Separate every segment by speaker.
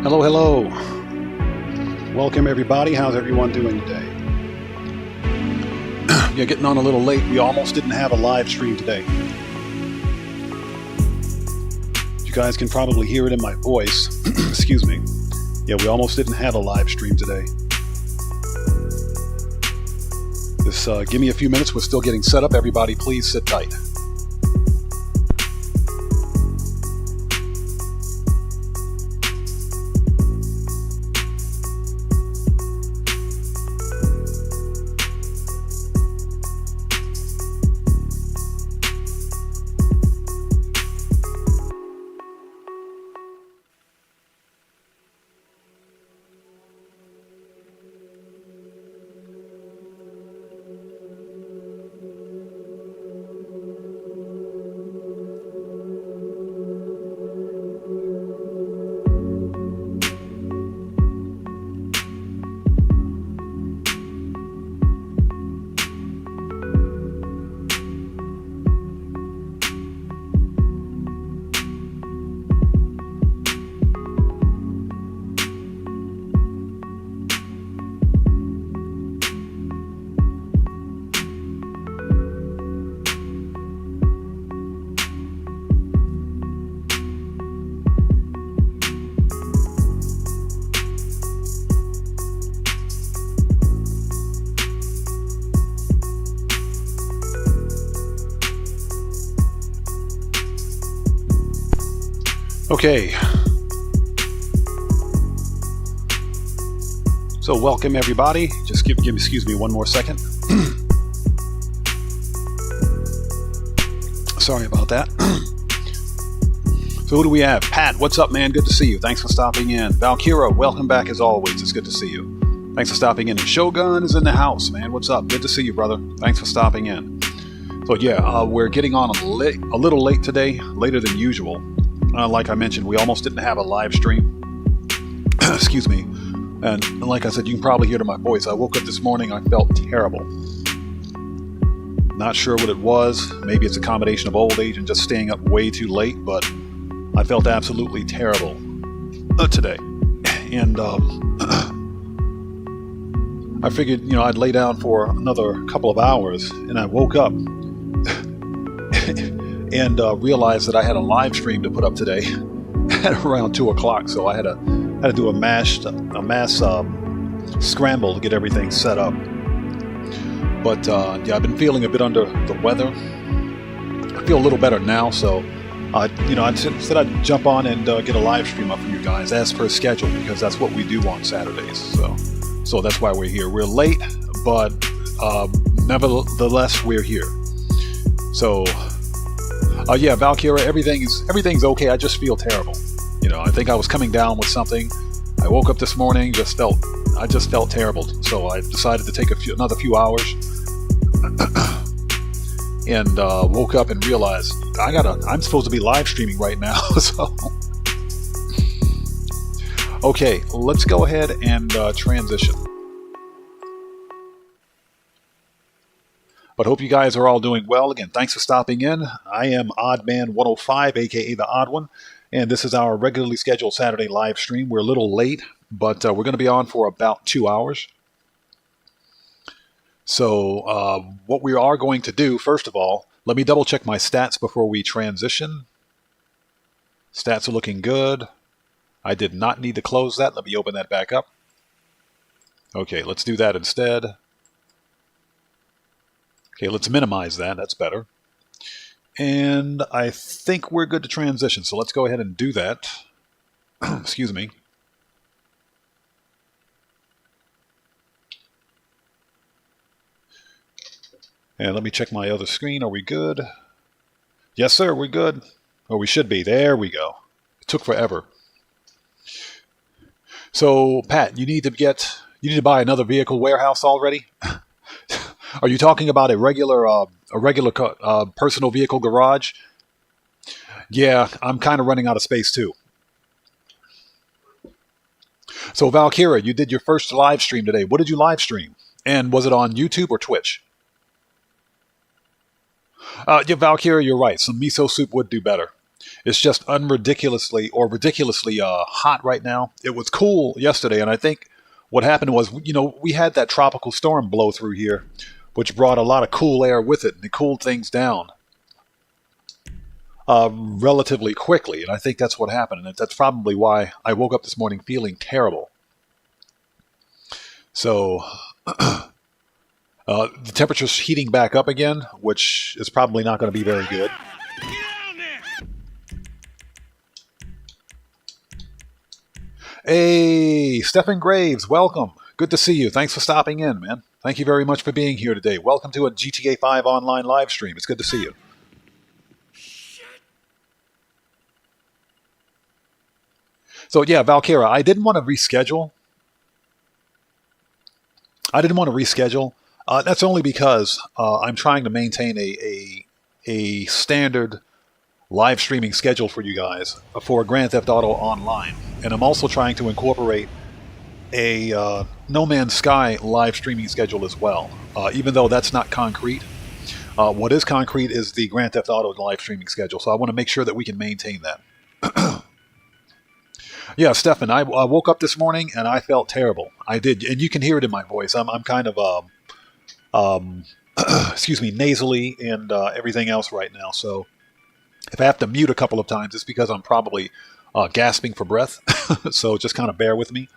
Speaker 1: Hello, hello. Welcome everybody. How's everyone doing today? Yeah, getting on a little late. We almost didn't have a live stream today. You guys can probably hear it in my voice. Excuse me. Yeah, we almost didn't have a live stream today. Just give me a few minutes. We're still getting set up. Everybody, please sit tight. Okay, so welcome everybody. Just give excuse me one more second. Sorry about that. So who do we have? Pat, what's up, man? Good to see you. Thanks for stopping in. Valkyra, welcome back as always. It's good to see you. Thanks for stopping in. And Shogun is in the house, man. What's up? Good to see you, brother. Thanks for stopping in. So yeah, we're getting on a little late today, later than usual. Like I mentioned, we almost didn't have a live stream. Excuse me. And like I said, you can probably hear it in my voice. I woke up this morning, I felt terrible. Not sure what it was. Maybe it's a combination of old age and just staying up way too late, but I felt absolutely terrible today. And I figured, I'd lay down for another couple of hours, and I woke up and realized that I had a live stream to put up today at around 2 o'clock. So I had to do a mass scramble to get everything set up. But yeah, I've been feeling a bit under the weather. I feel a little better now, so I said I'd jump on and get a live stream up for you guys as per schedule, because that's what we do on Saturdays. So that's why we're here. We're late, but nevertheless we're here. So. Yeah, Valkyra, everything's okay. I just feel terrible. I think I was coming down with something. I woke up this morning, I just felt terrible. So I decided to take another few hours, and woke up and realized I'm supposed to be live streaming right now. So okay, let's go ahead and transition. But hope you guys are all doing well. Again, thanks for stopping in. I am OddMan105, aka the Odd One, and this is our regularly scheduled Saturday live stream. We're a little late, but we're going to be on for about 2 hours. So what we are going to do, first of all, let me double check my stats before we transition. Stats are looking good. I did not need to close that. Let me open that back up. Okay, let's do that instead. Okay, let's minimize that. That's better. And I think we're good to transition. So let's go ahead and do that. Excuse me. And let me check my other screen. Are we good? Yes, sir, we're good. Or we should be. There we go. It took forever. So, Pat, you need to buy another vehicle warehouse already? Are you talking about a regular personal vehicle garage? Yeah, I'm kind of running out of space too. So Valkyra, you did your first live stream today. What did you live stream? And was it on YouTube or Twitch? Yeah, Valkyra, you're right. Some miso soup would do better. It's just unridiculously or ridiculously hot right now. It was cool yesterday, and I think what happened was, we had that tropical storm blow through here, which brought a lot of cool air with it, and it cooled things down relatively quickly. And I think that's what happened, and that's probably why I woke up this morning feeling terrible. So the temperature's heating back up again, which is probably not going to be very good. Hey, Stephen Graves, welcome. Good to see you. Thanks for stopping in, man. Thank you very much for being here today. Welcome to a GTA 5 online live stream. It's good to see you. So yeah, Valkyra, I didn't want to reschedule. That's only because I'm trying to maintain a standard live streaming schedule for you guys for Grand Theft Auto Online. And I'm also trying to incorporate a No Man's Sky live streaming schedule as well, even though that's not concrete. What is concrete is the Grand Theft Auto live streaming schedule, so I want to make sure that we can maintain that. Yeah, Stefan, I woke up this morning and I felt terrible. I did, and you can hear it in my voice. I'm kind of, excuse me, nasally and everything else right now, so if I have to mute a couple of times, it's because I'm probably gasping for breath. So just kind of bear with me.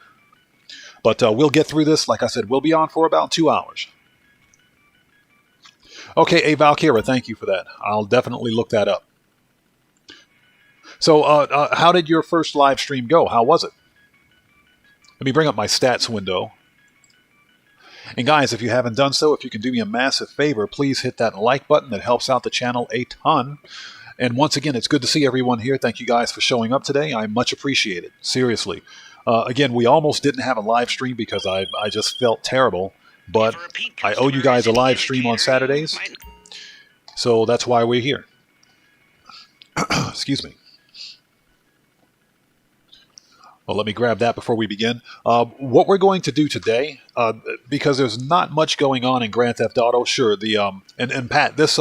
Speaker 1: But we'll get through this. Like I said, we'll be on for about 2 hours. Okay, hey, Valkyra, thank you for that. I'll definitely look that up. So how did your first live stream go? How was it? Let me bring up my stats window. And guys, if you haven't done so, if you can do me a massive favor, please hit that like button. That helps out the channel a ton. And once again, it's good to see everyone here. Thank you guys for showing up today. I much appreciate it. Seriously. Again, we almost didn't have a live stream because I just felt terrible. But I owe you guys a live stream on Saturdays. So that's why we're here. Excuse me. Well, let me grab that before we begin. What we're going to do today, because there's not much going on in Grand Theft Auto, sure, and Pat, this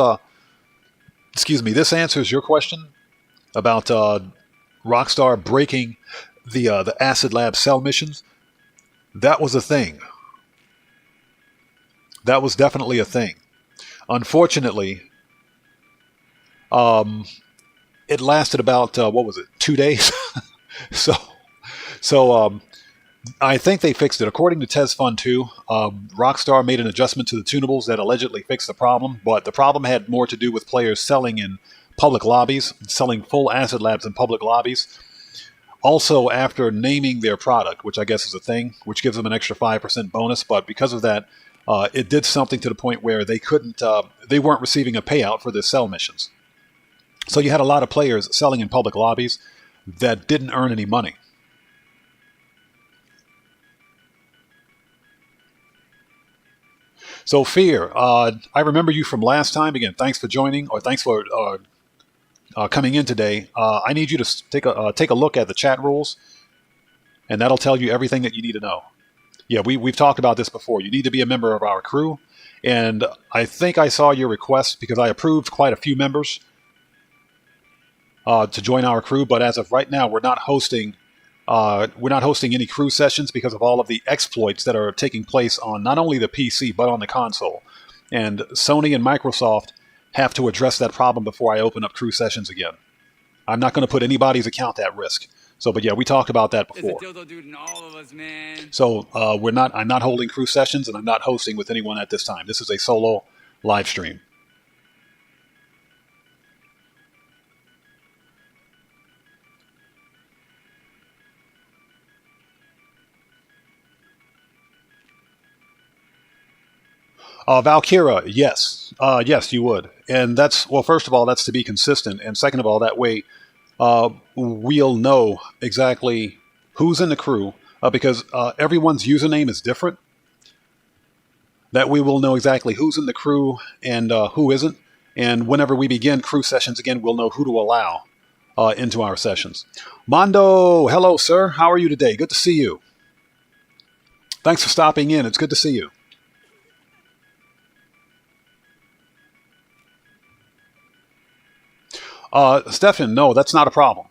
Speaker 1: this answers your question about Rockstar breaking the Acid Lab cell missions. That was a thing. That was definitely a thing. Unfortunately, it lasted about 2 days. So I think they fixed it. According to TesFun 2, Rockstar made an adjustment to the tunables that allegedly fixed the problem, but the problem had more to do with players selling in public lobbies, selling full Acid Labs in public lobbies. Also, after naming their product, which I guess is a thing, which gives them an extra 5% bonus, but because of that, it did something to the point where they weren't receiving a payout for their sell missions. So you had a lot of players selling in public lobbies that didn't earn any money. So Fear, I remember you from last time. Again, thanks for joining, or thanks for coming in today. I need you to take a look at the chat rules, and that'll tell you everything that you need to know. Yeah, we've talked about this before. You need to be a member of our crew, and I think I saw your request because I approved quite a few members to join our crew. But as of right now, we're not hosting any crew sessions because of all of the exploits that are taking place on not only the PC, but on the console. And Sony and Microsoft have to address that problem before I open up crew sessions again. I'm not going to put anybody's account at risk. So, but yeah, we talked about that before. So I'm not holding crew sessions, and I'm not hosting with anyone at this time. This is a solo live stream. Valkyra, yes. Yes, you would. And that's, well, first of all, that's to be consistent. And second of all, that way we'll know exactly who's in the crew because everyone's username is different. That we will know exactly who's in the crew and who isn't. And whenever we begin crew sessions again, we'll know who to allow into our sessions. Mondo, hello, sir. How are you today? Good to see you. Thanks for stopping in. It's good to see you. Stefan, no, that's not a problem.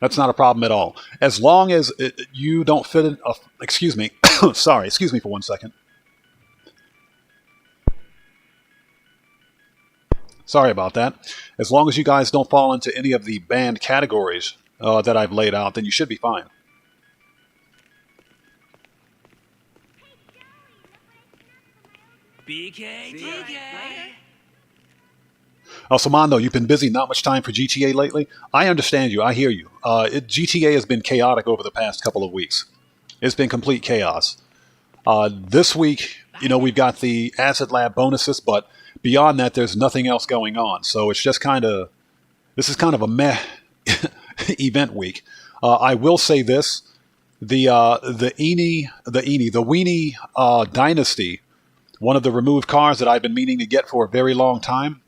Speaker 1: That's not a problem at all. As long as you don't fit in... excuse me. Sorry, excuse me for 1 second. Sorry about that. As long as you guys don't fall into any of the banned categories that I've laid out, then you should be fine.
Speaker 2: BK.
Speaker 1: Samando, you've been busy, not much time for GTA lately. I understand you. I hear you. GTA has been chaotic over the past couple of weeks. It's been complete chaos. This week, we've got the Acid Lab bonuses, but beyond that, there's nothing else going on. So it's just this is kind of a meh event week. I will say this: the Weenie Dynasty, one of the removed cars that I've been meaning to get for a very long time,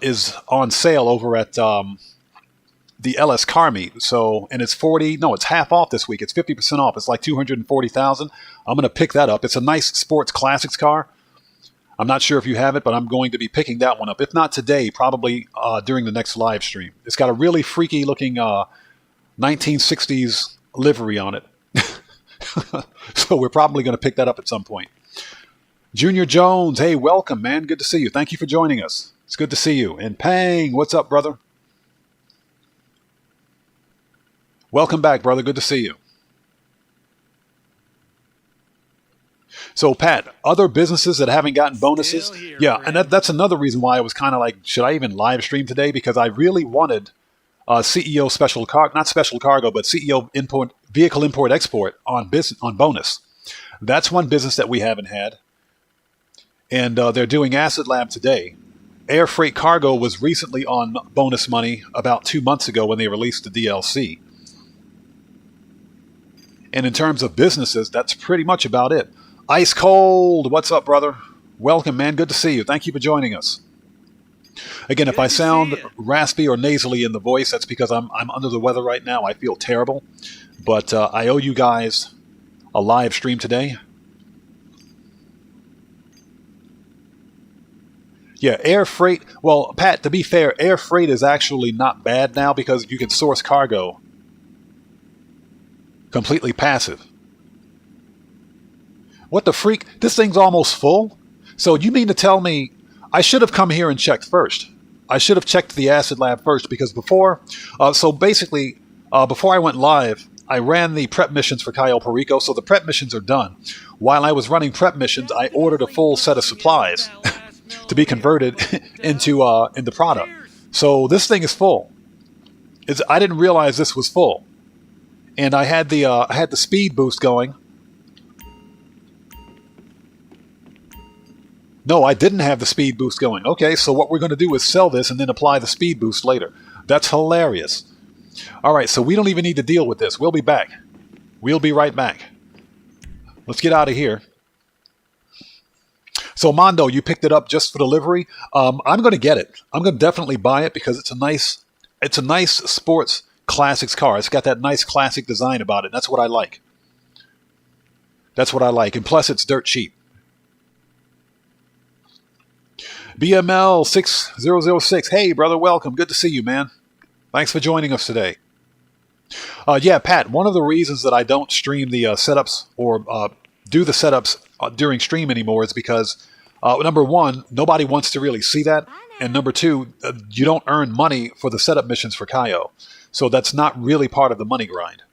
Speaker 1: is on sale over at the LS Car Meet. So, and it's it's half off this week. It's 50% off. It's like $240,000. I'm going to pick that up. It's a nice sports classics car. I'm not sure if you have it, but I'm going to be picking that one up. If not today, probably during the next live stream. It's got a really freaky looking 1960s livery on it. So we're probably going to pick that up at some point. Junior Jones, hey, welcome, man. Good to see you. Thank you for joining us. It's good to see you. And Pang, what's up, brother? Welcome back, brother. Good to see you. So, Pat, other businesses that haven't gotten bonuses? Yeah, and that's another reason why I was kind of like, should I even live stream today? Because I really wanted CEO special cargo, not special cargo, but CEO vehicle import export on bonus. That's one business that we haven't had. And they're doing Acid Lab today. Air Freight Cargo was recently on bonus money about 2 months ago when they released the DLC. And in terms of businesses, that's pretty much about it. Ice Cold, what's up, brother? Welcome, man. Good to see you. Thank you for joining us. Again, if I sound raspy or nasally in the voice, that's because I'm under the weather right now. I feel terrible. But I owe you guys a live stream today. Yeah, air freight. Well, Pat, to be fair, air freight is actually not bad now because you can source cargo completely passive. What the freak? This thing's almost full? So you mean to tell me I should have come here and checked first? I should have checked the Acid Lab first because before I went live, I ran the prep missions for Cayo Perico, so the prep missions are done. While I was running prep missions, I ordered a full set of supplies to be converted into product. So this thing is full. I didn't realize this was full, and I had the speed boost going. No, I didn't have the speed boost going. Okay, so what we're going to do is sell this and then apply the speed boost later. That's hilarious. All right, so we don't even need to deal with this. We'll be back. We'll be right back. Let's get out of here. So, Mondo, you picked it up just for delivery. I'm going to get it. I'm going to definitely buy it because it's a nice sports classics car. It's got that nice classic design about it. That's what I like. That's what I like. And plus, it's dirt cheap. BML 6006. Hey, brother, welcome. Good to see you, man. Thanks for joining us today. Yeah, Pat, one of the reasons that I don't stream the setups or do the setups during stream anymore is because, number one, nobody wants to really see that. And number two, you don't earn money for the setup missions for Cayo. So that's not really part of the money grind.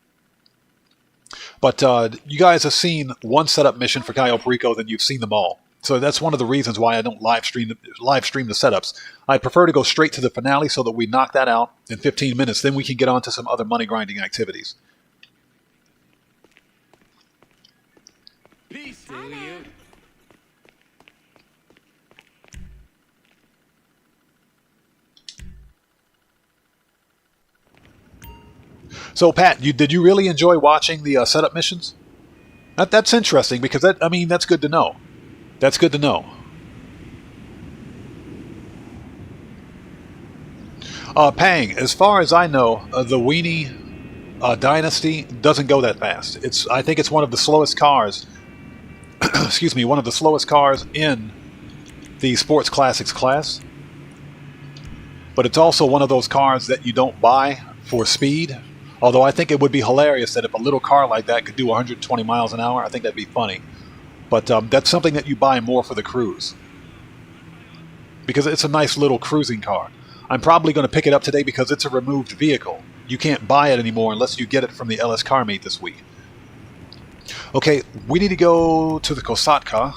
Speaker 1: But you guys have seen one setup mission for Cayo Perico, then you've seen them all. So that's one of the reasons why I don't live stream the setups. I prefer to go straight to the finale so that we knock that out in 15 minutes. Then we can get on to some other money grinding activities.
Speaker 2: Peace to you.
Speaker 1: So, Pat, did you really enjoy watching the setup missions? That's interesting because that's good to know. That's good to know. Pang, as far as I know, the Weenie Dynasty doesn't go that fast. I think it's one of the slowest cars. Excuse me, one of the slowest cars in the Sports Classics class. but it's also one of those cars that you don't buy for speed. Although I think it would be hilarious that if a little car like that could do 120 miles an hour, I think that'd be funny. But that's something that you buy more for the cruise, because it's a nice little cruising car. I'm probably going to pick it up today because it's a removed vehicle. You can't buy it anymore unless you get it from the LS Car Meet this week. Okay, we need to go to the Kosatka.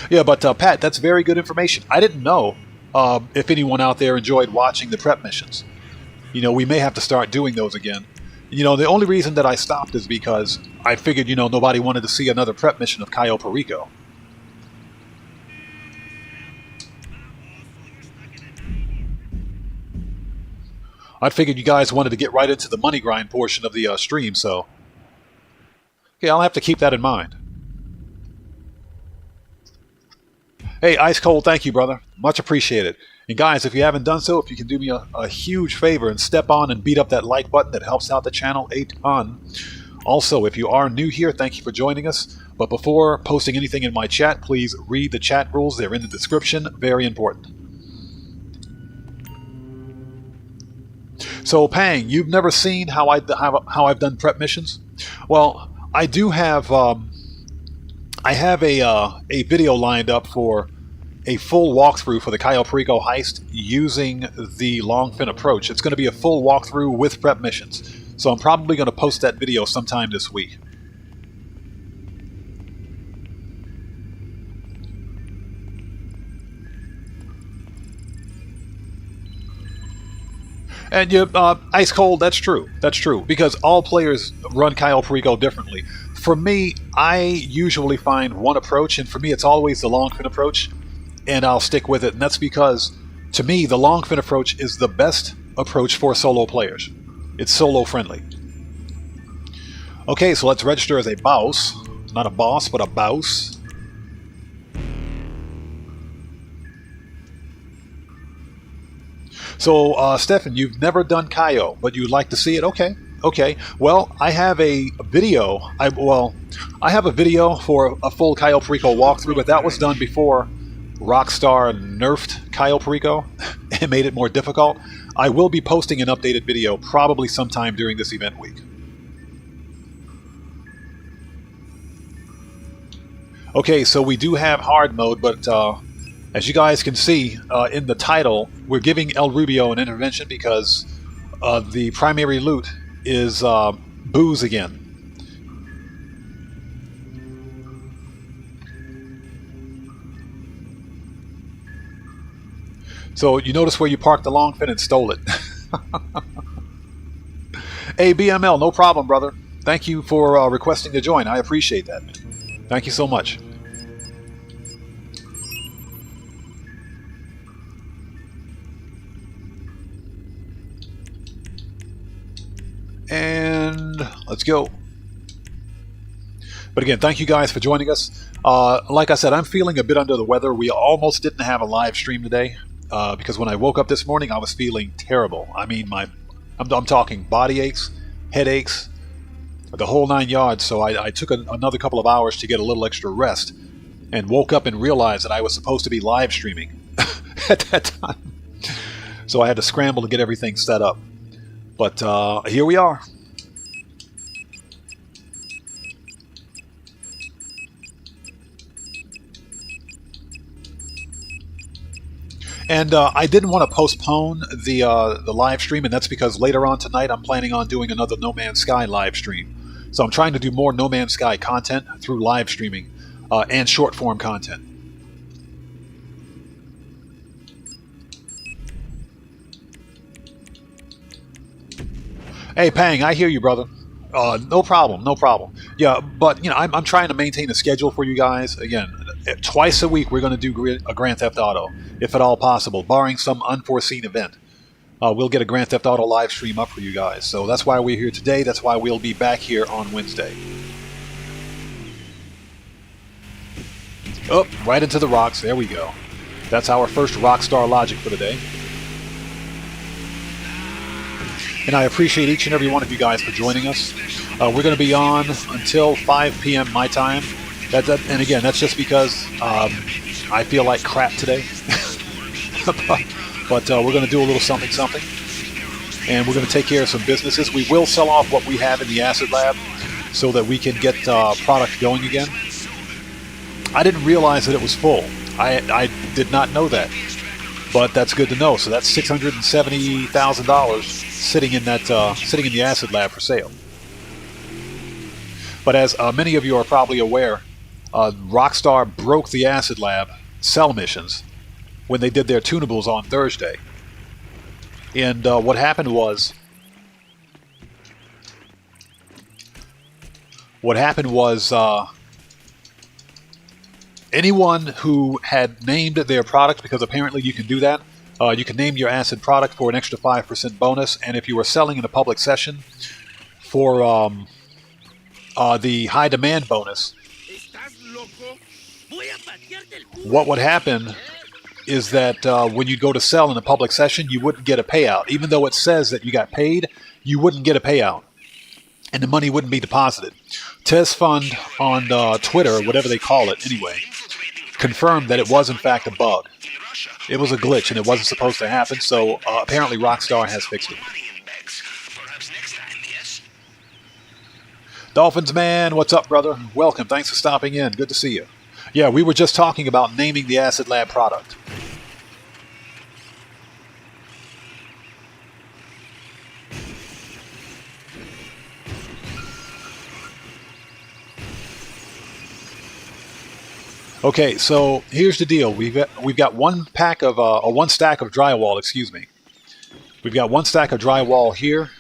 Speaker 1: Yeah, but Pat, that's very good information. I didn't know if anyone out there enjoyed watching the prep missions. You know, we may have to start doing those again. You know, the only reason that I stopped is because I figured, you know, nobody wanted to see another prep mission of Cayo Perico. I figured you guys wanted to get right into the money grind portion of the stream, so... Okay, I'll have to keep that in mind. Hey, Ice Cold, thank you, brother. Much appreciated. And guys, if you haven't done so, if you can do me a huge favor and step on and beat up that like button, that helps out the channel a ton. Also, if you are new here, thank you for joining us. But before posting anything in my chat, please read the chat rules. They're in the description. Very important. So, Pang, you've never seen how I've done prep missions? Well, I do have. I have a video lined up for a full walkthrough for the Cayo Perico heist using the Longfin approach. It's going to be a full walkthrough with prep missions. So I'm probably going to post that video sometime this week. And Ice Cold, that's true. That's true. Because all players run Cayo Perico differently. For me, I usually find one approach, and for me it's always the Longfin approach. And I'll stick with it. And that's because, to me, the Longfin approach is the best approach for solo players. It's solo friendly. Okay, so let's register as a boss. Not a boss, but a boss. So, Stefan, you've never done Cayo, but you'd like to see it? Okay. Okay. Well, I have a video. I have a video for a full Cayo Perico walkthrough, but that was done before Rockstar nerfed Cayo Perico and made it more difficult. I will be posting an updated video probably sometime during this event week. Okay, so we do have hard mode, but as you guys can see in the title, we're giving El Rubio an intervention because the primary loot is booze again. So you notice where you parked the Longfin and stole it. Hey, BML, no problem, brother. Thank you for requesting to join. I appreciate that. Thank you so much. And let's go. But again, thank you guys for joining us. Like I said, I'm feeling a bit under the weather. We almost didn't have a live stream today. Because when I woke up this morning, I was feeling terrible. I mean, I'm talking body aches, headaches, the whole 9 yards. So I took another couple of hours to get a little extra rest, and woke up and realized that I was supposed to be live streaming at that time. So I had to scramble to get everything set up. But here we are. And I didn't want to postpone the live stream, and that's because later on tonight I'm planning on doing another No Man's Sky live stream. So I'm trying to do more No Man's Sky content through live streaming and short form content. Hey, Pang, I hear you, brother. No problem, no problem. Yeah, but you know, I'm trying to maintain a schedule for you guys. Again, twice a week we're going to do a Grand Theft Auto, if at all possible, barring some unforeseen event. We'll get a Grand Theft Auto live stream up for you guys. So that's why we're here today. That's why we'll be back here on Wednesday. Oh, right into the rocks. There we go. That's our first Rockstar Logic for the day. And I appreciate each and every one of you guys for joining us. We're going to be on until 5 p.m. my time. And again, that's just because I feel like crap today. but we're going to do a little something, and we're going to take care of some businesses. We will sell off what we have in the acid lab so that we can get product going again. I didn't realize that it was full. I did not know that, but that's good to know. So that's $670,000 sitting in the acid lab for sale. But as many of you are probably aware, Rockstar broke the acid lab cell missions when they did their tunables on Thursday. And what happened was anyone who had named their product, because apparently you can do that, you can name your acid product for an extra 5% bonus, and if you were selling in a public session for the high demand bonus, what would happen is that when you go to sell in a public session, you wouldn't get a payout. Even though it says that you got paid, you wouldn't get a payout, and the money wouldn't be deposited. Tez Fund on Twitter, whatever they call it anyway, confirmed that it was in fact a bug. It was a glitch and it wasn't supposed to happen, so apparently Rockstar has fixed it. Dolphins Man, what's up, brother? Welcome, thanks for stopping in, good to see you. Yeah, we were just talking about naming the Acid Lab product. Okay, so here's the deal. We've got one stack of drywall. Excuse me. We've got one stack of drywall here,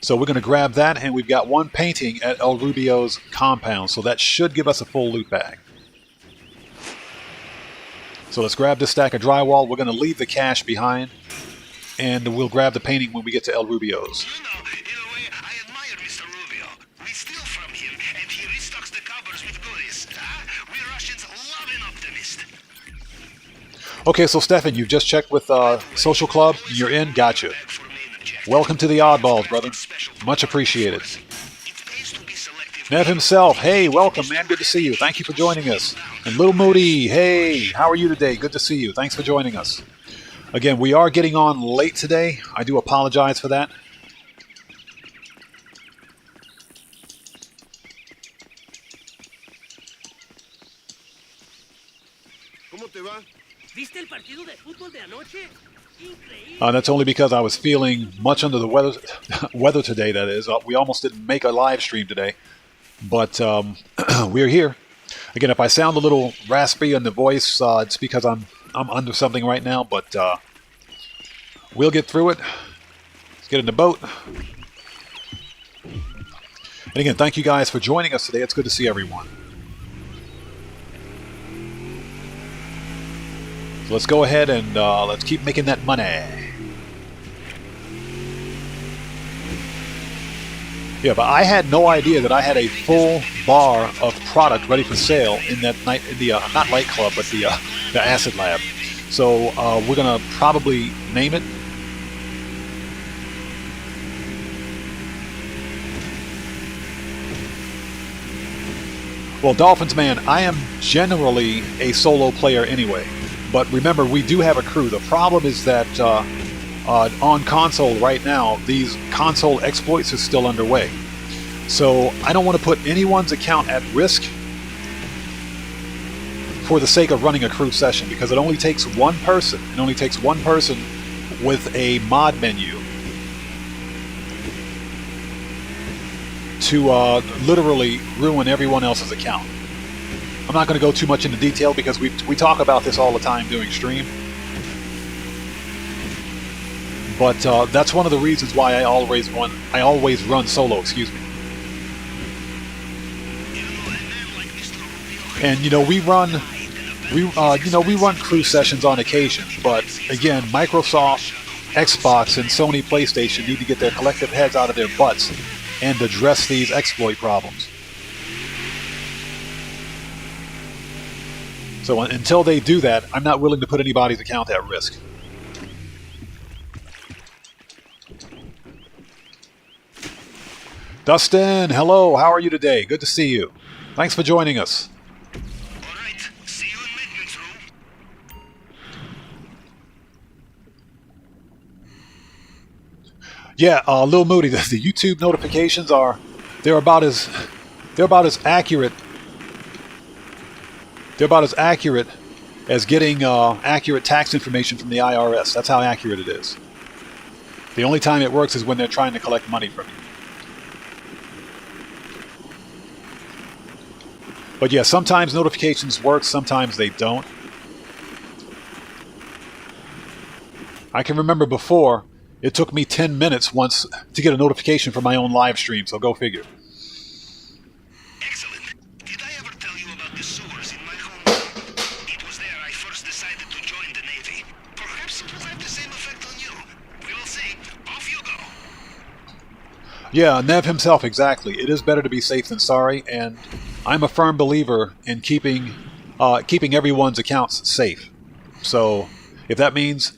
Speaker 1: so we're going to grab that, and we've got one painting at El Rubio's compound, so that should give us a full loot bag. So let's grab this stack of drywall. We're going to leave the cash behind, and we'll grab the painting when we get to El Rubio's.
Speaker 3: You know, in a way, I admire Mr. Rubio. We steal from him, and he restocks the cupboards with goodies. We Russians love an optimist.
Speaker 1: Okay, so Stefan, you've just checked with Social Club. You're in. Gotcha. Welcome to the Oddballs, brother. Much appreciated. Nev himself, hey, welcome, man. Good to see you. Thank you for joining us. And Lil Moody, hey, how are you today? Good to see you. Thanks for joining us. Again, we are getting on late today. I do apologize for that. That's only because I was feeling much under the weather today, that is. We almost didn't make a live stream today. But we're here. Again, if I sound a little raspy in the voice, it's because I'm under something right now, but we'll get through it. Let's get in the boat. And again, thank you guys for joining us today. It's good to see everyone. So let's go ahead and let's keep making that money. Yeah, but I had no idea that I had a full bar of product ready for sale in that night, in the not nightclub, but the Acid Lab. So we're gonna probably name it. Well, Dolphins Man, I am generally a solo player anyway, but remember we do have a crew. The problem is that on console right now, these console exploits are still underway. So I don't want to put anyone's account at risk for the sake of running a crew session, because it only takes one person. It only takes one person with a mod menu to literally ruin everyone else's account. I'm not going to go too much into detail because we talk about this all the time during stream. But that's one of the reasons why I always run solo. Excuse me. And you know we run crew sessions on occasion. But again, Microsoft, Xbox, and Sony PlayStation need to get their collective heads out of their butts and address these exploit problems. So until they do that, I'm not willing to put anybody's account at risk. Dustin, hello, how are you today? Good to see you. Thanks for joining us.
Speaker 3: All right, see you in maintenance room.
Speaker 1: Yeah, Lil Moody, the YouTube notifications they're about as accurate. They're about as accurate as getting accurate tax information from the IRS. That's how accurate it is. The only time it works is when they're trying to collect money from you. But yeah, sometimes notifications work, sometimes they don't. I can remember before, it took me 10 minutes once to get a notification from my own live stream, so go figure.
Speaker 3: Excellent. Did I ever tell you about the sewers in my hometown? It was there I first decided to join the Navy. Perhaps it will have the same effect on you. We will see. Off you go.
Speaker 1: Yeah, Nev himself, exactly. It is better to be safe than sorry, and I'm a firm believer in keeping everyone's accounts safe. So, if that means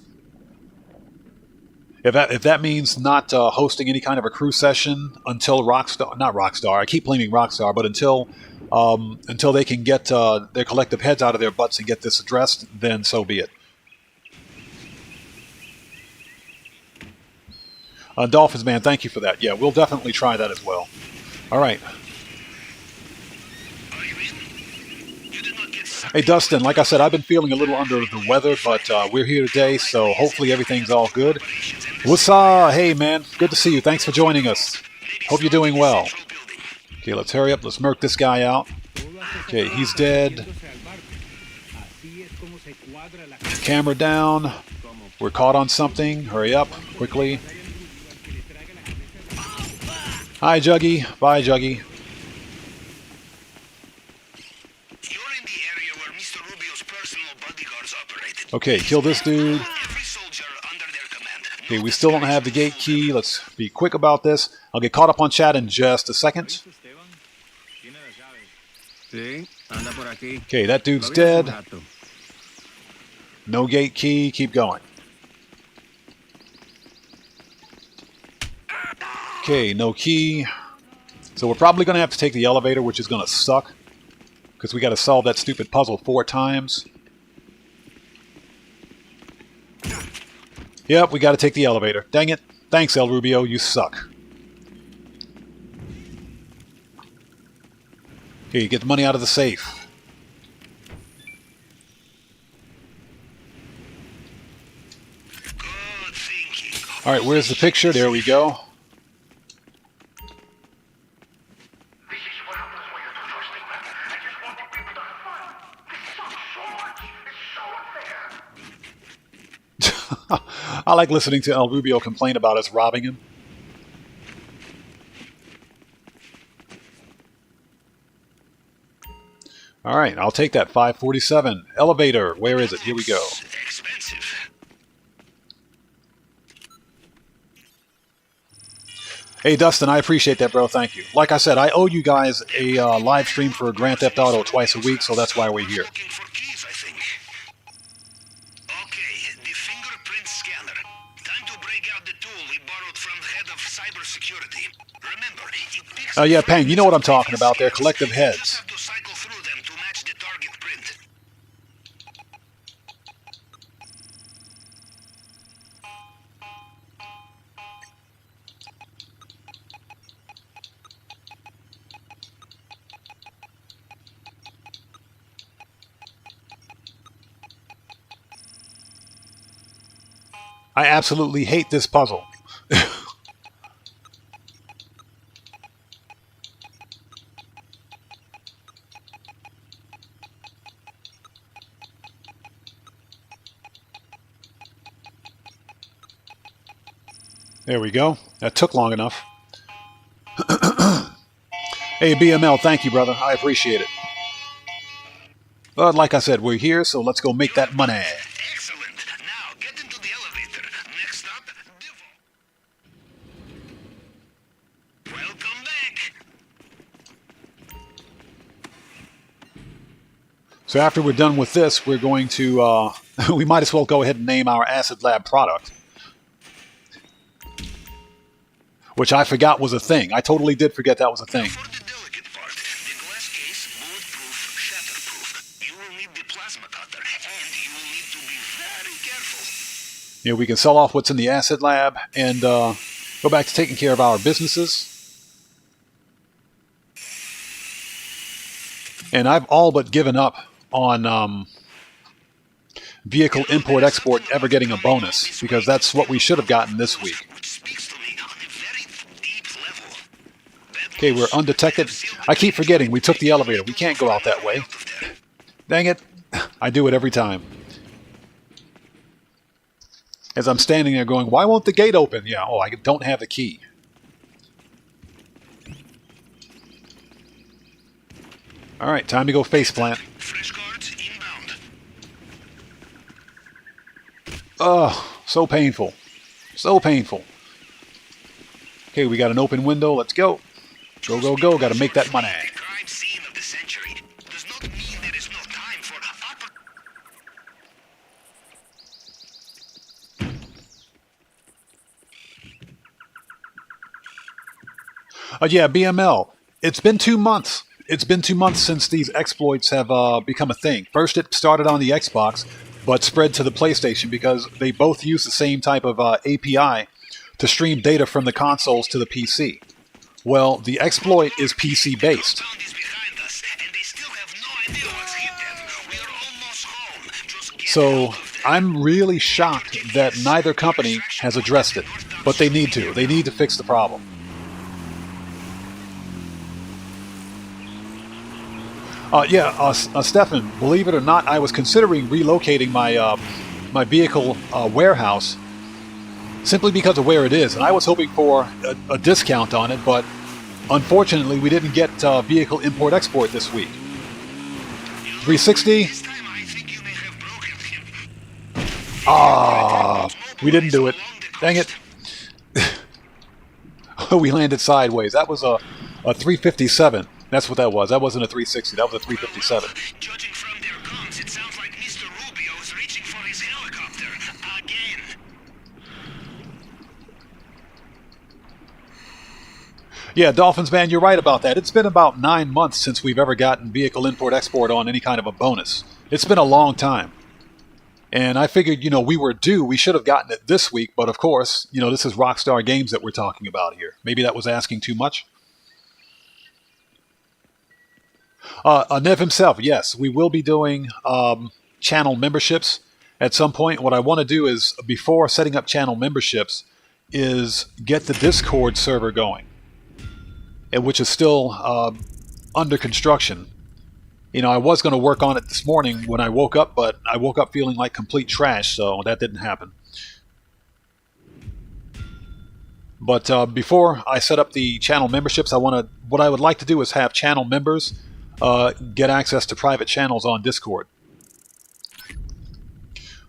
Speaker 1: not hosting any kind of a crew session until not Rockstar, I keep blaming Rockstar, but until they can get their collective heads out of their butts and get this addressed, then so be it. Dolphins Man, thank you for that. Yeah, we'll definitely try that as well. All right. Hey, Dustin, like I said, I've been feeling a little under the weather, but we're here today, so hopefully everything's all good. What's up? Hey, man. Good to see you. Thanks for joining us. Hope you're doing well. Okay, let's hurry up. Let's murk this guy out. Okay, he's dead. Camera down. We're caught on something. Hurry up. Quickly. Hi, Juggy. Bye, Juggy.
Speaker 3: You're in the area where Mr. Rubio's personal bodyguards operated.
Speaker 1: Okay, kill this dude.
Speaker 3: Every soldier under their command.
Speaker 1: Okay, we still don't have the gate key. Let's be quick about this. I'll get caught up on chat in just a second. Okay, that dude's dead. No gate key. Keep going. Okay, no key. So we're probably going to have to take the elevator, which is going to suck. Because we got to solve that stupid puzzle 4 times. Yep, we got to take the elevator. Dang it. Thanks, El Rubio. You suck. Okay, get the money out of the safe.
Speaker 3: Good thinking.
Speaker 1: Alright, where's the picture? There we go. I like listening to El Rubio complain about us robbing him. All right, I'll take that. 547. Elevator. Where is it? Here we go.
Speaker 3: Expensive.
Speaker 1: Hey, Dustin, I appreciate that, bro. Thank you. Like I said, I owe you guys a live stream for Grand Theft Auto twice a week, so that's why we're here.
Speaker 3: Looking for keys, I think. Okay, the fingerprint scanner. Time to break out the tool we borrowed from the head of cybersecurity. Remember, it picks
Speaker 1: Yeah, Pang, you know what I'm talking about. They're collective
Speaker 3: You
Speaker 1: heads.
Speaker 3: just have to cycle through them to match the target print.
Speaker 1: I absolutely hate this puzzle. There we go. That took long enough. Hey, BML, thank you, brother. I appreciate it. But like I said, we're here, so let's go make that money.
Speaker 3: Excellent. Now, get into the elevator. Next stop, Divo. Welcome back.
Speaker 1: So after we're done with this, we're going to, we might as well go ahead and name our Acid Lab product. Which I forgot was a thing. I totally did forget that was a thing.
Speaker 3: For the delicate part, the glass case, bulletproof, shatterproof. You will need the plasma cutter, and you will need to be very careful.
Speaker 1: You know, we can sell off what's in the Acid Lab, and Go back to taking care of our businesses. And I've all but given up on vehicle import-export ever getting a bonus, because that's what we should have gotten this week. Okay, we're undetected. I keep forgetting we took the elevator. We can't go out that way. Dang it. I do it every time. As I'm standing there going, why won't the gate open? Yeah, oh, I don't have the key. All right, time to go faceplant.
Speaker 3: Fresh cards inbound.
Speaker 1: Oh, so painful. So painful. Okay, we got an open window. Let's go. Go, go, go. Got to make that money.
Speaker 3: The crime scene of the century does not mean there is no time for
Speaker 1: Yeah, BML. It's been 2 months. It's been 2 months since these exploits have become a thing. First, it started on the Xbox, but spread to the PlayStation because they both use the same type of API to stream data from the consoles to the PC. Well, the exploit is PC-based. So I'm really shocked that neither company has addressed it, but they need to. They need to fix the problem. Stefan, believe it or not, I was considering relocating my my vehicle warehouse simply because of where it is, and I was hoping for a discount on it, but unfortunately we didn't get vehicle import-export this week. 360. We didn't do it. Dang it. We landed sideways. That was a 357. That's what that was. That wasn't a 360. That was a 357.
Speaker 3: Judging from their guns, it sounds like Mr. Rubio is reaching for his helicopter again.
Speaker 1: Yeah, Dolphins man, you're right about that. It's been about 9 months since we've ever gotten vehicle import-export on any kind of a bonus. It's been a long time. And I figured, we were due. We should have gotten it this week. But of course, this is Rockstar Games that we're talking about here. Maybe that was asking too much. Nev himself, yes, we will be doing channel memberships at some point. What I want to do is, before setting up channel memberships, is get the Discord server going, and which is still under construction. I was going to work on it this morning when I woke up, but I woke up feeling like complete trash, so that didn't happen. But before I set up the channel memberships, what I would like to do is have channel members get access to private channels on Discord.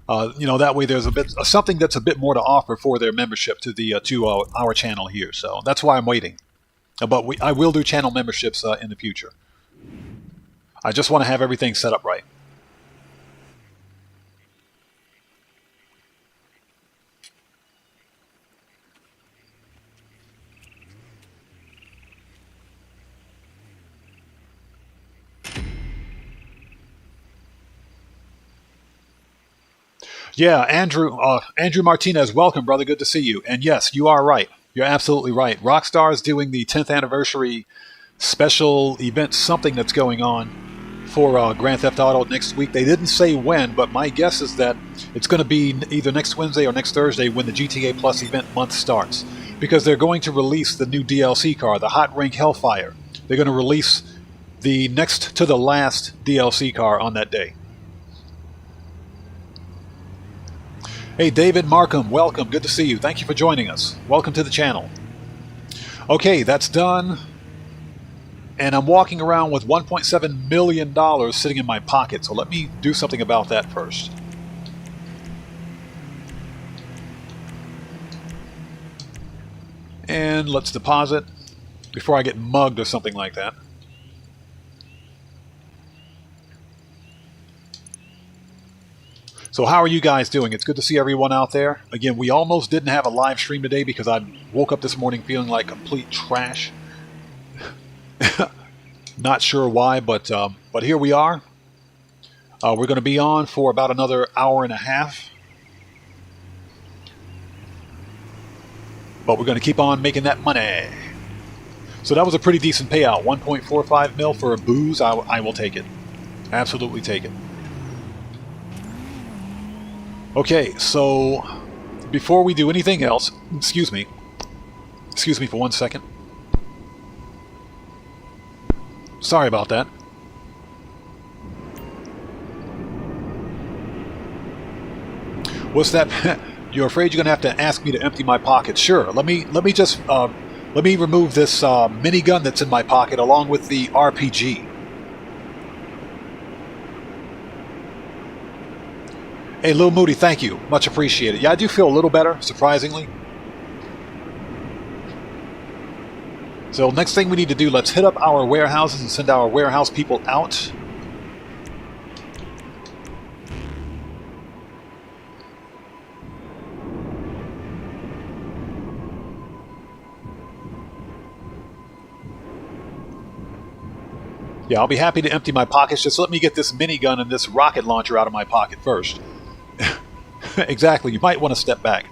Speaker 1: That way there's something that's a bit more to offer for their membership to our channel here. So that's why I'm waiting. But I will do channel memberships in the future. I just want to have everything set up right. Yeah, Andrew Martinez, welcome, brother. Good to see you. And yes, you are right. You're absolutely right. Rockstar is doing the 10th anniversary special event, something that's going on for Grand Theft Auto next week. They didn't say when, but my guess is that it's going to be either next Wednesday or next Thursday when the GTA Plus event month starts. Because they're going to release the new DLC car, the Hot Rink Hellfire. They're going to release the next to the last DLC car on that day. Hey, David Markham, welcome. Good to see you. Thank you for joining us. Welcome to the channel. Okay, that's done. And I'm walking around with $1.7 million sitting in my pocket, so let me do something about that first. And let's deposit before I get mugged or something like that. So how are you guys doing? It's good to see everyone out there. Again, we almost didn't have a live stream today because I woke up this morning feeling like complete trash. Not sure why, but here we are. We're going to be on for about another hour and a half. But we're going to keep on making that money. So that was a pretty decent payout. 1.45 mil for a booze. I will take it. Absolutely take it. Okay, so before we do anything else, excuse me for 1 second. Sorry about that. What's that? You're afraid you're gonna have to ask me to empty my pocket? Sure. Let me just let me remove this minigun that's in my pocket along with the RPG. Hey, Lil Moody, thank you. Much appreciated. Yeah, I do feel a little better, surprisingly. So next thing we need to do, let's hit up our warehouses and send our warehouse people out. Yeah, I'll be happy to empty my pockets. Just let me get this minigun and this rocket launcher out of my pocket first. Exactly. You might want to step back.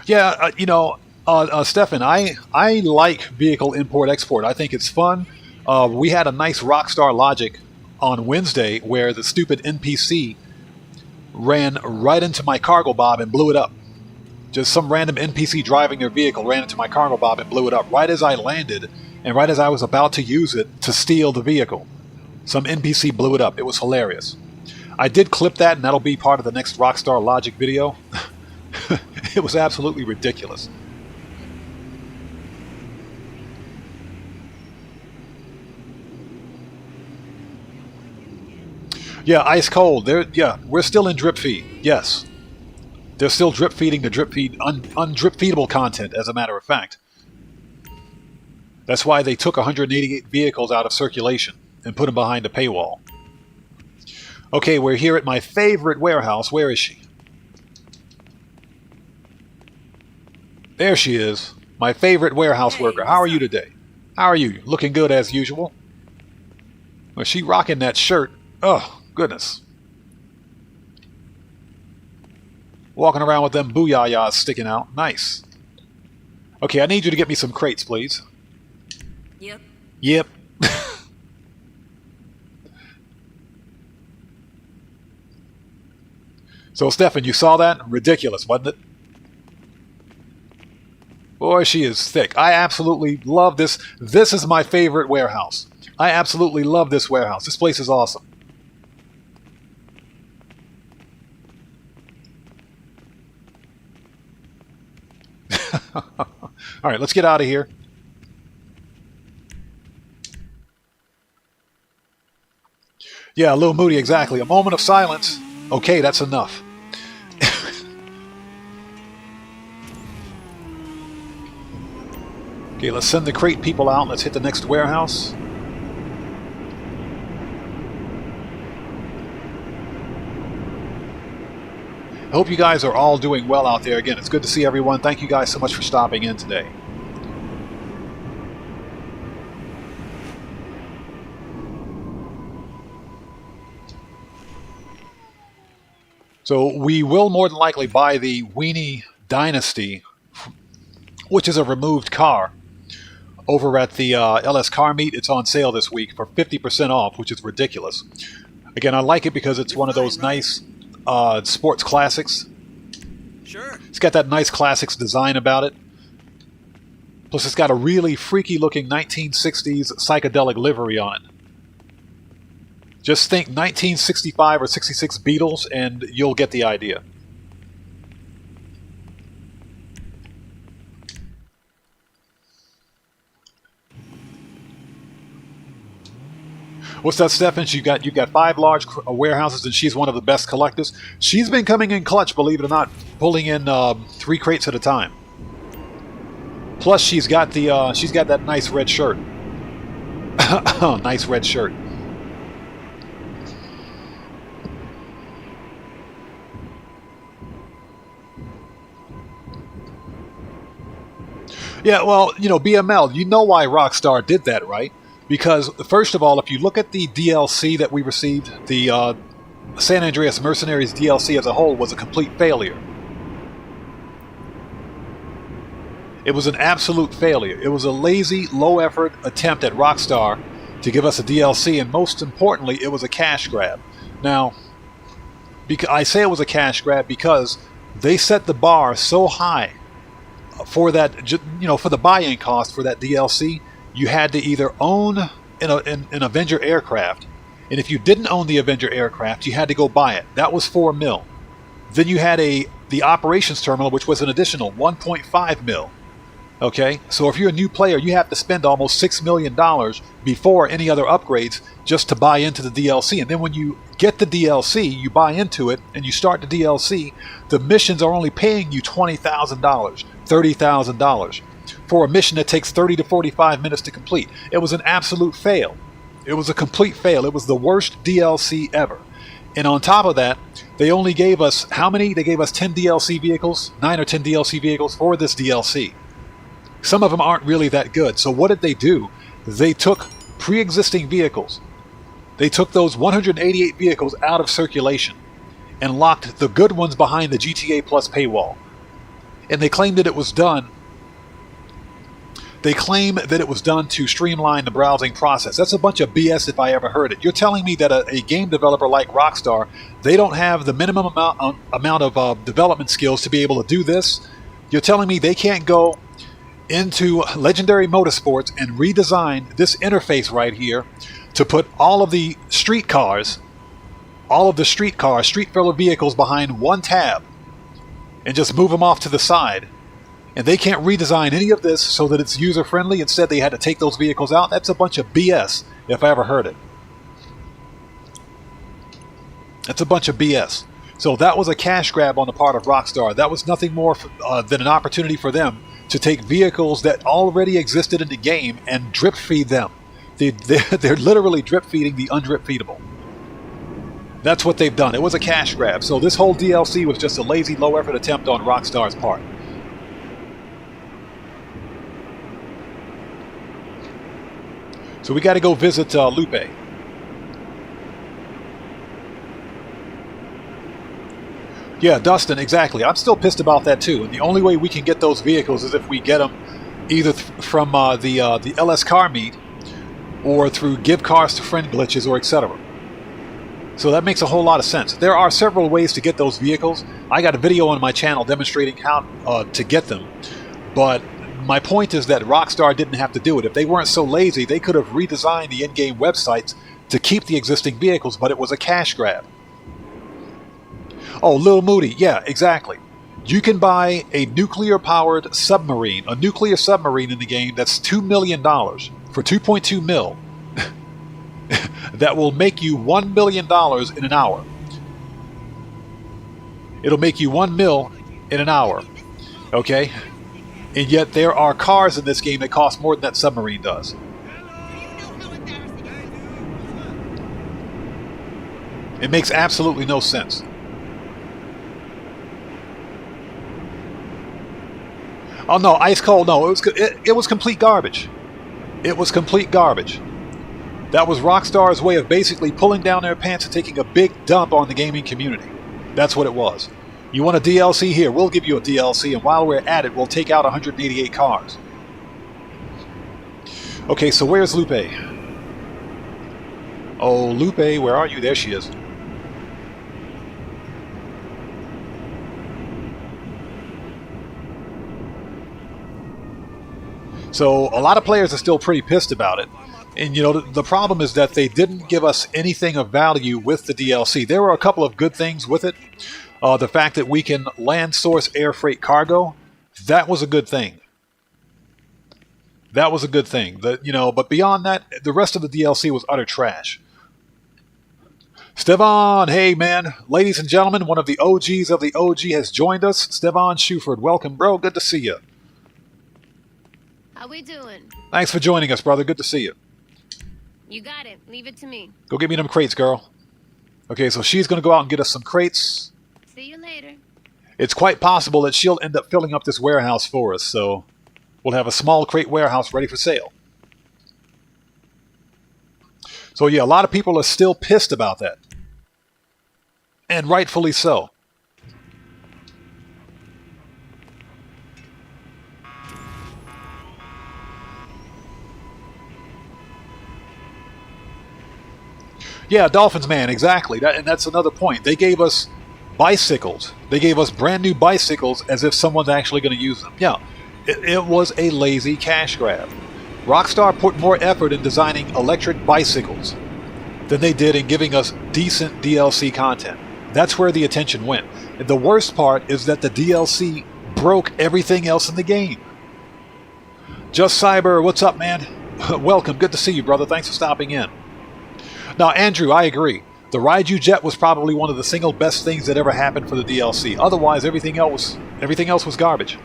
Speaker 1: Yeah, Stefan, I like vehicle import-export. I think it's fun. We had a nice Rockstar Logic on Wednesday where the stupid NPC ran right into my cargo bob and blew it up. Just some random NPC driving their vehicle ran into my cargo bob and blew it up right as I landed and right as I was about to use it to steal the vehicle. Some NPC blew it up. It was hilarious. I did clip that, and that'll be part of the next Rockstar Logic video. It was absolutely ridiculous. Yeah, ice cold. Yeah, we're still in drip feed. Yes. They're still drip feeding the drip feed, undrip feedable content, as a matter of fact. That's why they took 188 vehicles out of circulation and put them behind a paywall. Okay, we're here at my favorite warehouse. Where is she? There she is. My favorite warehouse worker. How are you today? How are you? Looking good as usual. Was she rocking that shirt? Oh, goodness. Walking around with them booyah-yahs sticking out. Nice. Okay, I need you to get me some crates, please.
Speaker 2: Yep.
Speaker 1: Yep. So, Stefan, you saw that? Ridiculous, wasn't it? Boy, she is thick. I absolutely love this. This is my favorite warehouse. I absolutely love this warehouse. This place is awesome. All right, let's get out of here. Yeah, Lil Moody, exactly. A moment of silence. Okay, that's enough. Okay, let's send the crate people out. Let's hit the next warehouse. I hope you guys are all doing well out there. Again, it's good to see everyone. Thank you guys so much for stopping in today. So we will more than likely buy the Weenie Dynasty, which is a removed car, over at the LS Car Meet. It's on sale this week for 50% off, which is ridiculous. Again, I like it because it's one of those nice sports classics.
Speaker 2: Sure.
Speaker 1: It's got that nice classics design about it. Plus, it's got a really freaky-looking 1960s psychedelic livery on it. Just think 1965 or 66 Beatles, and you'll get the idea. What's that, Stefan? You got 5 large warehouses, and she's one of the best collectors. She's been coming in clutch, believe it or not, pulling in 3 crates at a time. Plus, she's got that nice red shirt. Nice red shirt. Yeah, well, BML, you know why Rockstar did that, right? Because, first of all, if you look at the DLC that we received, the San Andreas Mercenaries DLC as a whole was a complete failure. It was an absolute failure. It was a lazy, low-effort attempt at Rockstar to give us a DLC, and most importantly, it was a cash grab. Now, I say it was a cash grab because they set the bar so high for that, you know, for the buy-in cost for that DLC. You had to either own an Avenger aircraft, and if you didn't own the Avenger aircraft, you had to go buy it. That was $4 million. Then you had the operations terminal, which was an additional $1.5 million. Okay, so if you're a new player, you have to spend almost $6 million before any other upgrades just to buy into the DLC. And then when you get the DLC, you buy into it and you start the DLC, the missions are only paying you $20,000, $30,000 for a mission that takes 30 to 45 minutes to complete. It was an absolute fail. It was a complete fail. It was the worst DLC ever. And on top of that, they only gave us, how many? They gave us 10 DLC vehicles, 9 or 10 DLC vehicles for this DLC. Some of them aren't really that good. So what did they do? They took pre-existing vehicles. They took those 188 vehicles out of circulation and locked the good ones behind the GTA Plus paywall. And they claimed that it was done. They claim that it was done to streamline the browsing process. That's a bunch of BS if I ever heard it. You're telling me that a game developer like Rockstar, they don't have the minimum amount of development skills to be able to do this? You're telling me they can't go into Legendary Motorsports and redesign this interface right here to put all of the street filler vehicles behind one tab and just move them off to the side. And they can't redesign any of this so that it's user-friendly. Instead, they had to take those vehicles out. That's a bunch of BS, if I ever heard it. That's a bunch of BS. So that was a cash grab on the part of Rockstar. That was nothing more than an opportunity for them to take vehicles that already existed in the game and drip feed them. They're literally drip feeding the undrip feedable. That's what they've done. It was a cash grab. So this whole DLC was just a lazy, low-effort attempt on Rockstar's part. So we got to go visit Lupe. Yeah, Dustin, exactly. I'm still pissed about that too. And the only way we can get those vehicles is if we get them either from the LS car meet or through give cars to friend glitches or etc. So that makes a whole lot of sense. There are several ways to get those vehicles. I got a video on my channel demonstrating how to get them. But my point is that Rockstar didn't have to do it. If they weren't so lazy, they could have redesigned the in-game websites to keep the existing vehicles, but it was a cash grab. Oh, Lil Moody, yeah, exactly. You can buy a nuclear-powered submarine, a nuclear submarine in the game that's $2 million for 2.2 mil. That will make you $1 million in an hour. It'll make you 1 mil in an hour, okay? And yet there are cars in this game that cost more than that submarine does. It makes absolutely no sense. Oh no, ice cold, no, it was complete garbage. It was complete garbage. That was Rockstar's way of basically pulling down their pants and taking a big dump on the gaming community. That's what it was. You want a DLC? Here, we'll give you a DLC, and while we're at it, we'll take out 188 cars. Okay, so where's Lupe? Oh, Lupe, where are you? There she is. So a lot of players are still pretty pissed about it. And you know, the problem is that they didn't give us anything of value with the DLC. There were a couple of good things with it. The fact that we can land source air freight cargo, that was a good thing. That was a good thing. But beyond that, the rest of the DLC was utter trash. Stevan, hey man. Ladies and gentlemen, one of the OGs of the OG has joined us. Stevan Shuford, welcome bro, good to see you.
Speaker 4: How we doing?
Speaker 1: Thanks for joining us, brother. Good to see you.
Speaker 4: You got it. Leave it to me.
Speaker 1: Go get me them crates, girl. Okay, so she's going to go out and get us some crates.
Speaker 4: See you later.
Speaker 1: It's quite possible that she'll end up filling up this warehouse for us, so we'll have a small crate warehouse ready for sale. So yeah, a lot of people are still pissed about that. And rightfully so. Yeah, Dolphins Man, exactly. And that's another point. They gave us bicycles. They gave us brand new bicycles as if someone's actually going to use them. Yeah, it was a lazy cash grab. Rockstar put more effort in designing electric bicycles than they did in giving us decent DLC content. That's where the attention went. And the worst part is that the DLC broke everything else in the game. Just Cyber, what's up, man? Welcome. Good to see you, brother. Thanks for stopping in. Now, Andrew, I agree. The Raiju Jet was probably one of the single best things that ever happened for the DLC. Otherwise, everything else was garbage.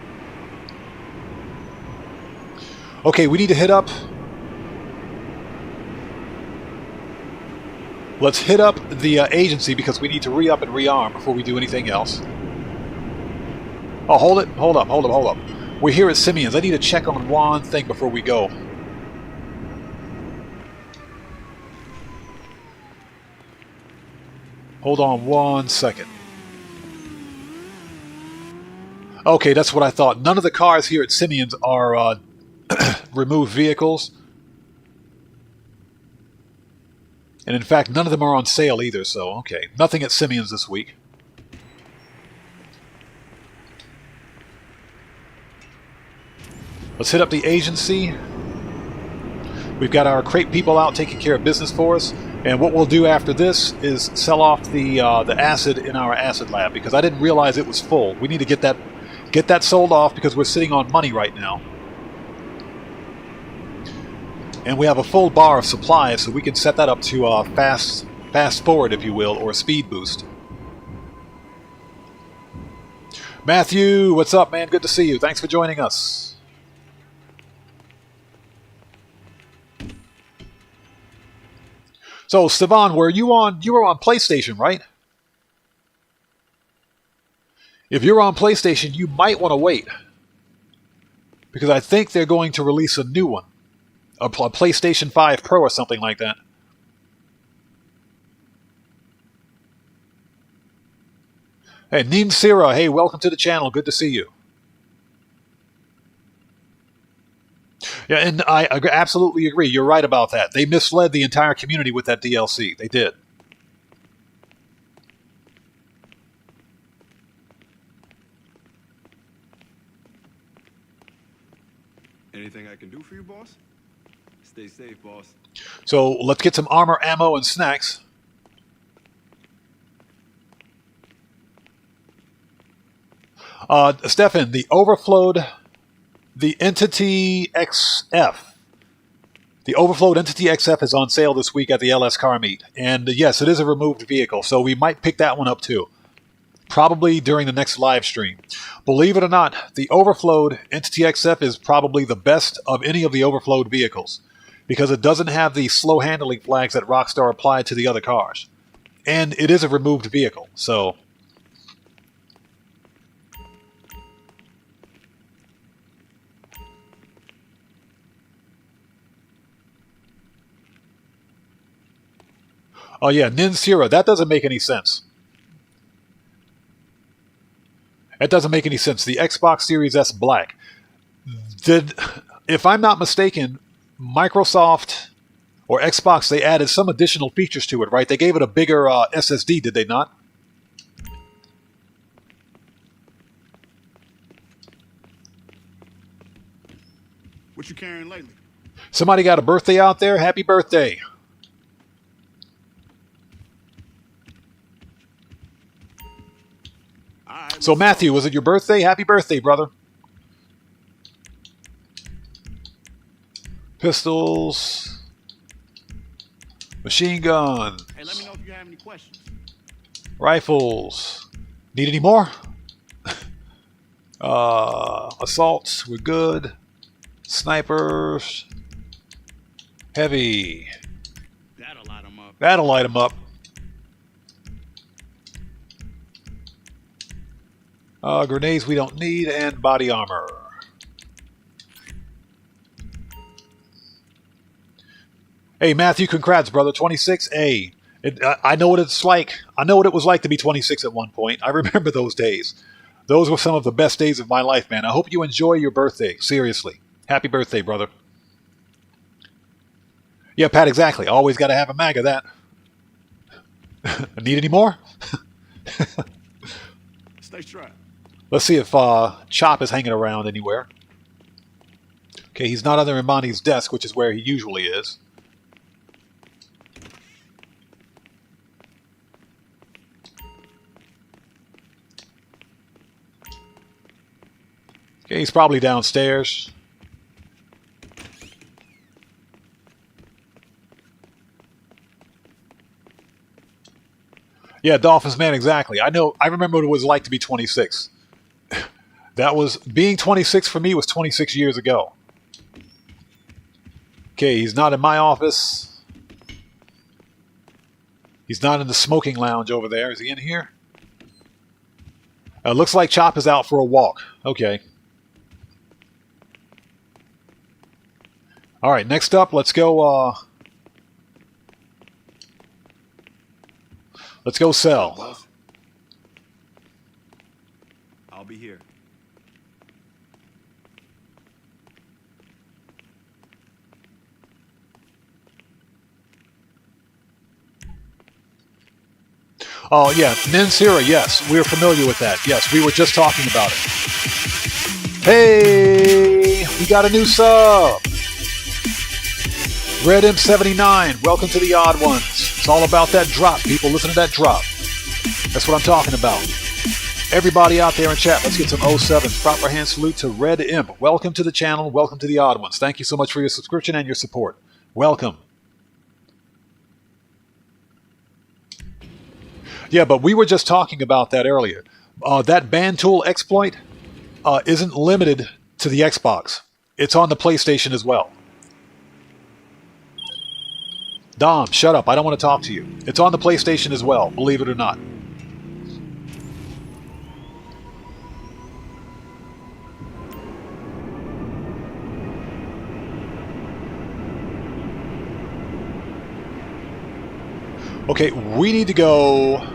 Speaker 1: Okay, we need to hit up. Let's hit up the agency because we need to re-up and rearm before we do anything else. Oh, hold it. Hold up. We're here at Simeon's. I need to check on one thing before we go. Hold on 1 second. Okay, that's what I thought. None of the cars here at Simeon's are removed vehicles. And in fact, none of them are on sale either, so okay. Nothing at Simeon's this week. Let's hit up the agency. We've got our crate people out taking care of business for us. And what we'll do after this is sell off the acid in our acid lab because I didn't realize it was full. We need to get that sold off because we're sitting on money right now. And we have a full bar of supplies, so we can set that up to fast forward, if you will, or speed boost. Matthew, what's up, man? Good to see you. Thanks for joining us. So, Stevan, you were on PlayStation, right? If you're on PlayStation, you might want to wait. Because I think they're going to release a new one. A PlayStation 5 Pro or something like that. Hey, Nin Sira, hey, welcome to the channel. Good to see you. Yeah, and I absolutely agree. You're right about that. They misled the entire community with that DLC. They did.
Speaker 5: Anything I can do for you, boss? Stay safe, boss.
Speaker 1: So let's get some armor, ammo, and snacks. Stefan, the overflowed... The Entity XF. The Overflowed Entity XF is on sale this week at the LS Car Meet. And yes, it is a removed vehicle, so we might pick that one up too. Probably during the next live stream. Believe it or not, the Overflowed Entity XF is probably the best of any of the overflowed vehicles. Because it doesn't have the slow handling flags that Rockstar applied to the other cars. And it is a removed vehicle, so... Oh yeah, Nin Sira, that doesn't make any sense. That doesn't make any sense. The Xbox Series S Black. If I'm not mistaken, Microsoft or Xbox, they added some additional features to it, right? They gave it a bigger SSD, did they not?
Speaker 5: What you carrying lately?
Speaker 1: Somebody got a birthday out there? Happy birthday. So Matthew, was it your birthday? Happy birthday, brother. Pistols. Machine gun.
Speaker 5: Hey, let me know if you have any questions.
Speaker 1: Rifles. Need any more? Assaults, we're good. Snipers. Heavy.
Speaker 5: That'll light them up.
Speaker 1: That'll light them up. Grenades we don't need, and body armor. Hey, Matthew, congrats, brother. 26A. I know what it's like. I know what it was like to be 26 at one point. I remember those days. Those were some of the best days of my life, man. I hope you enjoy your birthday. Seriously. Happy birthday, brother. Yeah, Pat, exactly. Always got to have a mag of that. Need any more?
Speaker 5: Stay strapped.
Speaker 1: Let's see if Chop is hanging around anywhere. Okay, he's not under Imani's desk, which is where he usually is. Okay, he's probably downstairs. Yeah, Dolphins man, exactly. I know. I remember what it was like to be 26. That was being 26 for me was 26 years ago. Okay, he's not in my office. He's not in the smoking lounge over there. Is he in here? Looks like Chop is out for a walk. Okay. All right, next up, let's go. Let's go sell.
Speaker 5: Boss. I'll be here.
Speaker 1: Oh, yeah, Ninsira, yes. We're familiar with that. Yes, we were just talking about it. Hey, we got a new sub. Red Imp 79, welcome to the Odd Ones. It's all about that drop, people. Listen to that drop. That's what I'm talking about. Everybody out there in chat, let's get some 07s. Proper hand salute to Red Imp. Welcome to the channel. Welcome to the Odd Ones. Thank you so much for your subscription and your support. Welcome. Yeah, but we were just talking about that earlier. That ban tool exploit isn't limited to the Xbox. It's on the PlayStation as well. Dom, shut up. I don't want to talk to you. It's on the PlayStation as well, believe it or not. Okay, we need to go...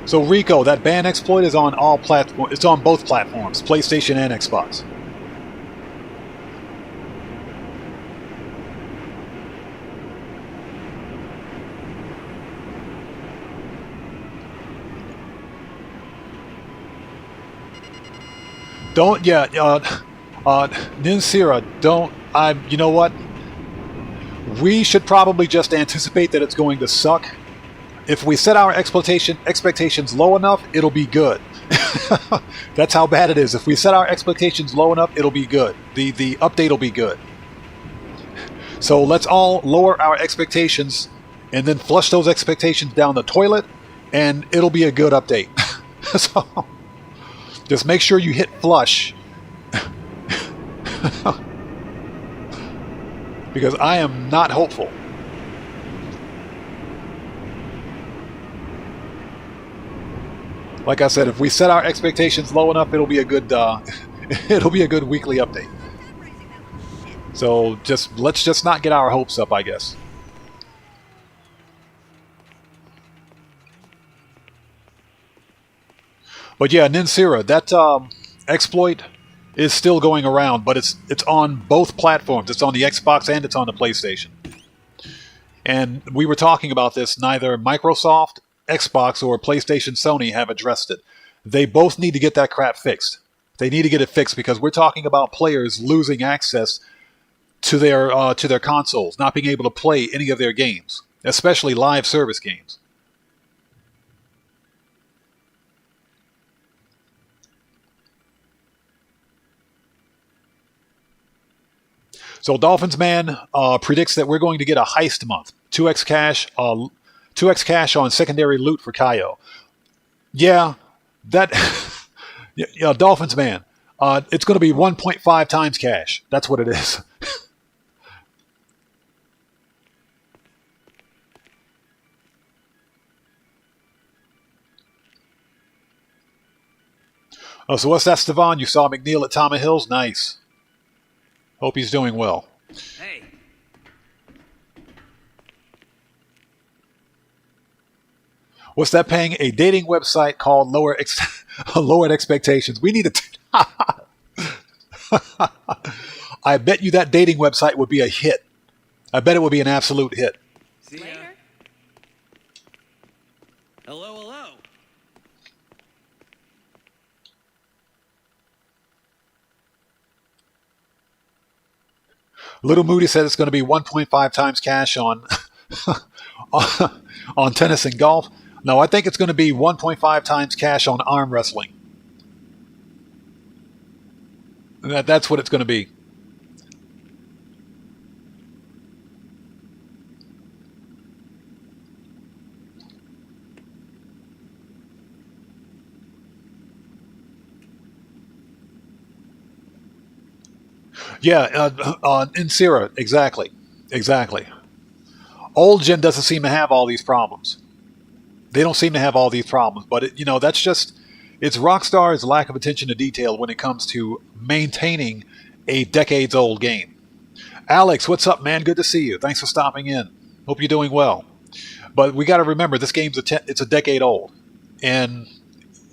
Speaker 1: So Rico, that ban exploit is on all platforms. It's on both platforms, PlayStation and Xbox. Don't, yeah, Ninsira, don't, you know what? We should probably just anticipate that it's going to suck. If we set our expectations low enough, it'll be good. That's how bad it is. If we set our expectations low enough, it'll be good. The update will be good. So let's all lower our expectations and then flush those expectations down the toilet, and it'll be a good update. So just make sure you hit flush. Because I am not hopeful. Like I said, if we set our expectations low enough, it'll be a good weekly update. So let's just not get our hopes up, I guess. But yeah, Ninsira, that exploit is still going around, but it's on both platforms. It's on the Xbox and it's on the PlayStation. And we were talking about this. Neither Microsoft, Xbox, or PlayStation Sony have addressed it. They both need to get that crap fixed. They need to get it fixed because we're talking about players losing access to their consoles, not being able to play any of their games, especially live service games. So Dolphins Man predicts that we're going to get a heist month. 2x cash on secondary loot for Cayo. Yeah, that... yeah, Dolphins Man. It's going to be 1.5 times cash. That's what it is. Oh, so what's that, Stevan? You saw McNeil at Tommy Hills? Nice. Hope he's doing well.
Speaker 2: Hey.
Speaker 1: What's that paying? A dating website called Lowered Expectations. We need to... I bet you that dating website would be a hit. I bet it would be an absolute hit.
Speaker 2: See ya.
Speaker 4: Later.
Speaker 2: Hello, hello.
Speaker 1: Little Moody said it's going to be 1.5 times cash on on tennis and golf. No, I think it's going to be 1.5 times cash on arm wrestling. That's what it's going to be. Yeah, in Sierra, exactly. Old gen doesn't seem to have all these problems. They don't seem to have all these problems, but that's just, it's Rockstar's lack of attention to detail when it comes to maintaining a decades-old game. Alex, what's up, man? Good to see you. Thanks for stopping in. Hope you're doing well. But we got to remember, this game's it's a decade old, and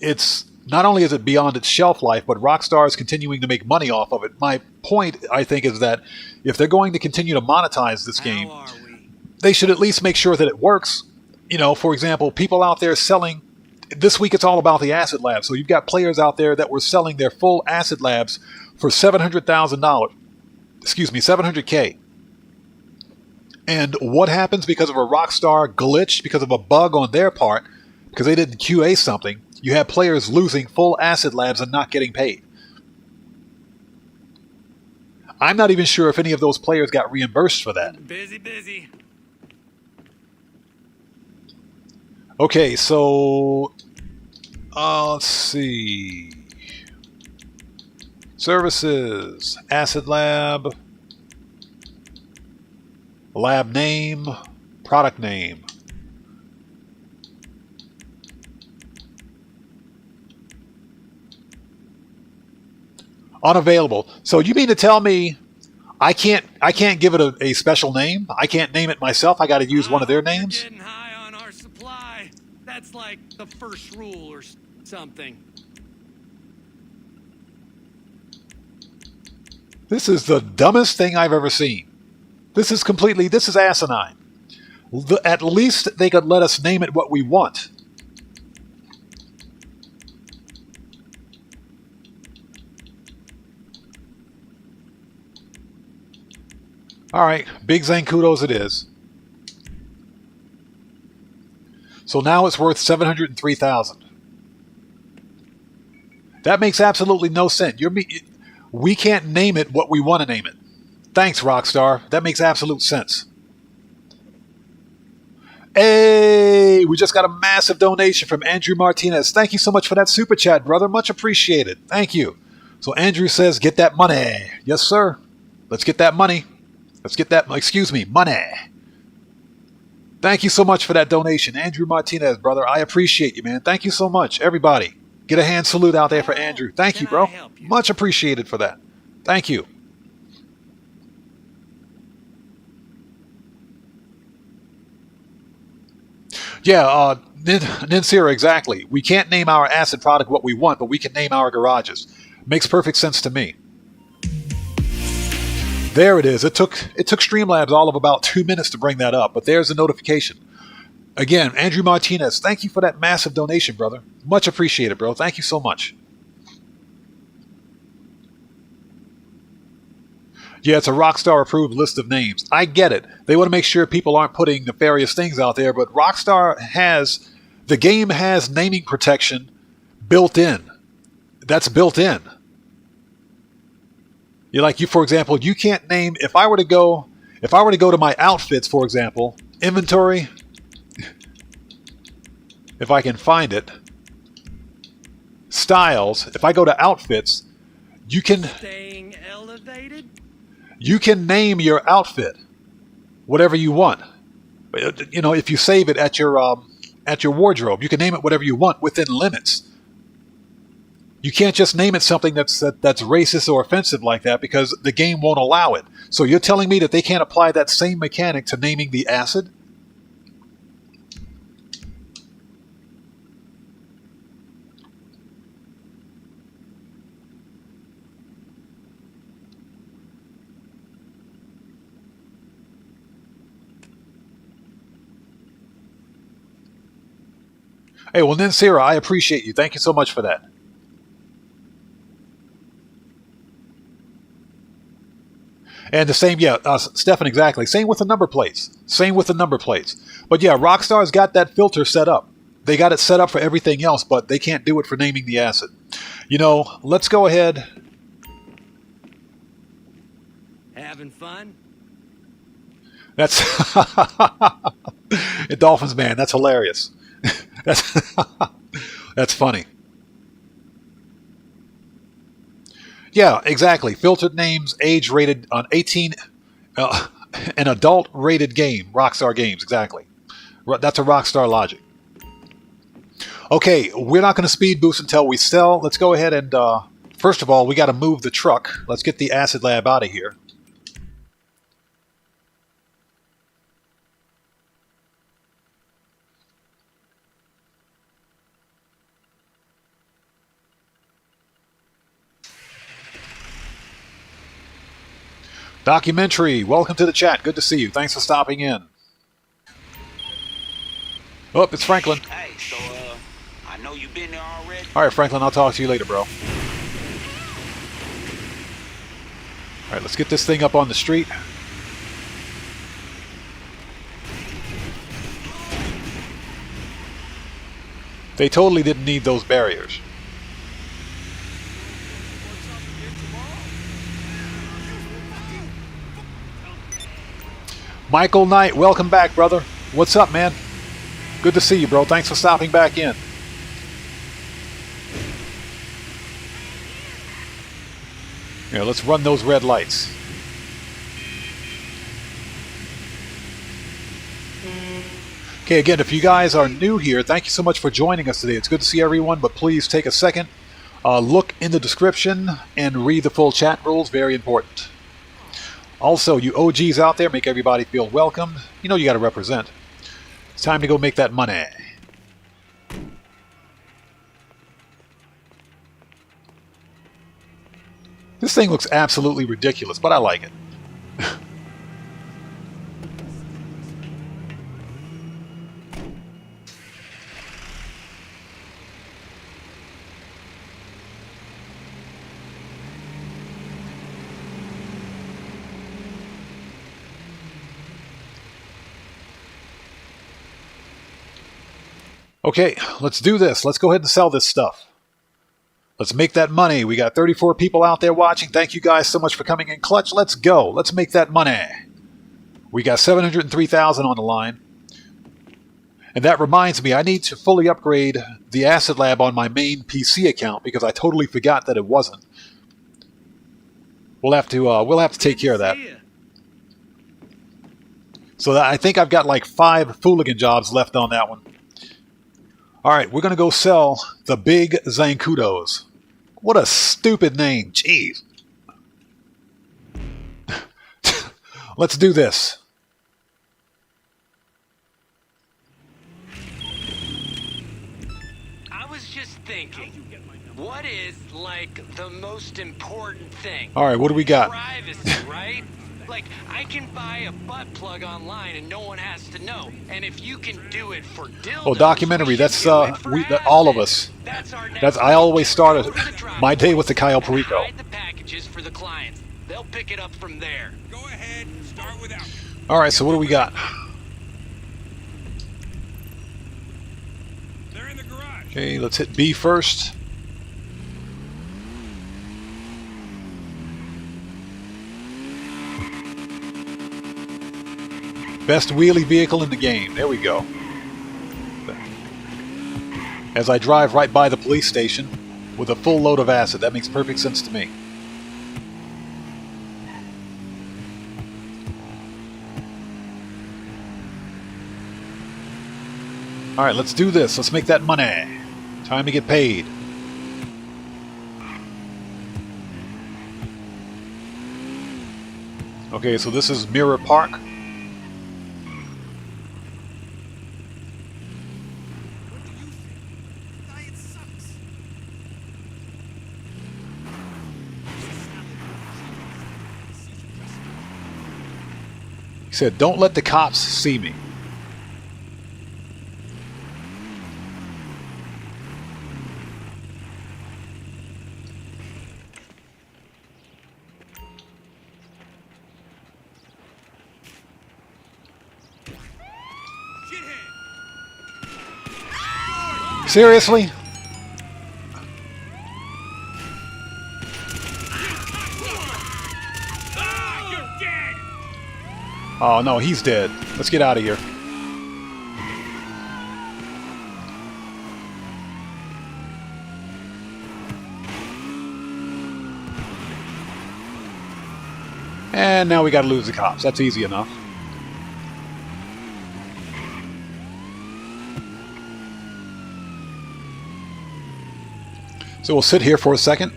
Speaker 1: it's not only is it beyond its shelf life, but Rockstar is continuing to make money off of it. My point, I think, is that if they're going to continue to monetize this game,
Speaker 2: How are we?
Speaker 1: they should at least make sure that it works. For example, people out there selling, this week it's all about the acid labs. So you've got players out there that were selling their full acid labs for $700,000. Excuse me, $700K. And what happens because of a Rockstar glitch, because of a bug on their part, because they didn't QA something? You have players losing full acid labs and not getting paid. I'm not even sure if any of those players got reimbursed for that.
Speaker 2: Busy.
Speaker 1: Okay, so let's see. Services, acid lab, lab name, product name. Unavailable. So you mean to tell me I can't give it a special name? I can't name it myself. I got to use one of their names?
Speaker 2: We're getting high on our supply. That's like the first rule or something.
Speaker 1: This is the dumbest thing I've ever seen. This is asinine. At least they could let us name it what we want. All right, big Zancudos it is. So now it's worth $703,000. That makes absolutely no sense. We can't name it what we want to name it. Thanks, Rockstar. That makes absolute sense. Hey, we just got a massive donation from Andrew Martinez. Thank you so much for that super chat, brother. Much appreciated. Thank you. So Andrew says, get that money. Yes, sir. Let's get that money. Money. Thank you so much for that donation, Andrew Martinez, brother. I appreciate you, man. Thank you so much, everybody. Get a hand salute out there for Andrew. Thank you, bro. Much appreciated for that. Thank you. Yeah, Ninsira, exactly. We can't name our acid product what we want, but we can name our garages. Makes perfect sense to me. There it is. It took Streamlabs all of about 2 minutes to bring that up, but there's a notification. Again, Andrew Martinez, thank you for that massive donation, brother. Much appreciated, bro. Thank you so much. Yeah, it's a Rockstar approved list of names. I get it. They want to make sure people aren't putting nefarious things out there, but Rockstar the game has naming protection built in. That's built in. For example, you can't name, if I were to go to my outfits, for example, inventory, if I can find it, styles, if I go to outfits,
Speaker 2: Staying elevated?
Speaker 1: you can name your outfit whatever you want. If you save it at your wardrobe, you can name it whatever you want within limits. You can't just name it something that's racist or offensive like that because the game won't allow it. So you're telling me that they can't apply that same mechanic to naming the acid? Hey, well, Ninsira, I appreciate you. Thank you so much for that. And the same, yeah, Stefan, exactly. Same with the number plates. Same with the number plates. But yeah, Rockstar's got that filter set up. They got it set up for everything else, but they can't do it for naming the acid. You know, let's go ahead.
Speaker 2: Having fun?
Speaker 1: That's Dolphins, man. That's hilarious. That's funny. Yeah, exactly. Filtered names, age rated on 18, an adult rated game. Rockstar Games, exactly. That's a Rockstar logic. Okay, we're not going to speed boost until we sell. Let's go ahead and, first of all, we got to move the truck. Let's get the acid lab out of here. Documentary, welcome to the chat. Good to see you. Thanks for stopping in. Oh, it's Franklin.
Speaker 6: Hey, so, I know you've been there already.
Speaker 1: All right, Franklin, I'll talk to you later, bro. All right, let's get this thing up on the street. They totally didn't need those barriers. Michael Knight, welcome back, brother. What's up, man? Good to see you, bro. Thanks for stopping back in. Here, let's run those red lights. Okay, again, if you guys are new here, thank you so much for joining us today. It's good to see everyone, but please take a second, look in the description, and read the full chat rules. Very important. Also, you OGs out there, make everybody feel welcome. You know you got to represent. It's time to go make that money. This thing looks absolutely ridiculous, but I like it. Okay, let's do this. Let's go ahead and sell this stuff. Let's make that money. We got 34 people out there watching. Thank you guys so much for coming in clutch. Let's go. Let's make that money. We got 703,000 on the line. And that reminds me, I need to fully upgrade the Acid Lab on my main PC account because I totally forgot that it wasn't. We'll have to take care of that. So I think I've got like 5 Fooligan jobs left on that one. All right, we're going to go sell the Big Zancudos. What a stupid name. Jeez. Let's do this.
Speaker 6: I was just thinking, what is, like, the most important thing?
Speaker 1: All right, what do we got?
Speaker 6: Privacy, right? Like, I can buy a butt plug online and no one has to know. And if you can do it for dildos,
Speaker 1: oh, documentary. That's all of us. That's I always started my day with the Cayo Perico.
Speaker 6: Hide the packages for the clients. They'll pick it up from there.
Speaker 2: Go ahead, start without.
Speaker 1: All right, so what do we got?
Speaker 2: They're in the garage.
Speaker 1: Okay, let's hit B first. Best wheelie vehicle in the game. There we go. As I drive right by the police station with a full load of acid. That makes perfect sense to me. Alright, let's do this. Let's make that money. Time to get paid. Okay, so this is Mirror Park.
Speaker 2: What do you think? Diet sucks.
Speaker 1: He said, don't let the cops see me. Seriously? Oh no, he's dead. Let's get out of here. And now we gotta lose the cops. That's easy enough. So we'll sit here for a second.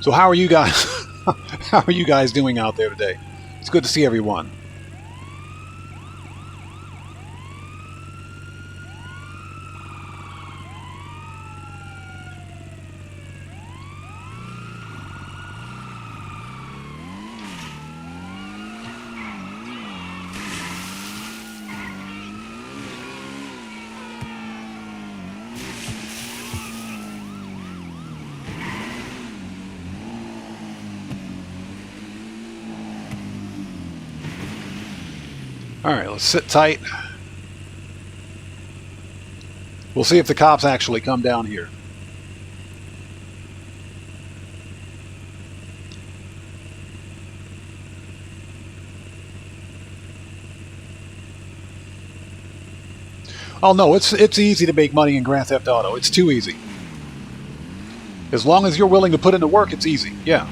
Speaker 1: So how are you guys? How are you guys doing out there today? It's good to see everyone. Alright, let's sit tight. We'll see if the cops actually come down here. Oh no, it's easy to make money in Grand Theft Auto. It's too easy. As long as you're willing to put in the work, it's easy. Yeah.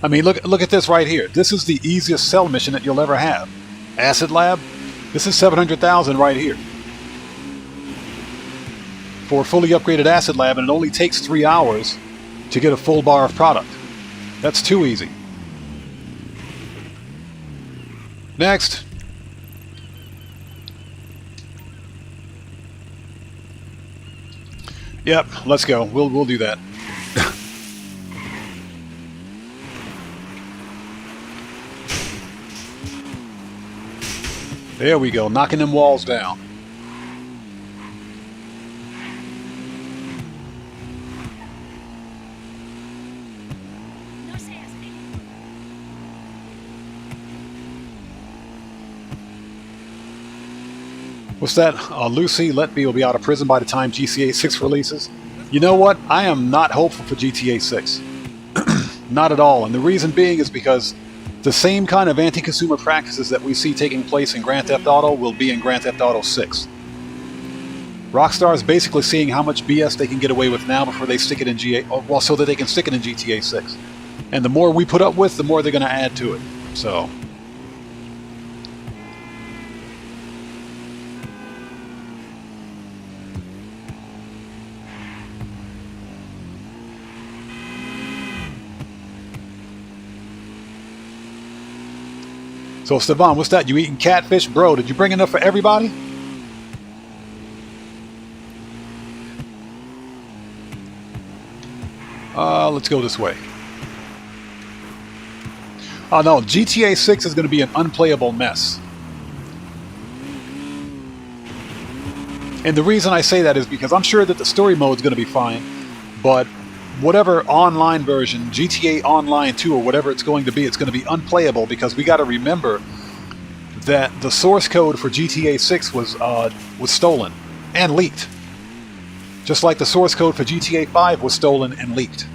Speaker 1: I mean, look at this right here. This is the easiest sell mission that you'll ever have. Acid Lab, this is 700,000 right here. For a fully upgraded Acid Lab, and it only takes 3 hours to get a full bar of product. That's too easy. Next. Yep, let's go. We'll do that. There we go, knocking them walls down. What's that? Lucy, let me will be out of prison by the time GTA 6 releases. You know what? I am not hopeful for GTA 6. Not at all. And the reason being is because the same kind of anti-consumer practices that we see taking place in Grand Theft Auto will be in Grand Theft Auto 6. Rockstar is basically seeing how much BS they can get away with now before they stick it in well, so that they can stick it in GTA 6. And the more we put up with, the more they're going to add to it. So... So, Stevan, what's that? You eating catfish? Bro, did you bring enough for everybody? Let's go this way. Oh no, GTA 6 is going to be an unplayable mess. And the reason I say that is because I'm sure that the story mode is going to be fine, but whatever online version, GTA Online 2 or whatever it's going to be unplayable because we got to remember that the source code for GTA 6 was stolen and leaked. Just like the source code for GTA 5 was stolen and leaked.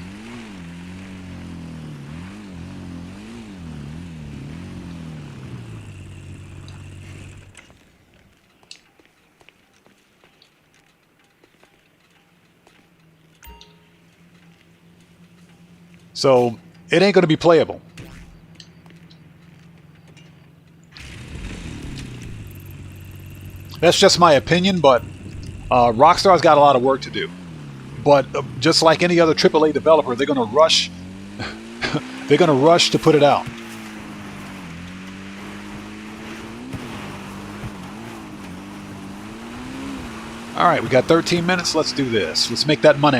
Speaker 1: So, it ain't going to be playable. That's just my opinion, but Rockstar's got a lot of work to do. But just like any other AAA developer, they're going to rush. They're going to rush to put it out. All right, we got 13 minutes. Let's do this. Let's make that money.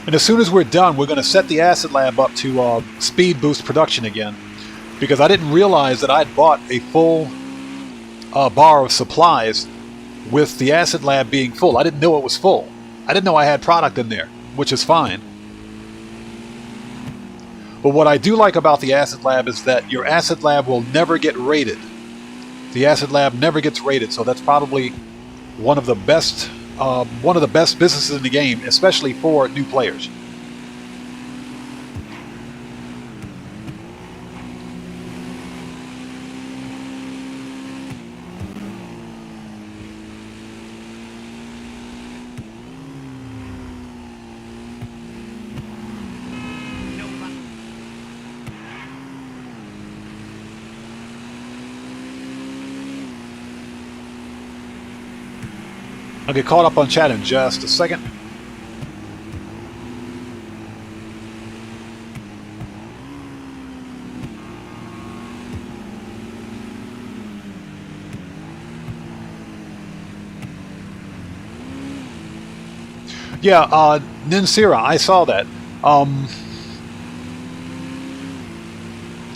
Speaker 1: And as soon as we're done, we're going to set the Acid Lab up to speed boost production again, because I didn't realize that I'd bought a full bar of supplies with the Acid Lab being full. I didn't know it was full. I didn't know I had product in there, which is fine. But what I do like about the Acid Lab is that your Acid Lab will never get raided. The Acid Lab never gets raided, so that's probably one of the best businesses in the game, especially for new players. I'll get caught up on chat in just a second. Yeah, Ninsira, I saw that.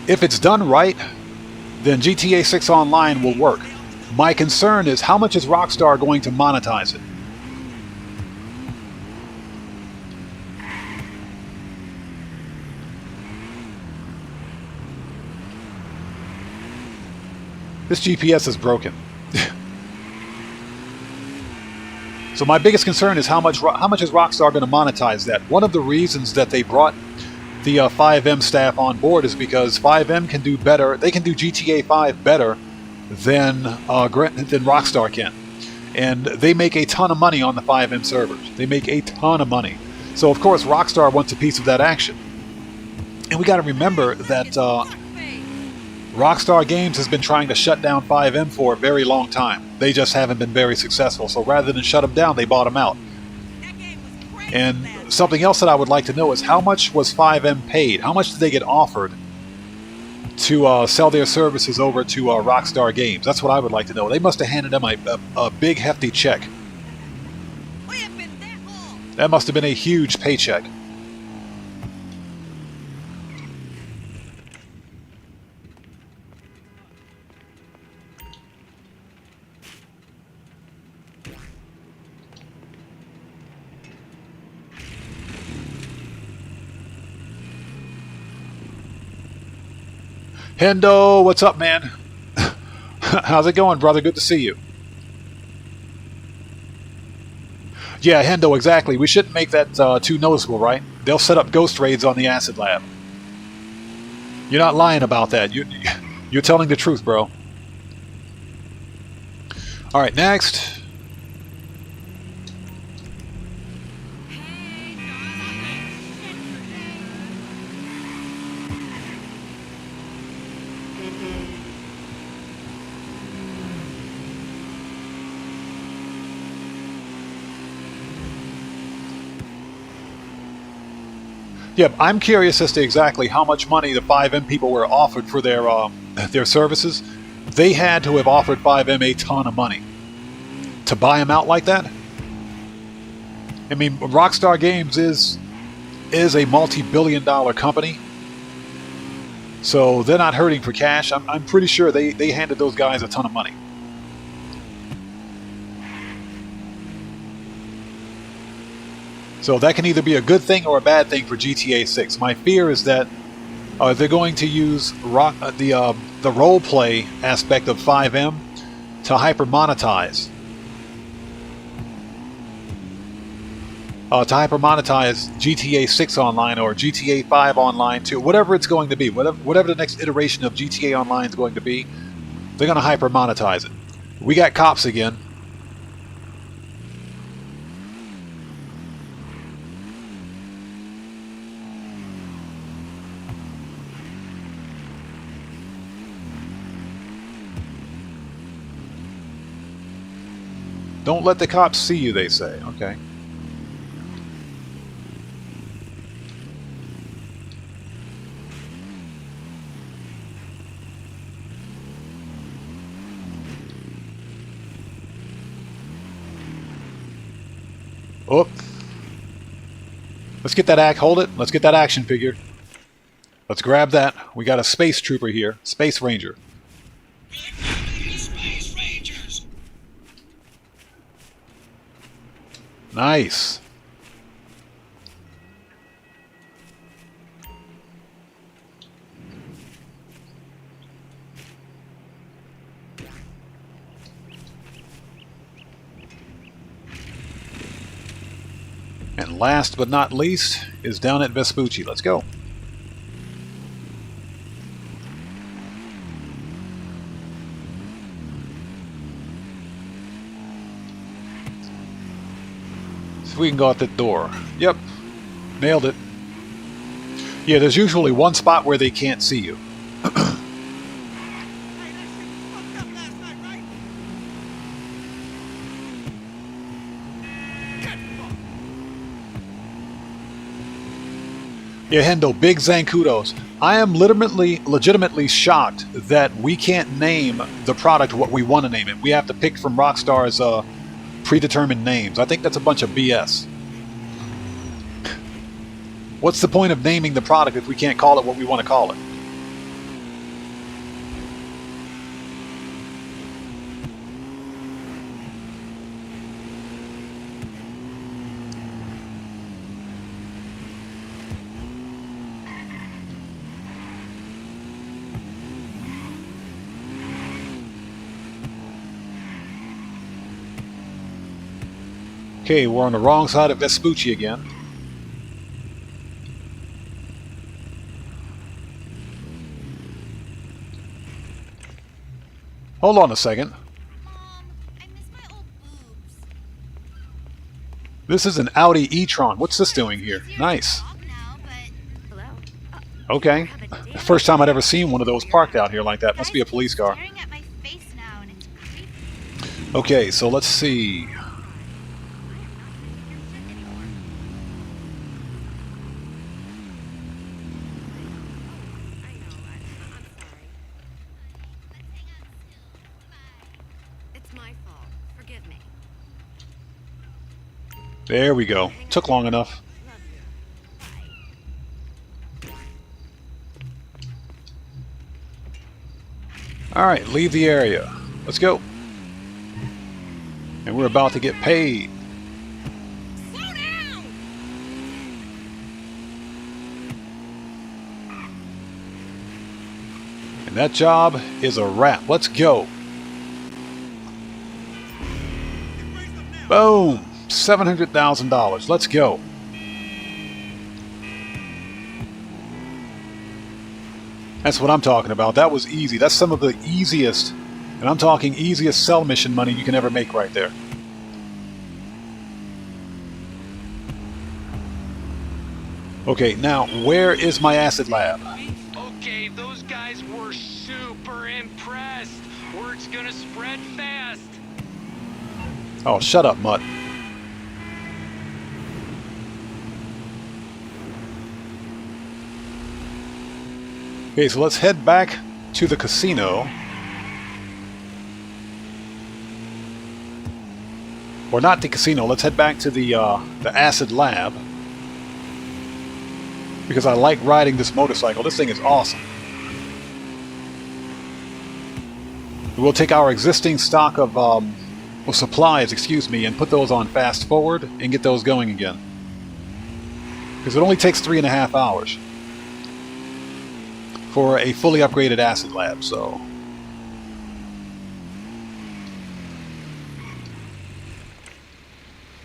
Speaker 1: If it's done right, then GTA 6 Online will work. My concern is, how much is Rockstar going to monetize it? This GPS is broken. So my biggest concern is how much is Rockstar going to monetize that? One of the reasons that they brought the 5M staff on board is because 5M can do better. They can do GTA 5 better than Rockstar can, and they make a ton of money on the 5M servers. They make a ton of money, so of course Rockstar wants a piece of that action. And we got to remember that Rockstar Games has been trying to shut down 5M for a very long time. They just haven't been very successful. So rather than shut them down, they bought them out. And something else that I would like to know is, how much was 5M paid? How much did they get offered to sell their services over to Rockstar Games? That's what I would like to know. They must have handed them a big hefty check. That must have been a huge paycheck. Hendo, what's up, man? How's it going, brother? Good to see you. Yeah, Hendo, exactly. We shouldn't make that too noticeable, right? They'll set up ghost raids on the Acid Lab. You're not lying about that. You're telling the truth, bro. All right, next. Yeah, I'm curious as to exactly how much money the 5M people were offered for their services. They had to have offered 5M a ton of money to buy them out like that. I mean, Rockstar Games is a multi-billion-dollar company, so they're not hurting for cash. I'm pretty sure they handed those guys a ton of money. So that can either be a good thing or a bad thing for GTA 6. My fear is that they're going to use the role-play aspect of 5M to hyper-monetize. To hyper-monetize GTA 6 Online or GTA 5 Online too. Whatever it's going to be. Whatever the next iteration of GTA Online is going to be, they're going to hyper-monetize it. We got cops again. Don't let the cops see you, they say. Okay. Let's get that act. Hold it. Let's get that action figure. Let's grab that. We got a space trooper here. Space Ranger.
Speaker 7: Space Rangers.
Speaker 1: Nice. And last but not least is down at Vespucci. Let's go. So we can go out that door. Yep. Nailed it. Yeah, there's usually one spot where they can't see you. Yeah, Hendo, big Zancudos. I am legitimately shocked that we can't name the product what we want to name it. We have to pick from Rockstar's predetermined names. I think that's a bunch of BS. What's the point of naming the product if we can't call it what we want to call it? Okay, we're on the wrong side of Vespucci again. Hold on a second.
Speaker 8: Mom, I miss my old boobs.
Speaker 1: This is an Audi e-tron. What's this doing here? Nice.
Speaker 8: Now, but
Speaker 4: Hello.
Speaker 1: Okay. First time I'd ever seen one of those parked out here like that. Must be a police car.
Speaker 8: staring at my face now, and it's creepy.
Speaker 1: Okay, so let's see.
Speaker 4: It's my fault. Forgive me.
Speaker 1: There we go. Took long enough. Alright, leave the area. Let's go. And we're about to get paid.
Speaker 8: Slow down!
Speaker 1: And that job is a wrap. Let's go. Boom! $700,000. Let's go. That's what I'm talking about. That was easy. That's some of the easiest, and I'm talking easiest sell mission money you can ever make right there. Okay, now, where is my acid lab?
Speaker 6: Okay, those guys were super impressed. Word's gonna spread fast.
Speaker 1: Oh, shut up, Mutt. Okay, so let's head back to the casino. Or not the casino, let's head back to the acid lab. Because I like riding this motorcycle. This thing is awesome. We'll take our existing stock of supplies, excuse me, and put those on fast forward and get those going again. Because it only takes 3.5 hours for a fully upgraded acid lab, so.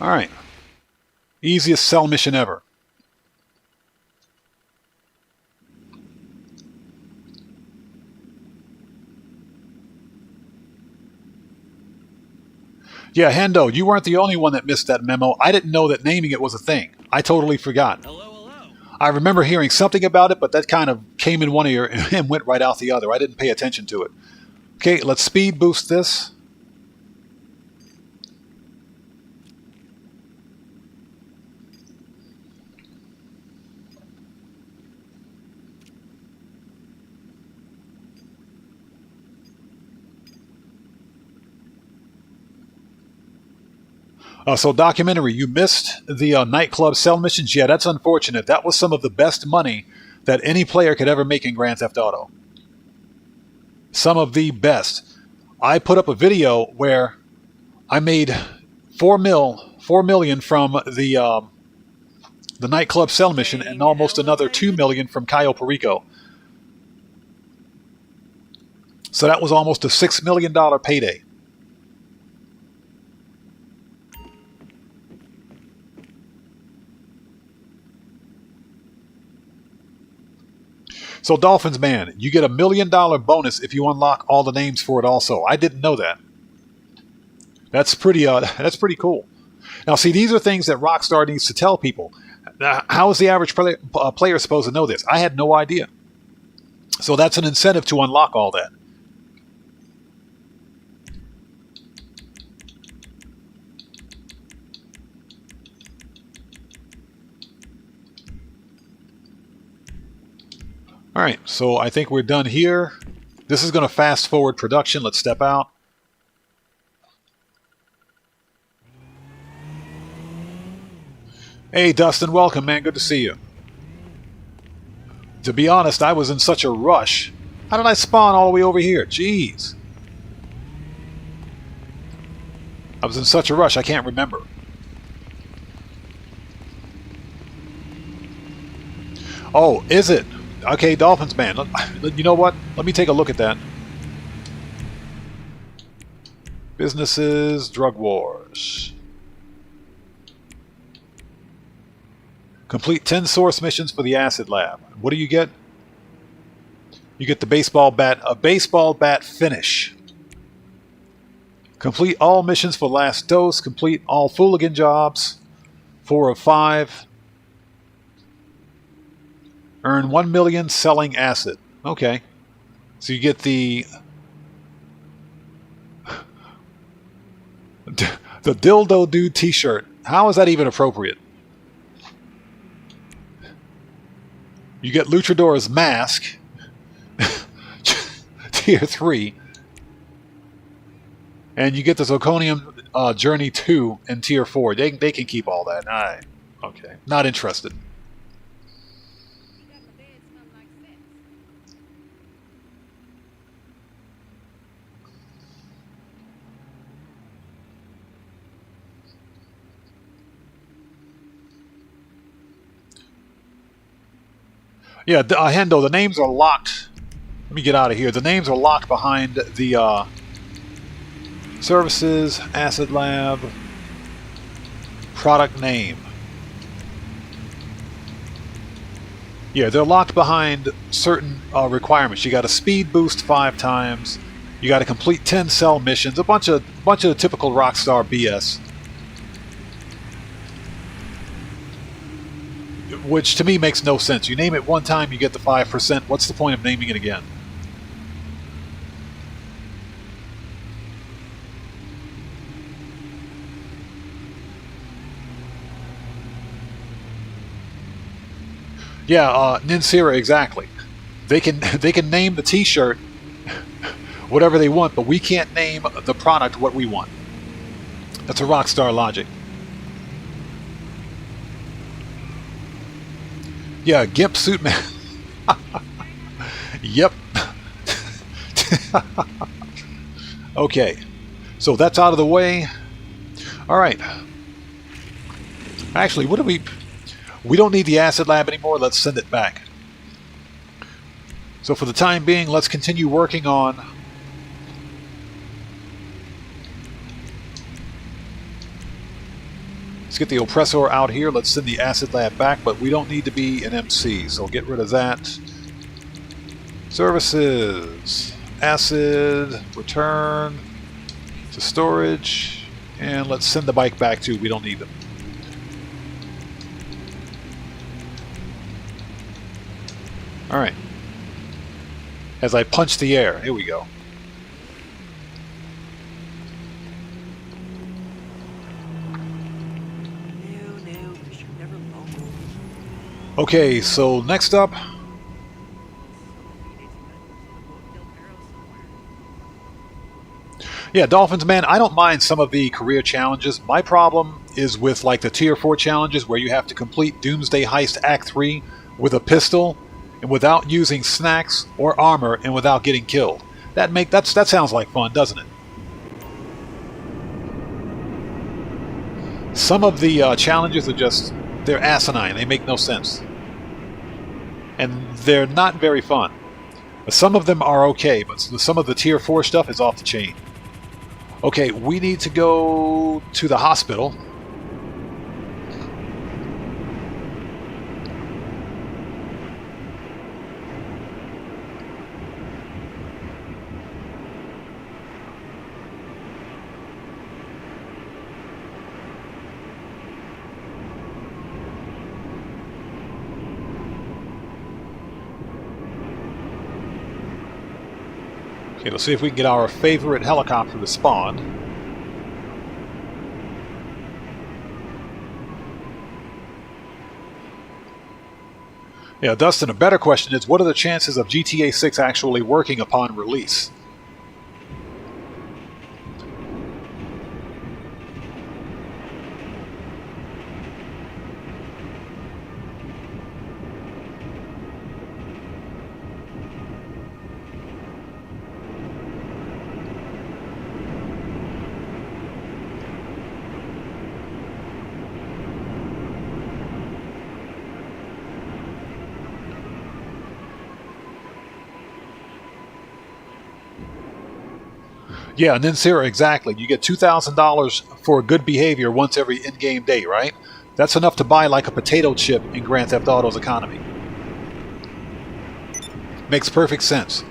Speaker 1: Alright. Easiest sell mission ever. Yeah, Hendo, you weren't the only one that missed that memo. I didn't know that naming it was a thing. I totally forgot.
Speaker 2: Hello.
Speaker 1: I remember hearing something about it, but that kind of came in one ear and went right out the other. I didn't pay attention to it. Okay, let's speed boost this. So documentary, you missed the nightclub cell missions. Yeah, that's unfortunate. That was some of the best money that any player could ever make in Grand Theft Auto. Some of the best. I put up a video where I made $4 million from the nightclub cell mission, and almost another $2 million from Cayo Perico. So that was almost a $6 million payday. So Dolphins Man, you get $1 million bonus if you unlock all the names for it also. I didn't know that. That's pretty cool. Now see, these are things that Rockstar needs to tell people. How is the average player supposed to know this? I had no idea. So that's an incentive to unlock all that. All right, so I think we're done here. This is going to fast forward production. Let's step out. Hey, Dustin, welcome, man. Good to see you. To be honest, I was in such a rush. How did I spawn all the way over here? Jeez. I was in such a rush, I can't remember. Oh, is it? Okay, Dolphins Man. You know what? Let me take a look at that. Businesses, drug wars. Complete 10 source missions for the acid lab. What do you get? You get the baseball bat, a baseball bat finish. Complete all missions for last dose. Complete all Fooligan jobs. 4 of 5. Earn 1 million selling acid. Okay. So you get the Dildo Dude t-shirt. How is that even appropriate? You get Luchador's mask. Tier 3. And you get the Zirconium Journey 2 in Tier 4. They can keep all that. Okay. Not interested. Yeah, Hendo, the names are locked. Let me get out of here. The names are locked behind the services, acid lab, product name. Yeah, they're locked behind certain requirements. You got to speed boost 5 times. You got to complete 10 cell missions. A bunch of the typical Rockstar BS. Which to me makes no sense. You name it one time, you get the 5%. What's the point of naming it again? Yeah, Ninsira, exactly. They can name the T-shirt whatever they want, but we can't name the product what we want. That's a Rockstar logic. Yeah, Gimp Suit Man. Yep. Okay, so that's out of the way. All right. Actually, what do we don't need the acid lab anymore. Let's send it back. So for the time being, let's continue working on let's get the oppressor out here. Let's send the acid lab back, but we don't need to be an MC, so get rid of that. Services, acid, return to storage, and let's send the bike back too. We don't need them. All right. As I punch the air, here we go. Okay, so next up, Yeah, Dolphins, man, I don't mind some of the career challenges. My problem is with like the tier 4 challenges where you have to complete Doomsday Heist Act 3 with a pistol and without using snacks or armor and without getting killed. That sounds like fun, doesn't it? Some of the challenges are just, they're asinine. They make no sense. And they're not very fun. Some of them are okay, but some of the tier 4 stuff is off the chain. Okay, we need to go to the hospital. Okay, let's see if we can get our favorite helicopter to spawn. Yeah, Dustin, a better question is, what are the chances of GTA 6 actually working upon release? Yeah, and then Sarah, exactly. You get $2,000 for good behavior once every in-game day, right? That's enough to buy like a potato chip in Grand Theft Auto's economy. Makes perfect sense.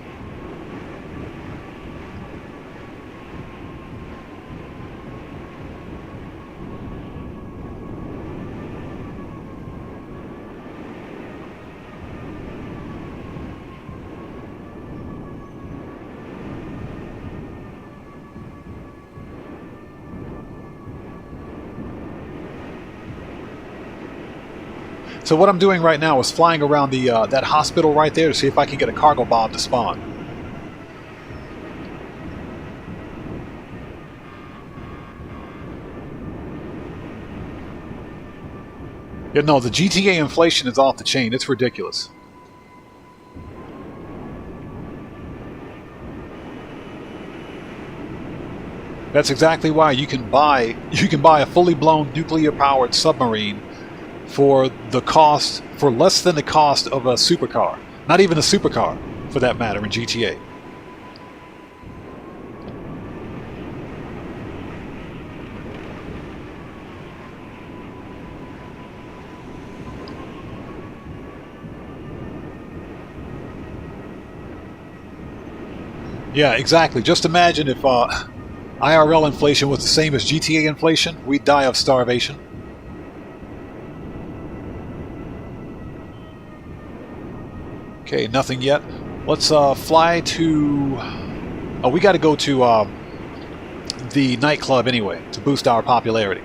Speaker 1: So what I'm doing right now is flying around the that hospital right there to see if I can get a cargo bomb to spawn. Yeah, no, the GTA inflation is off the chain. It's ridiculous. That's exactly why you can buy a fully blown nuclear powered submarine for less than the cost of a supercar. Not even a supercar, for that matter, in GTA. Yeah, exactly. Just imagine if IRL inflation was the same as GTA inflation, we'd die of starvation. Okay, nothing yet. Let's fly to... Oh, we got to go to the nightclub anyway to boost our popularity.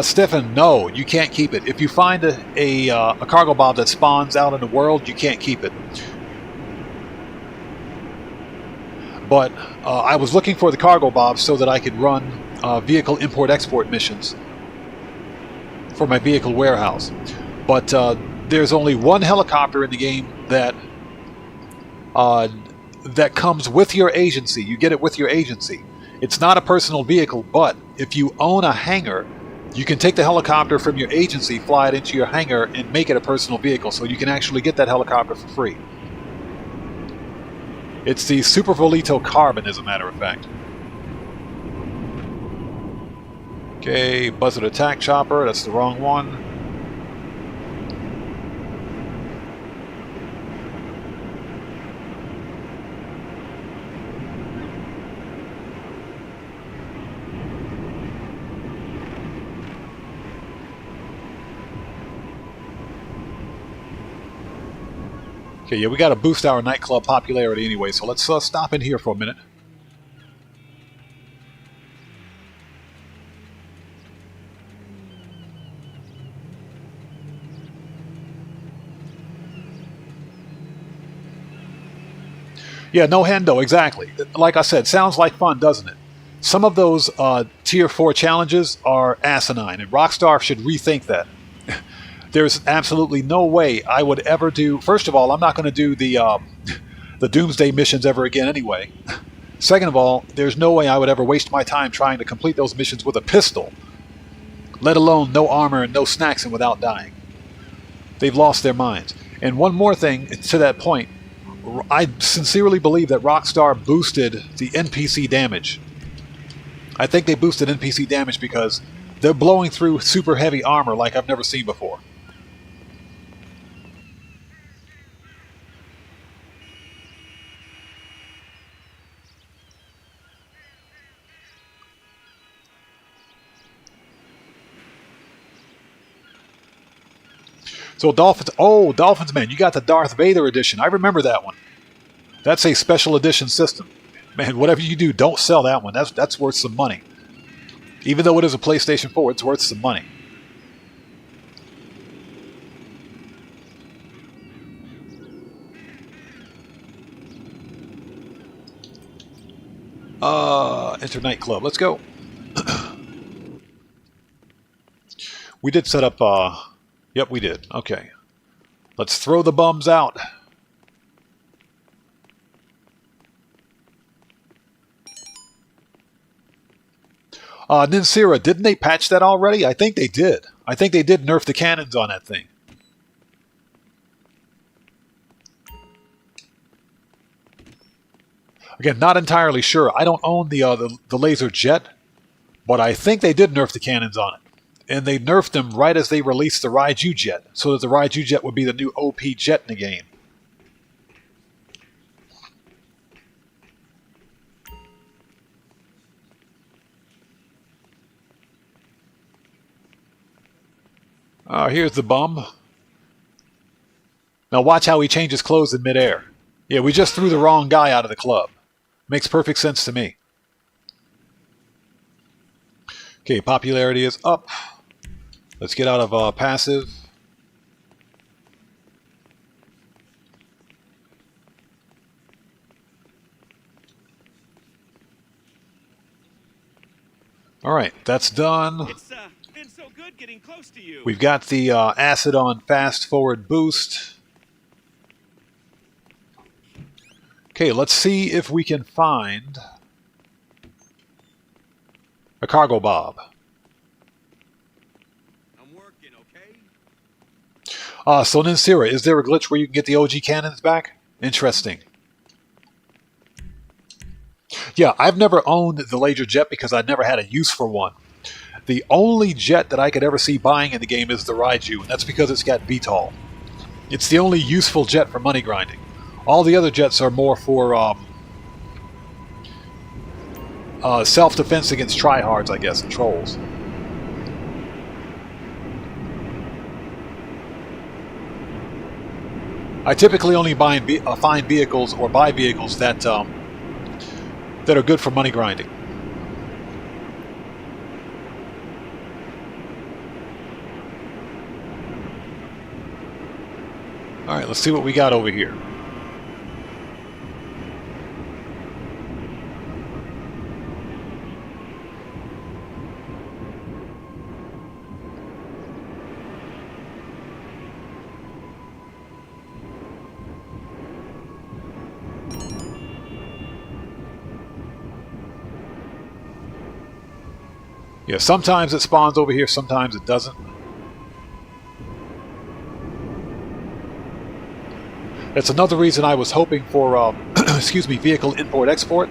Speaker 1: Stefan, no, you can't keep it. If you find a cargo bomb that spawns out in the world, you can't keep it. But I was looking for the cargo bomb so that I could run vehicle import-export missions for my vehicle warehouse. But there's only one helicopter in the game that that comes with your agency. You get it with your agency. It's not a personal vehicle, but if you own a hangar, you can take the helicopter from your agency, fly it into your hangar, and make it a personal vehicle, so you can actually get that helicopter for free. It's the Super Volito Carbon, as a matter of fact. Okay, Buzzard Attack Chopper, that's the wrong one. Okay, yeah, we got to boost our nightclub popularity anyway, so let's stop in here for a minute. Yeah, no hendo, exactly. Like I said, sounds like fun, doesn't it? Some of those Tier 4 challenges are asinine, and Rockstar should rethink that. There's absolutely no way I would ever do... First of all, I'm not going to do the Doomsday missions ever again anyway. Second of all, there's no way I would ever waste my time trying to complete those missions with a pistol, let alone no armor and no snacks and without dying. They've lost their minds. And one more thing to that point, I sincerely believe that Rockstar boosted the NPC damage. I think they boosted NPC damage because they're blowing through super heavy armor like I've never seen before. So Dolphins Man, you got the Darth Vader edition. I remember that one. That's a special edition system. Man, whatever you do, don't sell that one. That's worth some money. Even though it is a PlayStation 4, it's worth some money. Enter nightclub. Let's go. We did set up, yep, we did. Okay. Let's throw the bums out. Ninsira, didn't they patch that already? I think they did. I think they did nerf the cannons on that thing. Again, not entirely sure. I don't own the laser jet, but I think they did nerf the cannons on it. And they nerfed them right as they released the Raiju jet, so that the Raiju jet would be the new OP jet in the game. Here's the bum. Now watch how he changes clothes in midair. Yeah, we just threw the wrong guy out of the club. Makes perfect sense to me. Okay, popularity is up. Let's get out of passive. All right, that's done.
Speaker 2: It's been so good getting close to you.
Speaker 1: We've got the acid on fast forward boost. Okay, let's see if we can find a cargo bob.
Speaker 2: I'm working, okay?
Speaker 1: So Ninsira, is there a glitch where you can get the OG cannons back? Interesting. Yeah, I've never owned the laser jet because I never had a use for one. The only jet that I could ever see buying in the game is the Raiju, and that's because it's got VTOL. It's the only useful jet for money grinding. All the other jets are more for self-defense against tryhards, I guess, and trolls. I typically only find vehicles or buy vehicles that that are good for money grinding. All right, let's see what we got over here. Yeah, sometimes it spawns over here, sometimes it doesn't. That's another reason I was hoping for, excuse me, vehicle import-export.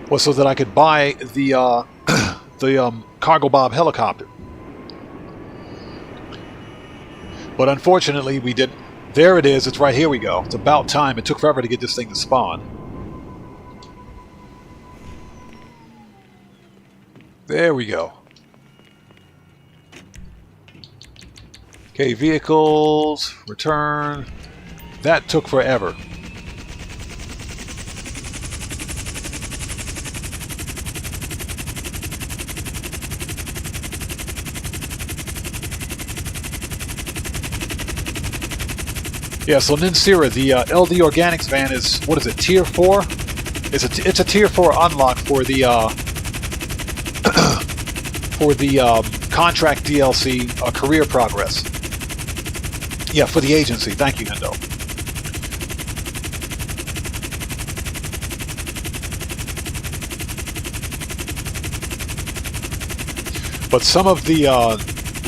Speaker 1: Was so that I could buy the Cargo Bob helicopter. But unfortunately, we didn't. There it is. It's right here we go. It's about time. It took forever to get this thing to spawn. There we go. Okay, vehicles, return. That took forever. Yeah, so Ninsira, the LD Organics van is, what is it, tier 4? It's a tier 4 unlock for the contract DLC career progress. Yeah, for the agency. Thank you, Hendo. But some of the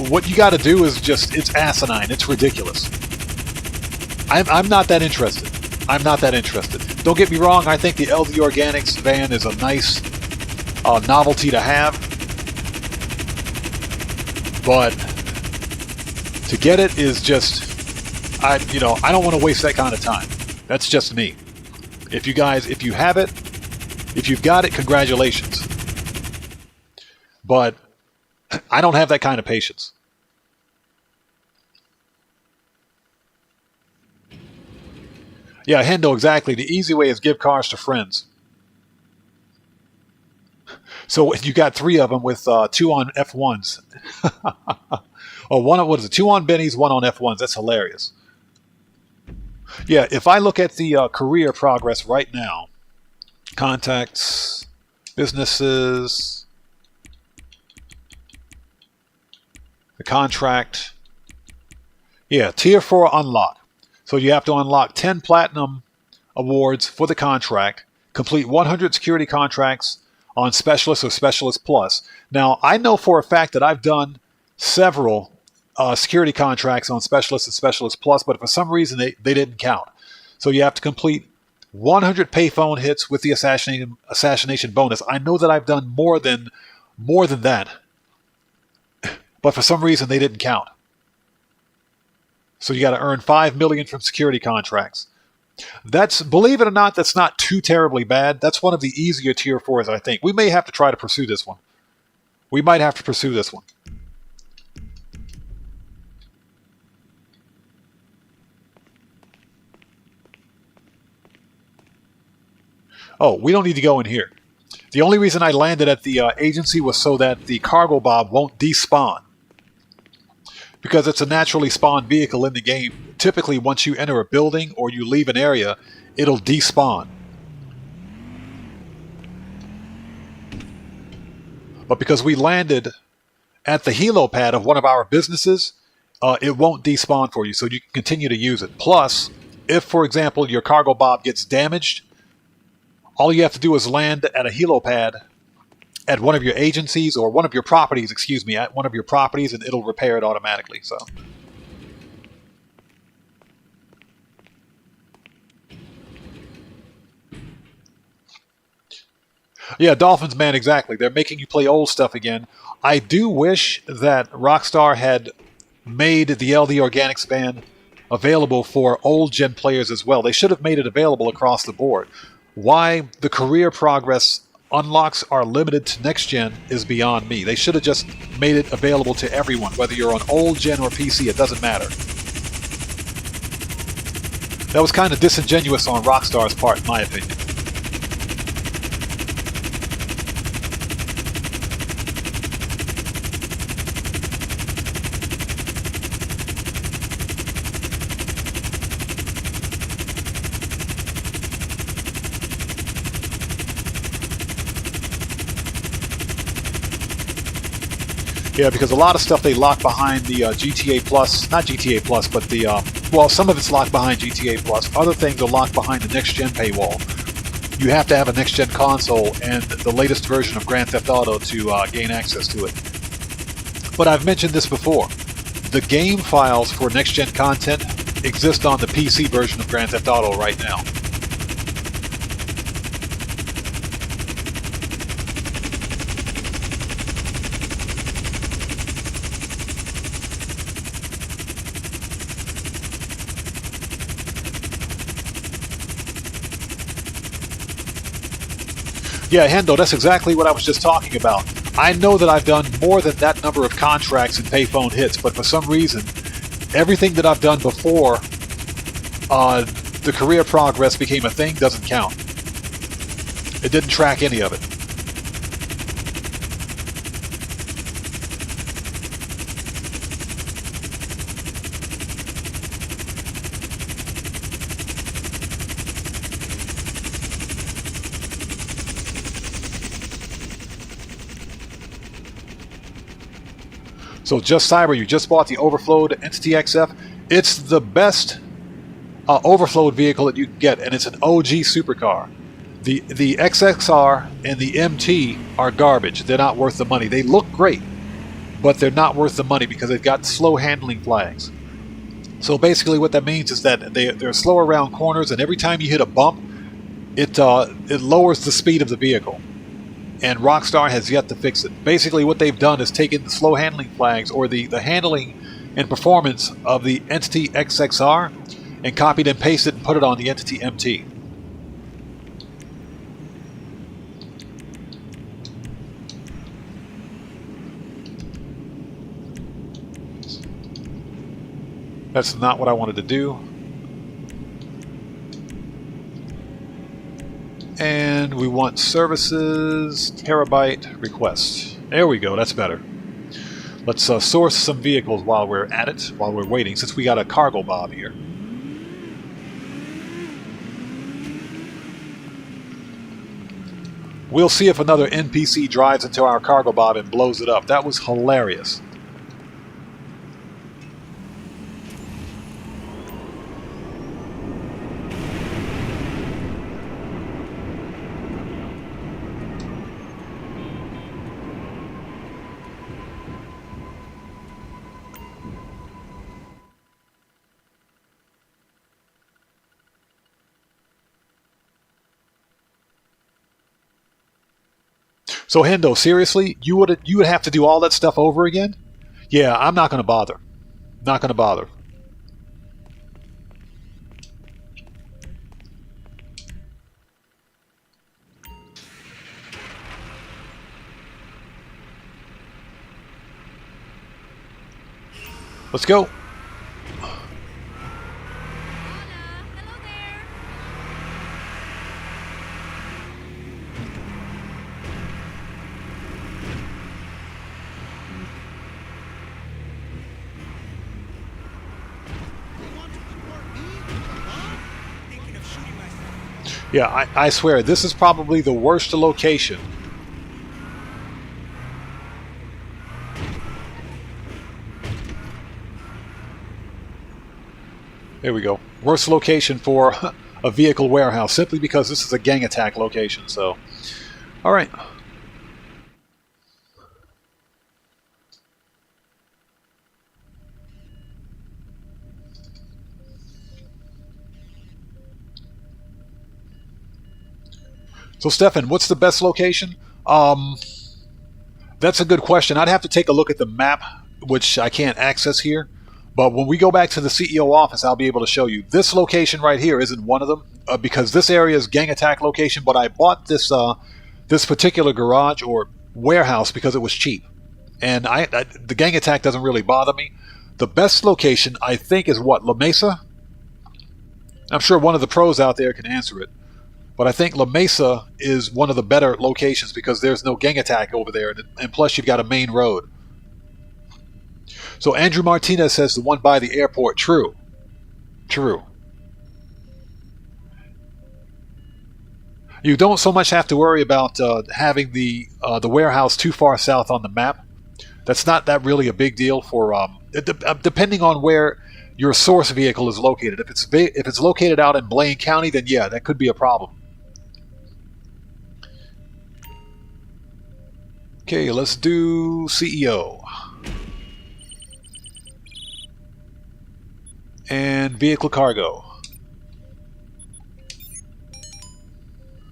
Speaker 1: what you got to do is just, it's asinine. It's ridiculous. I'm not that interested. I'm not that interested. Don't get me wrong. I think the LD Organics van is a nice novelty to have. But to get it is just, I don't want to waste that kind of time. That's just me. If you have it, if you've got it, congratulations. But I don't have that kind of patience. Yeah, Hendo, exactly. The easy way is give cars to friends. So you got 3 of them with 2 on F1s. Oh, what is it? 2 on Bennies, 1 on F1s. That's hilarious. Yeah, if I look at the career progress right now, contacts, businesses, the contract. Yeah, tier 4 unlock. So you have to unlock 10 platinum awards for the contract, complete 100 security contracts on Specialist or Specialist Plus. Now, I know for a fact that I've done several security contracts on Specialist and Specialist Plus, but for some reason they didn't count. So you have to complete 100 payphone hits with the assassination bonus. I know that I've done more than that, but for some reason they didn't count. So you got to earn 5 million from security contracts. That's, believe it or not, that's not too terribly bad. That's one of the easier tier 4s, I think. We may have to try to pursue this one. We might have to pursue this one. Oh, we don't need to go in here. The only reason I landed at the agency was so that the cargo bob won't despawn. Because it's a naturally spawned vehicle in the game. Typically, once you enter a building or you leave an area, it'll despawn. But because we landed at the helipad of one of our businesses, it won't despawn for you, so you can continue to use it. Plus, if, for example, your cargo bob gets damaged, all you have to do is land at a helipad at one of your agencies, or one of your properties, excuse me, at one of your properties, and it'll repair it automatically. So, yeah, Dolphins, man, exactly. They're making you play old stuff again. I do wish that Rockstar had made the LD Organics ban available for old gen players as well. They should have made it available across the board. Why the career progress unlocks are limited to next gen is beyond me. They should have just made it available to everyone, whether you're on old gen or PC, it doesn't matter. That was kind of disingenuous on Rockstar's part, in my opinion. Yeah, because a lot of stuff they lock behind the GTA Plus, not GTA Plus, but the, well, some of it's locked behind GTA Plus. Other things are locked behind the next-gen paywall. You have to have a next-gen console and the latest version of Grand Theft Auto to gain access to it. But I've mentioned this before. The game files for next-gen content exist on the PC version of Grand Theft Auto right now. Yeah, Hendo, that's exactly what I was just talking about. I know that I've done more than that number of contracts and payphone hits, but for some reason, everything that I've done before the career progress became a thing doesn't count. It didn't track any of it. So just Cyber, you just bought the overflowed Entity XF. It's the best overflowed vehicle that you can get, and it's an OG supercar. The XXR and the MT are garbage. They're not worth the money. They look great, but they're not worth the money because they've got slow handling flags. So basically what that means is that they're slow around corners, and every time you hit a bump, it lowers the speed of the vehicle. And Rockstar has yet to fix it. Basically what they've done is taken the slow handling flags, or the handling and performance of the Entity XXR, and copied and pasted and put it on the Entity MT. That's not what I wanted to do. And we want services, terabyte, request. There we go, that's better. Let's source some vehicles while we're at it, while we're waiting, since we got a cargo bob here. We'll see if another NPC drives into our cargo bob and blows it up. That was hilarious. So Hendo, seriously, you would have to do all that stuff over again? Yeah, I'm not going to bother. Not going to bother. Let's go. Yeah, I swear, this is probably the worst location. There we go. Worst location for a vehicle warehouse, simply because this is a gang attack location, so... Alright. So, Stefan, what's the best location? That's a good question. I'd have to take a look at the map, which I can't access here. But when we go back to the CEO office, I'll be able to show you. This location right here isn't one of them, because this area is gang attack location, but I bought this this particular garage or warehouse because it was cheap. And the gang attack doesn't really bother me. The best location, I think, is what? La Mesa? I'm sure one of the pros out there can answer it. But I think La Mesa is one of the better locations because there's no gang attack over there, and plus you've got a main road. So Andrew Martinez says the one by the airport. True. True. You don't so much have to worry about having the warehouse too far south on the map. That's not that really a big deal for depending on where your source vehicle is located. If it's located out in Blaine County, then yeah, that could be a problem. Okay, let's do CEO. And vehicle cargo.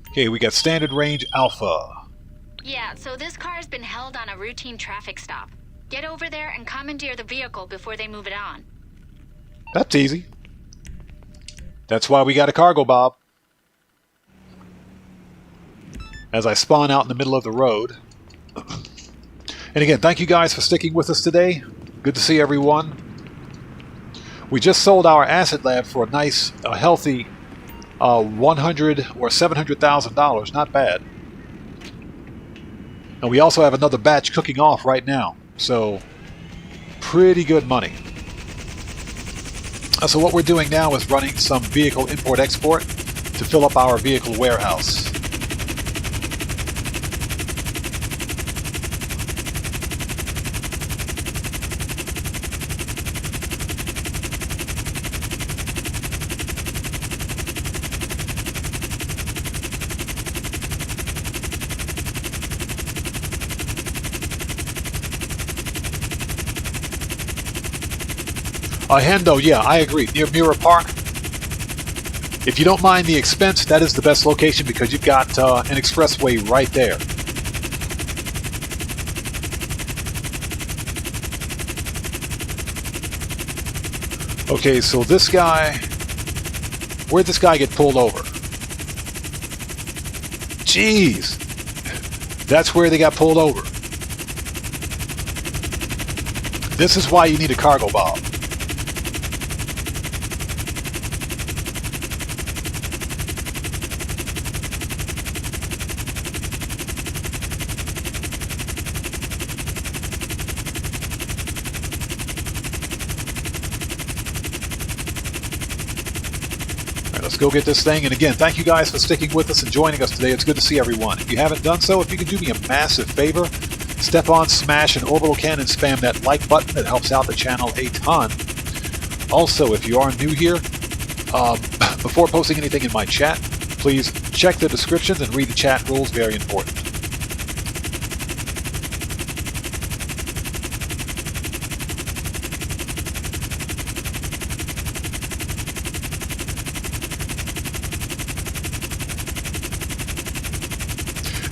Speaker 1: Okay, we got standard range Alpha.
Speaker 7: Yeah, so this car's been held on a routine traffic stop. Get over there and commandeer the vehicle before they move it on.
Speaker 1: That's easy. That's why we got a cargo bob. As I spawn out in the middle of the road. And again, thank you guys for sticking with us today. Good to see everyone. We just sold our asset lab for a nice, healthy $100,000 or $700,000. Not bad. And we also have another batch cooking off right now. So, pretty good money. So what we're doing now is running some vehicle import-export to fill up our vehicle warehouse. Hendo, yeah, I agree. Near Mirror Park. If you don't mind the expense, that is the best location because you've got an expressway right there. Okay, so this guy... Where'd this guy get pulled over? Jeez! That's where they got pulled over. This is why you need a cargo bob. Let's go get this thing. And again, thank you guys for sticking with us and joining us today. It's good to see everyone. If you haven't done so, if you can do me a massive favor, step on, smash an orbital cannon, spam that like button. That helps out the channel a ton. Also, if you are new here, before posting anything in my chat, please check the descriptions and read the chat rules. Very important.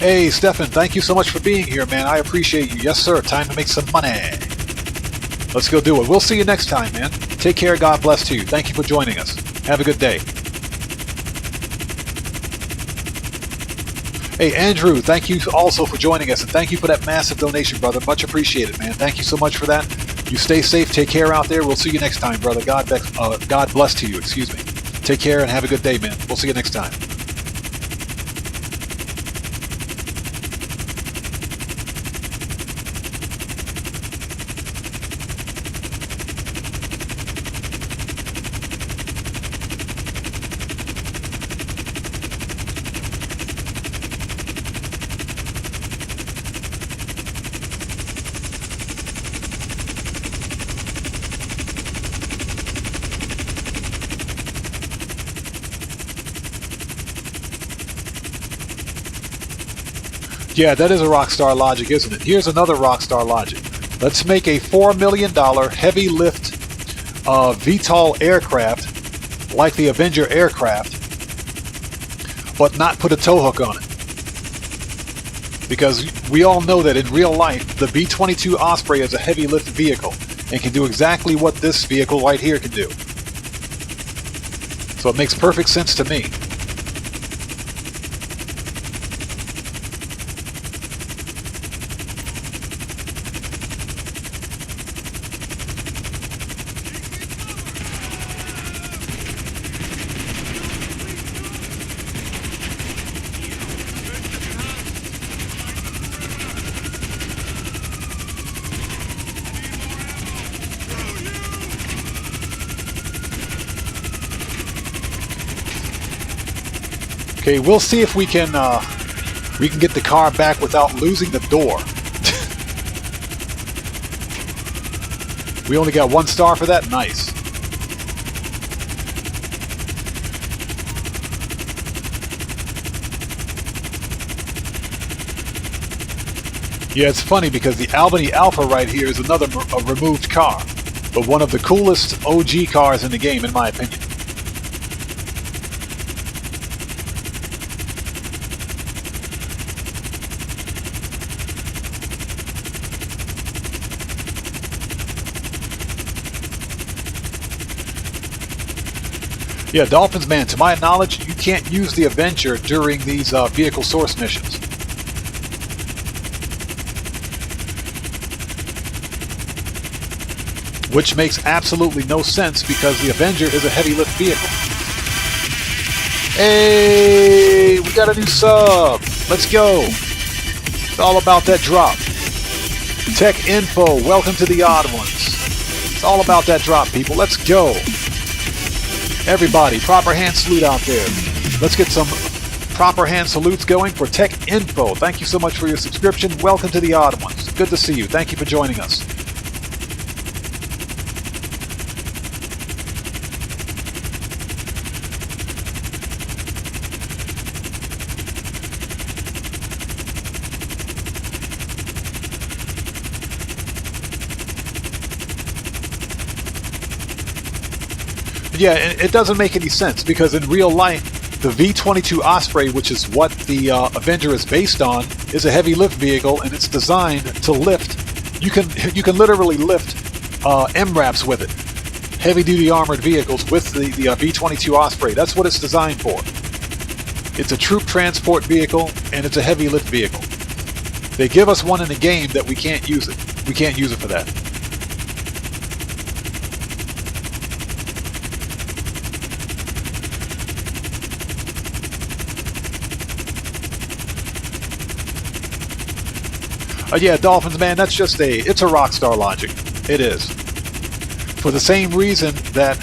Speaker 1: Hey, Stefan, thank you so much for being here, man. I appreciate you. Yes, sir. Time to make some money. Let's go do it. We'll see you next time, man. Take care. God bless to you. Thank you for joining us. Have a good day. Hey, Andrew, thank you also for joining us, and thank you for that massive donation, brother. Much appreciated, man. Thank you so much for that. You stay safe. Take care out there. We'll see you next time, brother. God bless to you. Excuse me. Take care and have a good day, man. We'll see you next time. Yeah, that is a Rockstar logic, isn't it? Here's another Rockstar logic. Let's make a $4 million heavy lift VTOL aircraft like the Avenger aircraft, but not put a tow hook on it. Because we all know that in real life, the B-22 Osprey is a heavy lift vehicle and can do exactly what this vehicle right here can do. So it makes perfect sense to me. Okay, we'll see if we can get the car back without losing the door. We only got 1 star for that? Nice. Yeah, it's funny because the Albany Alpha right here is another removed car, but one of the coolest OG cars in the game, in my opinion. Yeah, Dolphins man, to my knowledge, you can't use the Avenger during these vehicle source missions. Which makes absolutely no sense because the Avenger is a heavy lift vehicle. Hey, we got a new sub. Let's go. It's all about that drop. Tech Info, welcome to the Odd Ones. It's all about that drop, people. Let's go. Everybody, proper hand salute out there. Let's get some proper hand salutes going for Tech Info. Thank you so much for your subscription. Welcome to the Odd Ones. Good to see you. Thank you for joining us. Yeah, it doesn't make any sense because in real life, the V-22 Osprey, which is what the Avenger is based on, is a heavy lift vehicle, and it's designed to lift. You can literally lift MRAPs with it, heavy-duty armored vehicles with the V-22 Osprey. That's what it's designed for. It's a troop transport vehicle, and it's a heavy lift vehicle. They give us one in the game that we can't use it. We can't use it for that. Yeah, Dolphins, man, that's just it's a Rockstar logic. It is. For the same reason that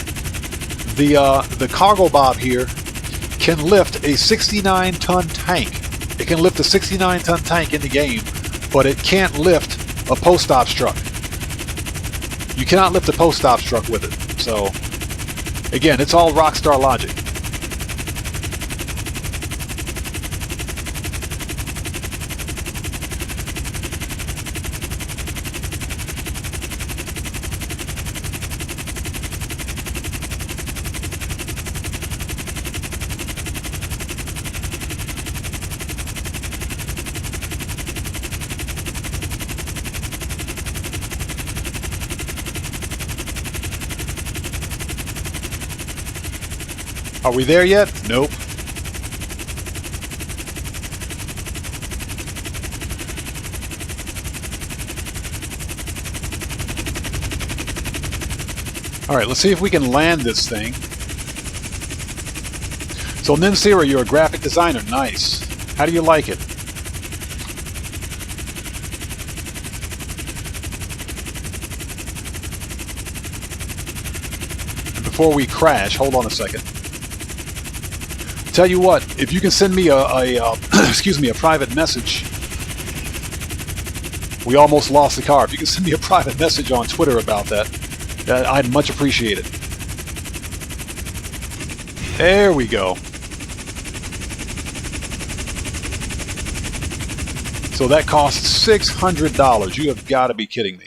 Speaker 1: the Cargo Bob here can lift a 69-ton tank. It can lift a 69-ton tank in the game, but it can't lift a post ops truck. You cannot lift a post ops truck with it. So, again, it's all Rockstar logic. Are we there yet? Nope. Alright, let's see if we can land this thing. So Ninsira, you're a graphic designer. Nice. How do you like it? And before we crash, hold on a second. Tell you what, if you can send me excuse me, a private message. We almost lost the car. If you can send me a private message on Twitter about that, I'd much appreciate it. There we go. So that costs $600. You have got to be kidding me.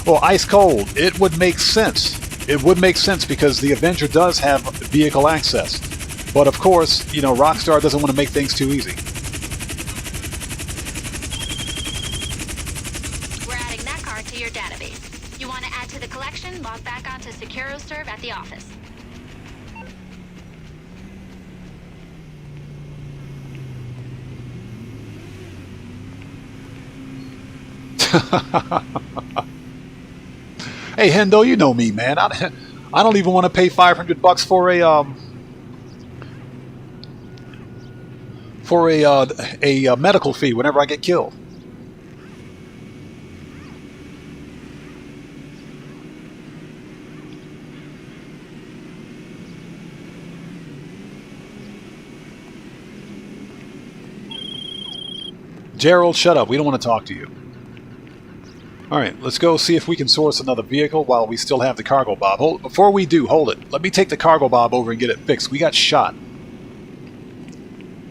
Speaker 1: Well, ice cold. It would make sense. It would make sense because the Avenger does have vehicle access. But of course, you know, Rockstar doesn't want to make things too easy.
Speaker 7: We're adding that car to your database. You want to add to the collection? Log back onto SecuroServe at the office.
Speaker 1: Hey Hendo, you know me, man. I don't even want to pay $500 for a medical fee whenever I get killed. Gerald, shut up. We don't want to talk to you. Alright, let's go see if we can source another vehicle while we still have the Cargo Bob. Before we do, hold it. Let me take the Cargo Bob over and get it fixed. We got shot.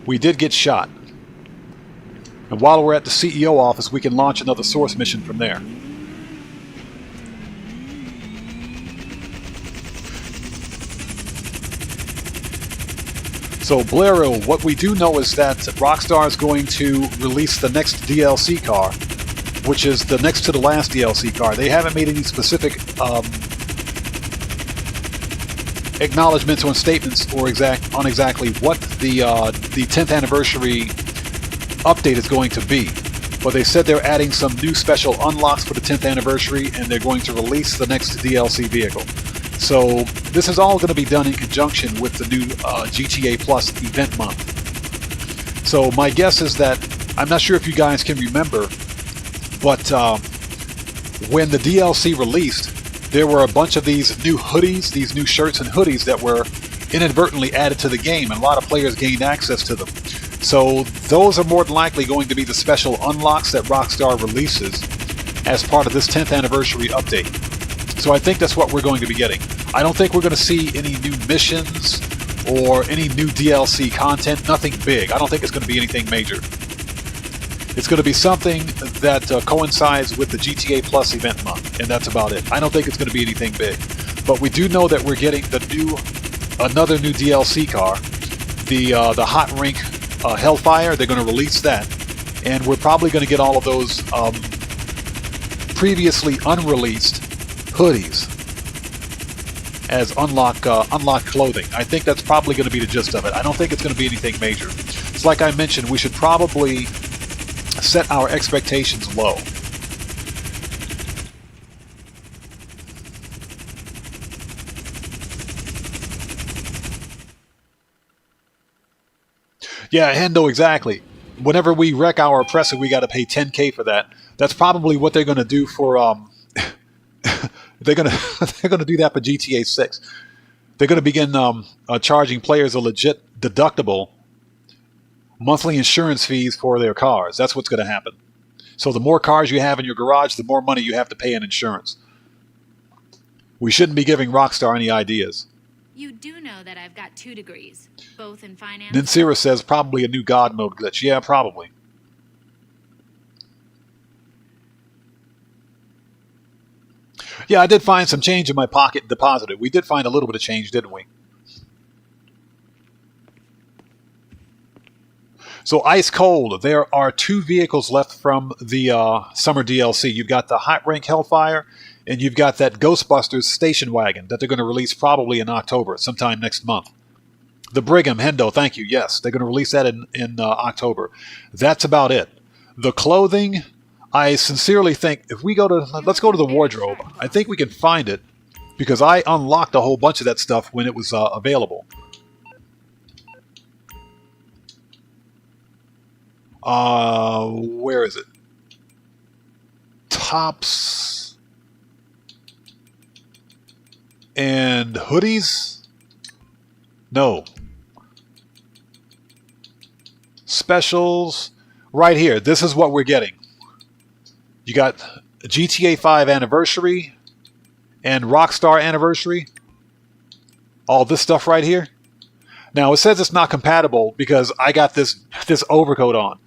Speaker 1: We did get shot. And while we're at the CEO office, we can launch another source mission from there. So, Blairu, what we do know is that Rockstar is going to release the next DLC car, which is the next to the last DLC car. They haven't made any specific acknowledgments or statements or on exactly what the 10th anniversary update is going to be. But they said they're adding some new special unlocks for the 10th anniversary, and they're going to release the next DLC vehicle. So this is all going to be done in conjunction with the new GTA Plus event month. So my guess is that, I'm not sure if you guys can remember, but when the DLC released, there were a bunch of these new hoodies, these new shirts and hoodies that were inadvertently added to the game, and a lot of players gained access to them. So those are more than likely going to be the special unlocks that Rockstar releases as part of this 10th anniversary update. So I think that's what we're going to be getting. I don't think we're going to see any new missions or any new DLC content. Nothing big. I don't think it's going to be anything major. It's going to be something that coincides with the GTA Plus event month, and that's about it. I don't think it's going to be anything big. But we do know that we're getting another new DLC car, the Hot Rink Hellfire. They're going to release that, and we're probably going to get all of those previously unreleased hoodies as unlocked clothing. I think that's probably going to be the gist of it. I don't think it's going to be anything major. It's like I mentioned, we should probably set our expectations low. Yeah, Hendo, exactly. Whenever we wreck our oppressor, we got to pay 10K for that. That's probably what they're going to do for they're going to do that for GTA 6. They're going to begin charging players a legit deductible monthly insurance fees for their cars. That's what's going to happen. So the more cars you have in your garage, the more money you have to pay in insurance. We shouldn't be giving Rockstar any ideas.
Speaker 4: You do know that I've got 2 degrees, both in finance.
Speaker 1: Ninsira says probably a new God mode glitch. Yeah, probably. Yeah, I did find some change in my pocket and deposited. We did find a little bit of change, didn't we? So ice cold. There are 2 vehicles left from the summer DLC. You've got the Hot Rink Hellfire, and you've got that Ghostbusters station wagon that they're going to release probably in October, sometime next month. The Brigham, Hendo, thank you. Yes, they're going to release that in October. That's about it. The clothing, I sincerely think if we go to, let's go to the wardrobe. I think we can find it because I unlocked a whole bunch of that stuff when it was available. Where is it? Tops and hoodies? No. Specials. Right here. This is what we're getting. You got GTA 5 Anniversary and Rockstar Anniversary. All this stuff right here. Now, it says it's not compatible because I got this overcoat on.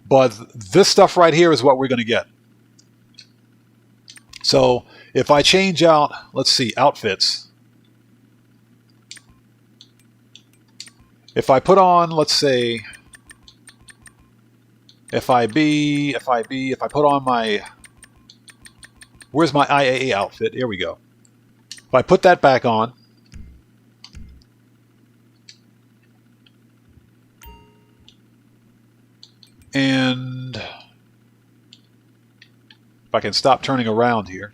Speaker 1: But this stuff right here is what we're going to get. So, if I change out, let's see, outfits. If I put on, let's say, if I put on my, where's my IAA outfit? Here we go. If I put that back on, and if I can stop turning around here.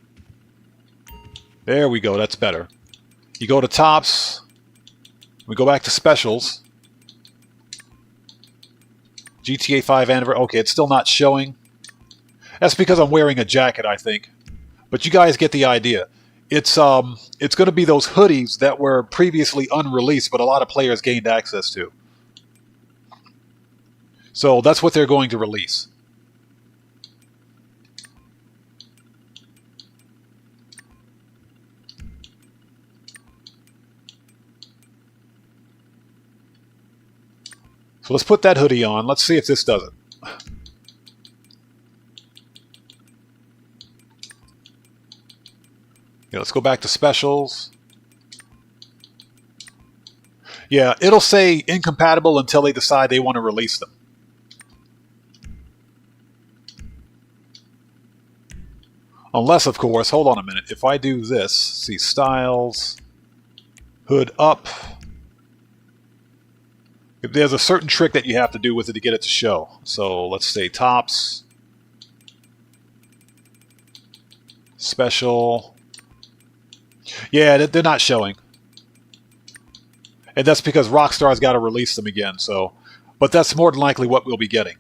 Speaker 1: There we go, that's better. You go to tops, we go back to specials. GTA 5 Anniversary, okay, it's still not showing. That's because I'm wearing a jacket, I think. But you guys get the idea. It's going to be those hoodies that were previously unreleased, but a lot of players gained access to. So that's what they're going to release. So let's put that hoodie on. Let's see if this does it. Yeah, let's go back to specials. Yeah, it'll say incompatible until they decide they want to release them. Unless, of course, hold on a minute. If I do this, see styles, hood up. There's a certain trick that you have to do with it to get it to show. So let's say tops, special. Yeah, they're not showing. And that's because Rockstar's got to release them again. So, but that's more than likely what we'll be getting.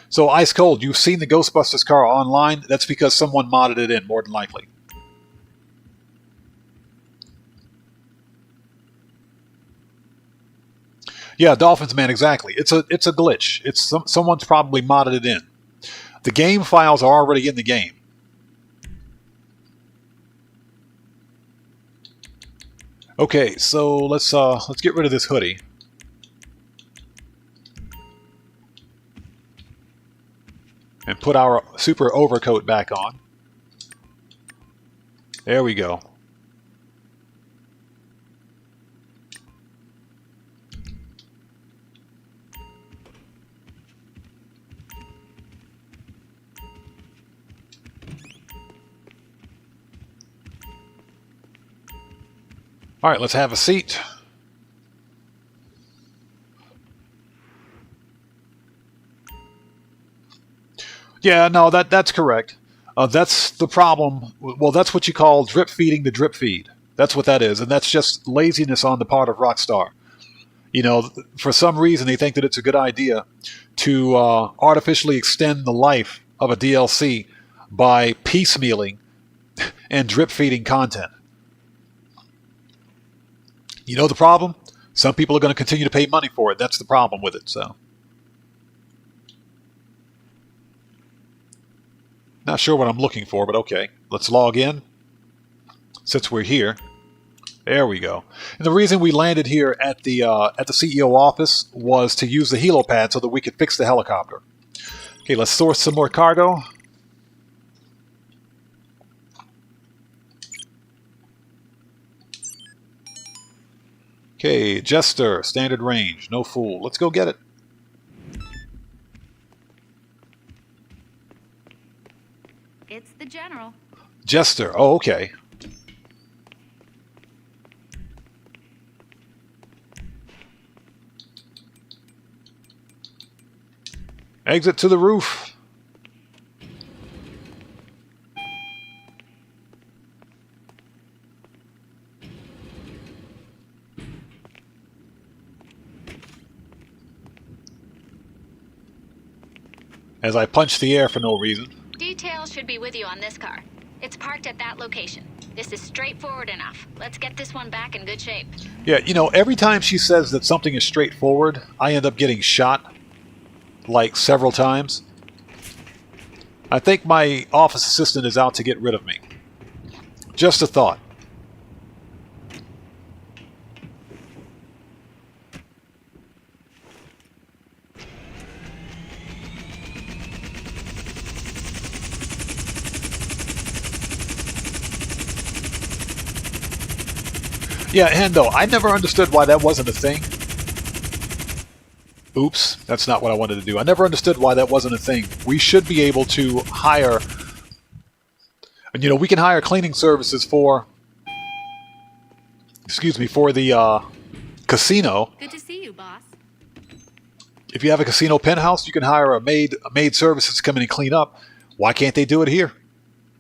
Speaker 1: So ice cold, you've seen the Ghostbusters car online. That's because someone modded it in, more than likely. Yeah, Dolphins Man, exactly. It's a glitch. It's someone's probably modded it in. The game files are already in the game. Okay, so let's get rid of this hoodie. And put our super overcoat back on. There we go. All right, let's have a seat. Yeah, no, that's correct. That's the problem. Well, that's what you call drip feeding the drip feed. That's what that is, and that's just laziness on the part of Rockstar. You know, for some reason they think that it's a good idea to artificially extend the life of a DLC by piecemealing and drip feeding content. You know the problem? Some people are going to continue to pay money for it. That's the problem with it, so. Not sure what I'm looking for, but okay. Let's log in. Since we're here. There we go. And the reason we landed here at the CEO office was to use the helipad so that we could fix the helicopter. Okay, let's source some more cargo. Okay, Jester, standard range, no fool. Let's go get it.
Speaker 4: It's the general.
Speaker 1: Jester, oh, okay. Exit to the roof. As I punch the air for no reason.
Speaker 7: Details should be with you on this car. It's parked at that location. This is straightforward enough. Let's get this one back in good shape.
Speaker 1: Yeah, you know, every time she says that something is straightforward, I end up getting shot, like, several times. I think my office assistant is out to get rid of me. Just a thought. Yeah, Hendo, I never understood why that wasn't a thing. Oops, that's not what I wanted to do. I never understood why that wasn't a thing. We should be able to hire... And, you know, we can hire cleaning services for... Excuse me, for the casino.
Speaker 4: Good to see you, boss.
Speaker 1: If you have a casino penthouse, you can hire a maid services to come in and clean up. Why can't they do it here?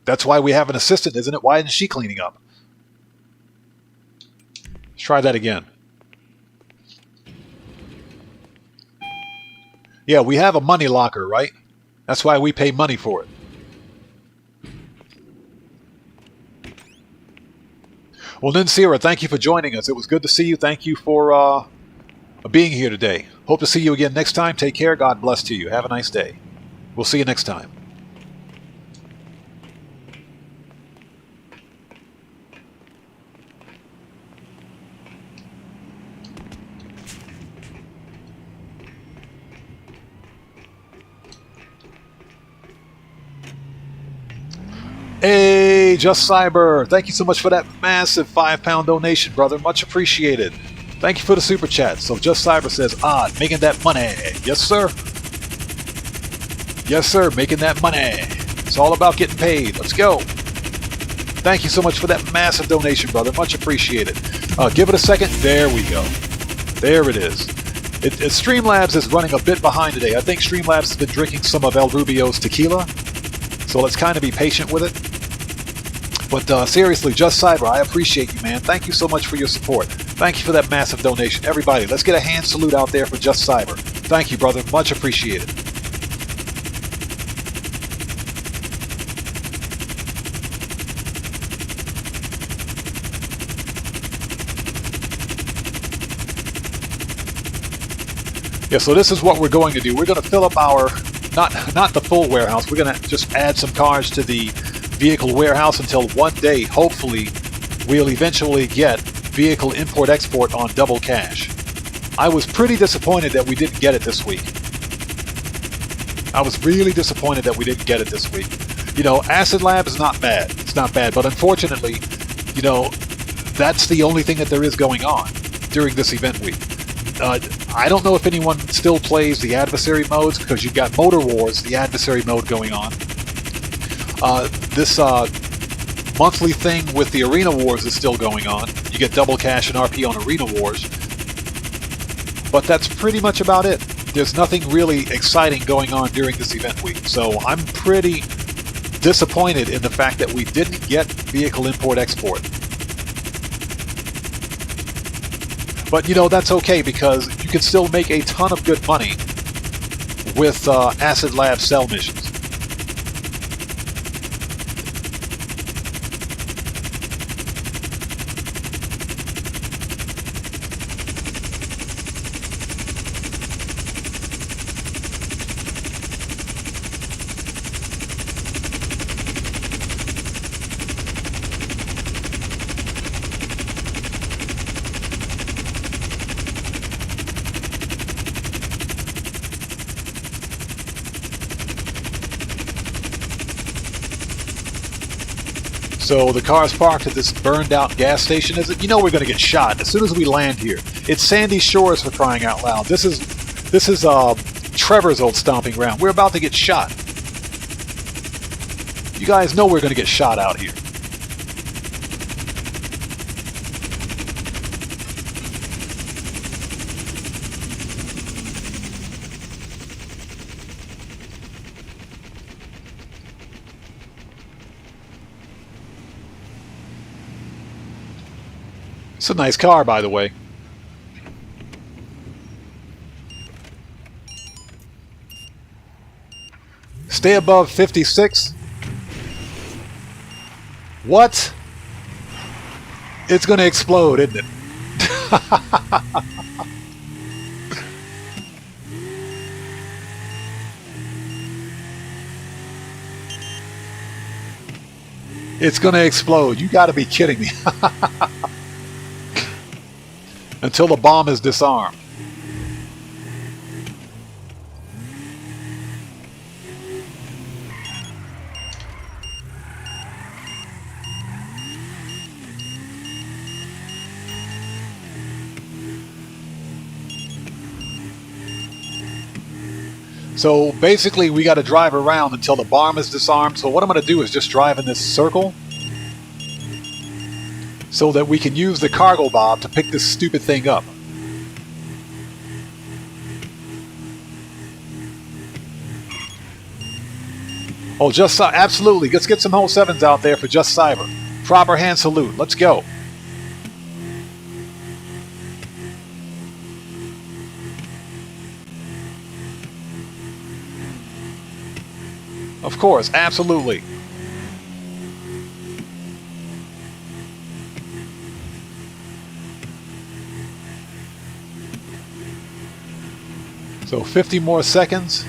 Speaker 1: That's why we have an assistant, isn't it? Why isn't she cleaning up? Let's try that again. Yeah, we have a money locker, right? That's why we pay money for it. Well, Ninsira, thank you for joining us. It was good to see you. Thank you for being here today. Hope to see you again next time. Take care. God bless to you. Have a nice day. We'll see you next time. Hey, Just Cyber, thank you so much for that massive £5 donation, brother. Much appreciated. Thank you for the super chat. So Just Cyber says, making that money. Yes, sir. Yes, sir, making that money. It's all about getting paid. Let's go. Thank you so much for that massive donation, brother. Much appreciated. Give it a second. There we go. There it is. Streamlabs is running a bit behind today. I think Streamlabs has been drinking some of El Rubio's tequila. So let's kind of be patient with it. But seriously, Just Cyber, I appreciate you, man. Thank you so much for your support. Thank you for that massive donation. Everybody, let's get a hand salute out there for Just Cyber. Thank you, brother. Much appreciated. Yeah, so this is what we're going to do. We're going to fill up our, not the full warehouse. We're going to just add some cars to the vehicle warehouse until one day, hopefully, we'll eventually get vehicle import-export on double cash. I was pretty disappointed that we didn't get it this week. I was really disappointed that we didn't get it this week. You know, Acid Lab is not bad. It's not bad, but unfortunately, you know, that's the only thing that there is going on during this event week. I don't know if anyone still plays the adversary modes, because you've got Motor Wars, the adversary mode going on. This monthly thing with the Arena Wars is still going on. You get double cash and RP on Arena Wars. But that's pretty much about it. There's nothing really exciting going on during this event week. So I'm pretty disappointed in the fact that we didn't get vehicle import-export. But, you know, that's okay, because you can still make a ton of good money with Acid Lab cell missions. So the car's parked at this burned out gas station. You know we're going to get shot as soon as we land here. It's Sandy Shores, for crying out loud. This is Trevor's old stomping ground. We're about to get shot. You guys know we're going to get shot out here. It's a nice car, by the way. Stay above 56. What? It's going to explode, isn't it? It's going to explode. You got to be kidding me. Until the bomb is disarmed. So basically we got to drive around until the bomb is disarmed. So what I'm going to do is just drive in this circle so that we can use the cargo bob to pick this stupid thing up. Oh, just absolutely. Let's get some whole sevens out there for Just Cyber. Proper hand salute. Let's go. Of course, absolutely. So 50 more seconds.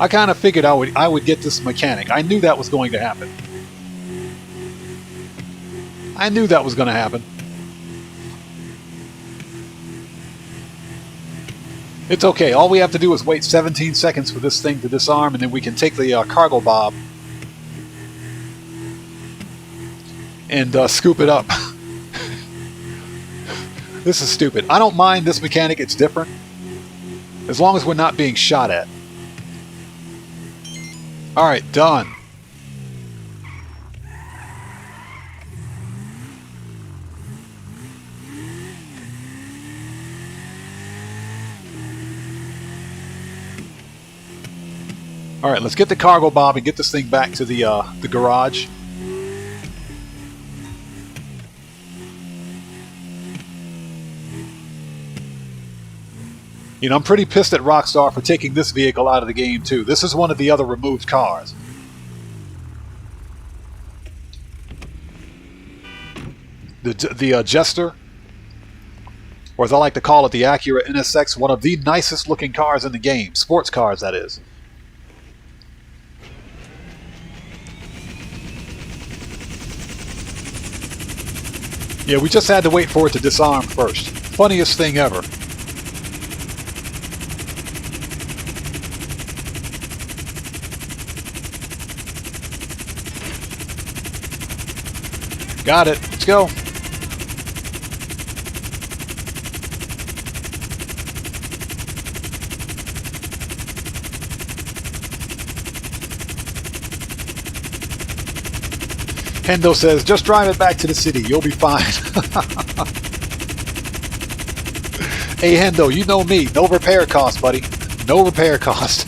Speaker 1: I kind of figured I would get this mechanic. I knew that was going to happen. I knew that was going to happen. It's okay. All we have to do is wait 17 seconds for this thing to disarm, and then we can take the cargo bob and scoop it up. This is stupid. I don't mind this mechanic. It's different. As long as we're not being shot at. Alright, done. Alright, let's get the cargo bob and get this thing back to the garage. You know, I'm pretty pissed at Rockstar for taking this vehicle out of the game, too. This is one of the other removed cars. the Jester, or as I like to call it, the Acura NSX, one of the nicest looking cars in the game. Sports cars, that is. Yeah, we just had to wait for it to disarm first. Funniest thing ever. Got it. Let's go. Hendo says, just drive it back to the city. You'll be fine. Hey, Hendo, you know me. No repair cost, buddy. No repair cost.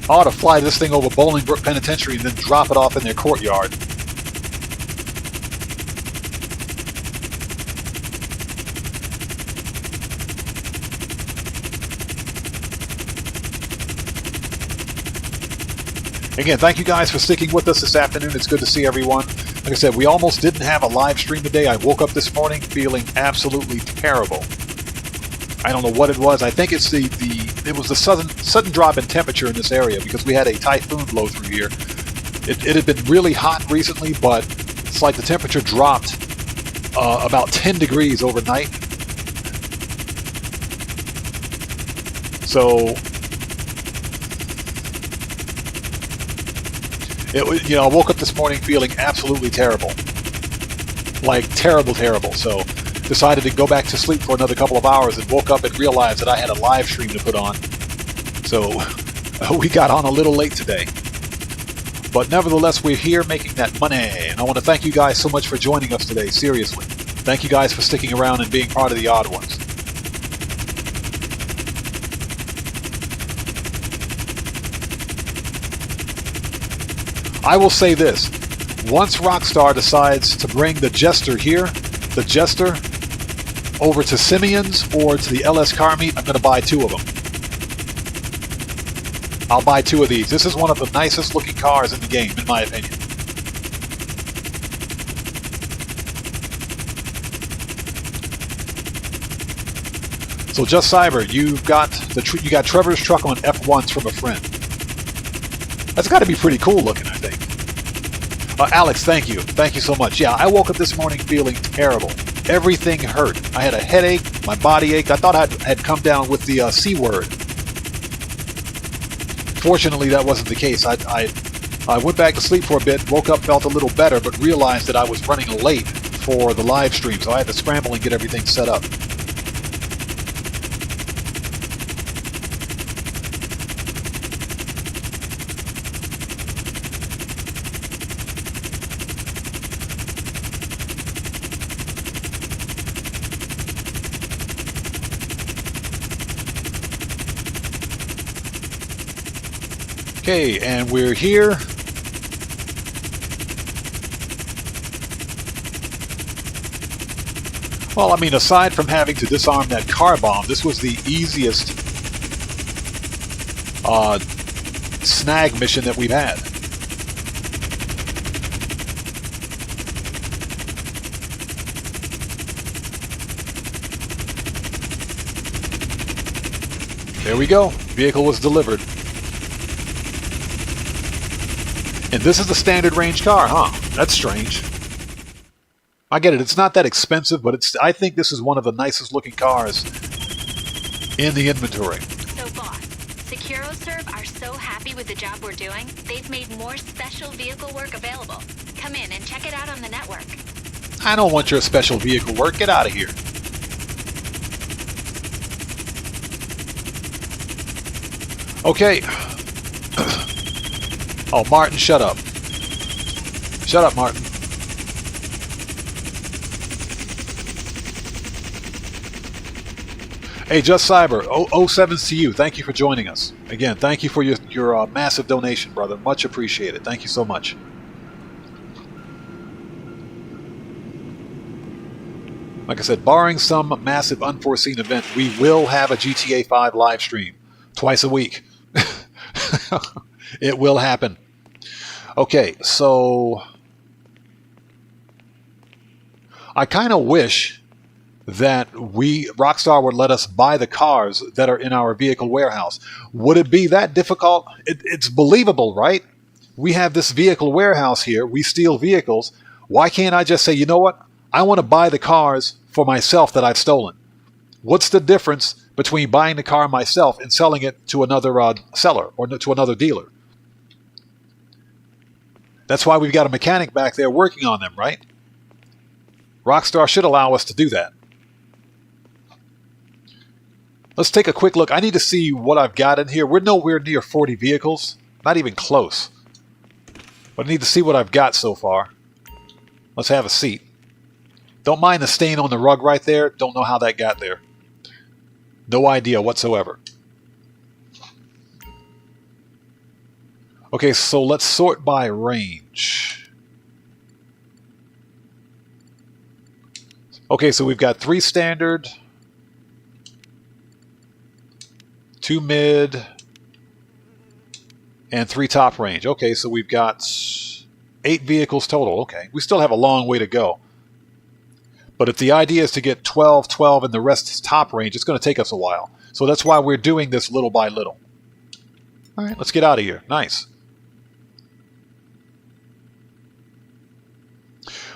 Speaker 1: I ought to fly this thing over Bolingbrook Penitentiary and then drop it off in their courtyard. Again, thank you guys for sticking with us this afternoon. It's good to see everyone. Like I said, we almost didn't have a live stream today. I woke up this morning feeling absolutely terrible. I don't know what it was. I think it's it was the sudden drop in temperature in this area because we had a typhoon blow through here. It had been really hot recently, but it's like the temperature dropped about 10 degrees overnight. So, I woke up this morning feeling absolutely terrible. Like terrible. So, decided to go back to sleep for another couple of hours and woke up and realized that I had a live stream to put on. So we got on a little late today. But nevertheless, we're here making that money. And I want to thank you guys so much for joining us today, seriously. Thank you guys for sticking around and being part of the Odd Ones. I will say this. Once Rockstar decides to bring the Jester here, the Jester over to Simeon's or to the LS Car Meet, I'm going to buy 2 of them. I'll buy 2 of these. This is one of the nicest looking cars in the game, in my opinion. So Just Cyber, you got Trevor's truck on F1s from a friend. That's got to be pretty cool looking, I think. Alex, thank you. Thank you so much. Yeah, I woke up this morning feeling terrible. Everything hurt. I had a headache. My body ached. I thought I had come down with the C word. Fortunately, that wasn't the case. I went back to sleep for a bit, woke up, felt a little better, but realized that I was running late for the live stream, so I had to scramble and get everything set up. Okay, and we're here. Well, I mean, aside from having to disarm that car bomb, this was the easiest snag mission that we've had. There we go. Vehicle was delivered. And this is the standard range car, huh? That's strange. I get it. It's not that expensive, but I think this is one of the nicest looking cars in the inventory.
Speaker 7: So, boss, SecuroServe are so happy with the job we're doing, they've made more special vehicle work available. Come in and check it out on the network.
Speaker 1: I don't want your special vehicle work. Get out of here. Okay. Oh, Martin, shut up. Shut up, Martin. Hey, Just Cyber, 07's to you. Thank you for joining us. Again, thank you for your massive donation, brother. Much appreciated. Thank you so much. Like I said, barring some massive unforeseen event, we will have a GTA 5 live stream. twice a week. It will happen. Okay, so I kind of wish that Rockstar would let us buy the cars that are in our vehicle warehouse. Would it be that difficult? It's believable, right? We have this vehicle warehouse here. We steal vehicles. Why can't I just say, you know what? I want to buy the cars for myself that I've stolen. What's the difference between buying the car myself and selling it to another seller or to another dealer? That's why we've got a mechanic back there working on them, right? Rockstar should allow us to do that. Let's take a quick look. I need to see what I've got in here. We're nowhere near 40 vehicles. Not even close. But I need to see what I've got so far. Let's have a seat. Don't mind the stain on the rug right there. Don't know how that got there. No idea whatsoever. Okay, so let's sort by range. Okay, so we've got 3 standard, 2 mid, and 3 top range. Okay, so we've got 8 vehicles total. Okay, we still have a long way to go. But if the idea is to get 12, 12, and the rest is top range, it's going to take us a while. So that's why we're doing this little by little. All right, let's get out of here. Nice.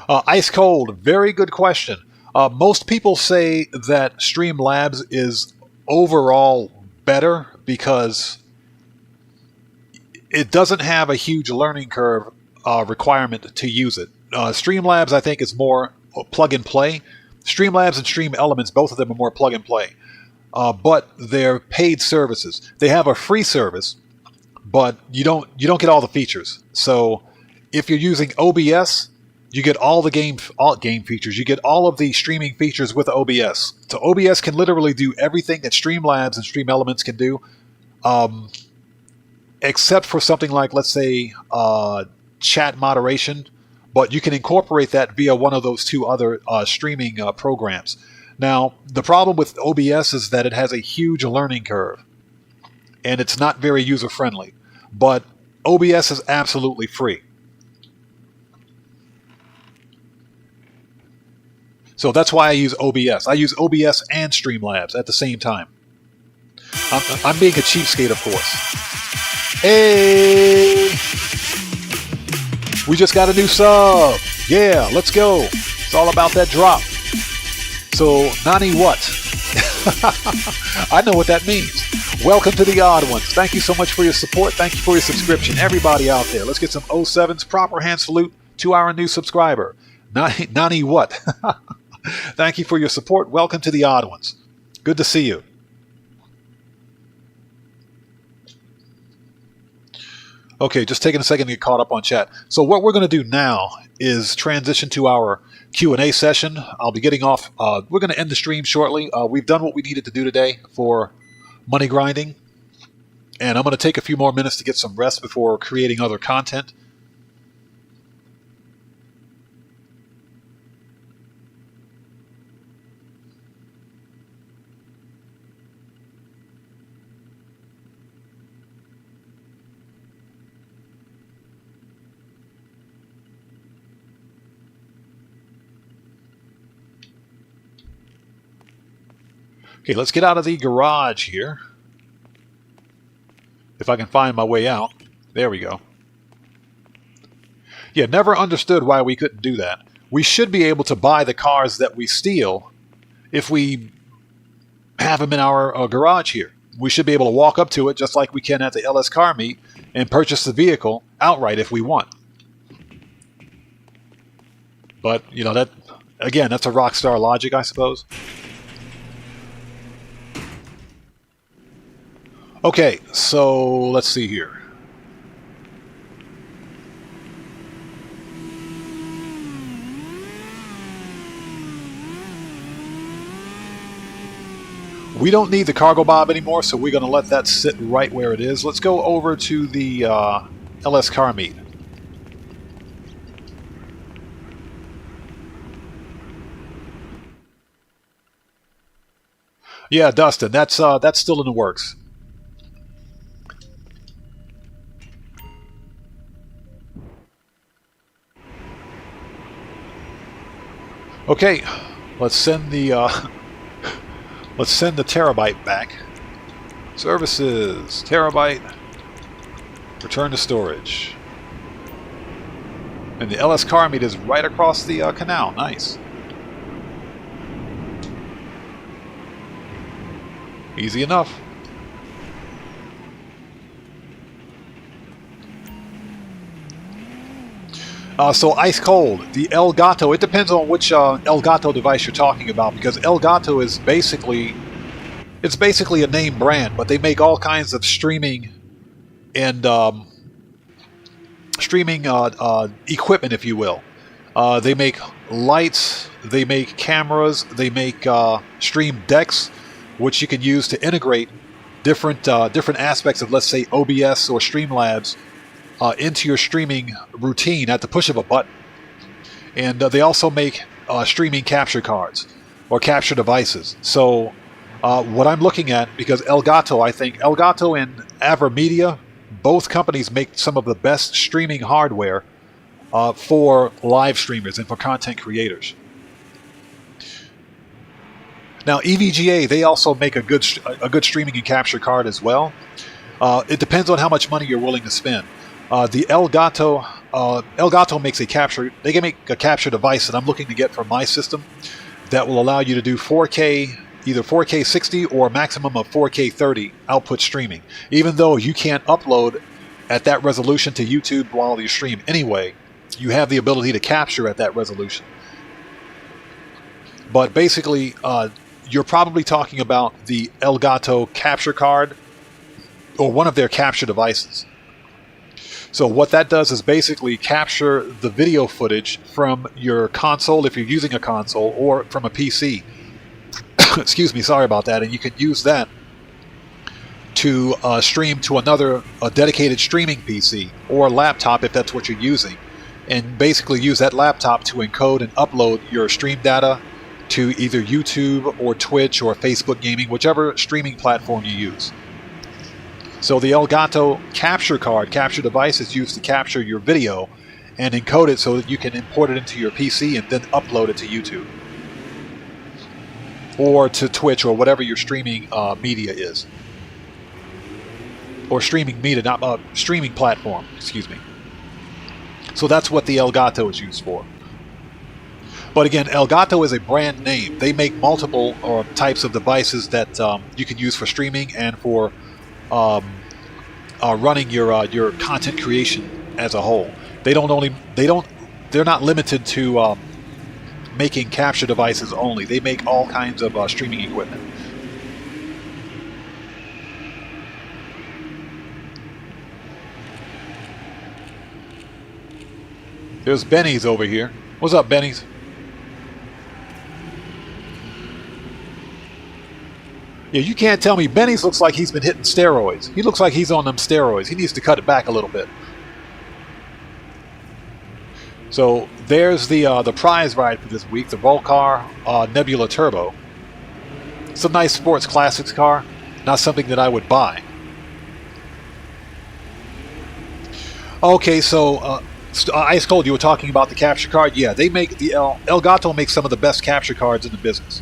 Speaker 1: Ice Cold, very good question. Most people say that Streamlabs is overall better because it doesn't have a huge learning curve requirement to use it. Streamlabs, I think, is more plug and play. Streamlabs and Stream Elements, both of them are more plug and play. But they're paid services. They have a free service, but you don't get all the features. So if you're using OBS, you get all the game features. You get all of the streaming features with OBS. So OBS can literally do everything that Streamlabs and Stream Elements can do, except for something like, let's say, chat moderation. But you can incorporate that via one of those 2 other streaming programs. Now, the problem with OBS is that it has a huge learning curve, and it's not very user-friendly. But OBS is absolutely free. So that's why I use OBS. I use OBS and Streamlabs at the same time. I'm being a cheapskate, of course. Hey! We just got a new sub. Yeah, let's go. It's all about that drop. So, Nani what? I know what that means. Welcome to the Odd Ones. Thank you so much for your support. Thank you for your subscription. Everybody out there, let's get some 07s. Proper hand salute to our new subscriber. Nani what? Thank you for your support. Welcome to the Odd Ones. Good to see you. Okay, just taking a second to get caught up on chat. So what we're going to do now is transition to our Q&A session. I'll be getting off. We're going to end the stream shortly. We've done what we needed to do today for money grinding. And I'm going to take a few more minutes to get some rest before creating other content. Okay, let's get out of the garage here. If I can find my way out. There we go. Yeah, never understood why we couldn't do that. We should be able to buy the cars that we steal if we have them in our garage here. We should be able to walk up to it just like we can at the LS car meet and purchase the vehicle outright if we want. But, you know, that again, that's a Rockstar logic, I suppose. Okay, so let's see here. We don't need the cargo bob anymore, so we're going to let that sit right where it is. Let's go over to the LS car meet. Yeah, Dustin, that's still in the works. Okay, let's send the let's send the terabyte back. Services, terabyte, return to storage. And the LS car meet is right across the canal. Nice. Easy enough. So ice cold, the Elgato. It depends on which Elgato device you're talking about, because Elgato is basically a name brand, but they make all kinds of streaming and equipment, if you will. They make lights, they make cameras, they make stream decks, which you can use to integrate different aspects of, let's say, OBS or Streamlabs into your streaming routine at the push of a button. And they also make streaming capture cards or capture devices. So what I'm looking at, because Elgato, I think Elgato and AverMedia, both companies make some of the best streaming hardware for live streamers and for content creators. Now EVGA, they also make a good streaming and capture card as well. It depends on how much money you're willing to spend. The Elgato makes a capture. They can make a capture device that I'm looking to get for my system that will allow you to do 4K, either 4K 60 or a maximum of 4K 30 output streaming. Even though you can't upload at that resolution to YouTube while you stream anyway, you have the ability to capture at that resolution. But basically, you're probably talking about the Elgato capture card or one of their capture devices. So what that does is basically capture the video footage from your console, if you're using a console, or from a PC. Excuse me, sorry about that. And you can use that to stream to a dedicated streaming PC or laptop if that's what you're using. And basically use that laptop to encode and upload your stream data to either YouTube or Twitch or Facebook Gaming, whichever streaming platform you use. So the Elgato capture device is used to capture your video and encode it so that you can import it into your PC and then upload it to YouTube or to Twitch or whatever your streaming media is, or streaming media, not streaming platform. Excuse me. So that's what the Elgato is used for. But again, Elgato is a brand name. They make multiple types of devices that you can use for streaming and for running your content creation as a whole. They're not limited to making capture devices only. They make all kinds of streaming equipment. There's Benny's over here. What's up, Benny's? Yeah, you can't tell me. Benny's looks like he's been hitting steroids. He looks like he's on them steroids. He needs to cut it back a little bit. So there's the prize ride for this week, the Volcar Nebula Turbo. It's a nice sports classics car, not something that I would buy. Okay, so Ice Cold, you were talking about the capture card. Yeah, they make Elgato makes some of the best capture cards in the business.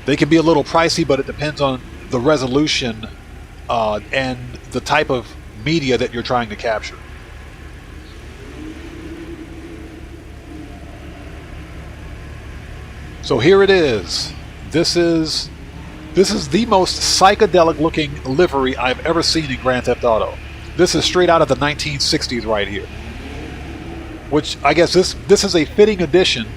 Speaker 1: They can be a little pricey, but it depends on the resolution and the type of media that you're trying to capture. So here it is. This is the most psychedelic looking livery I've ever seen in Grand Theft Auto. This is straight out of the 1960s right here. Which I guess this is a fitting addition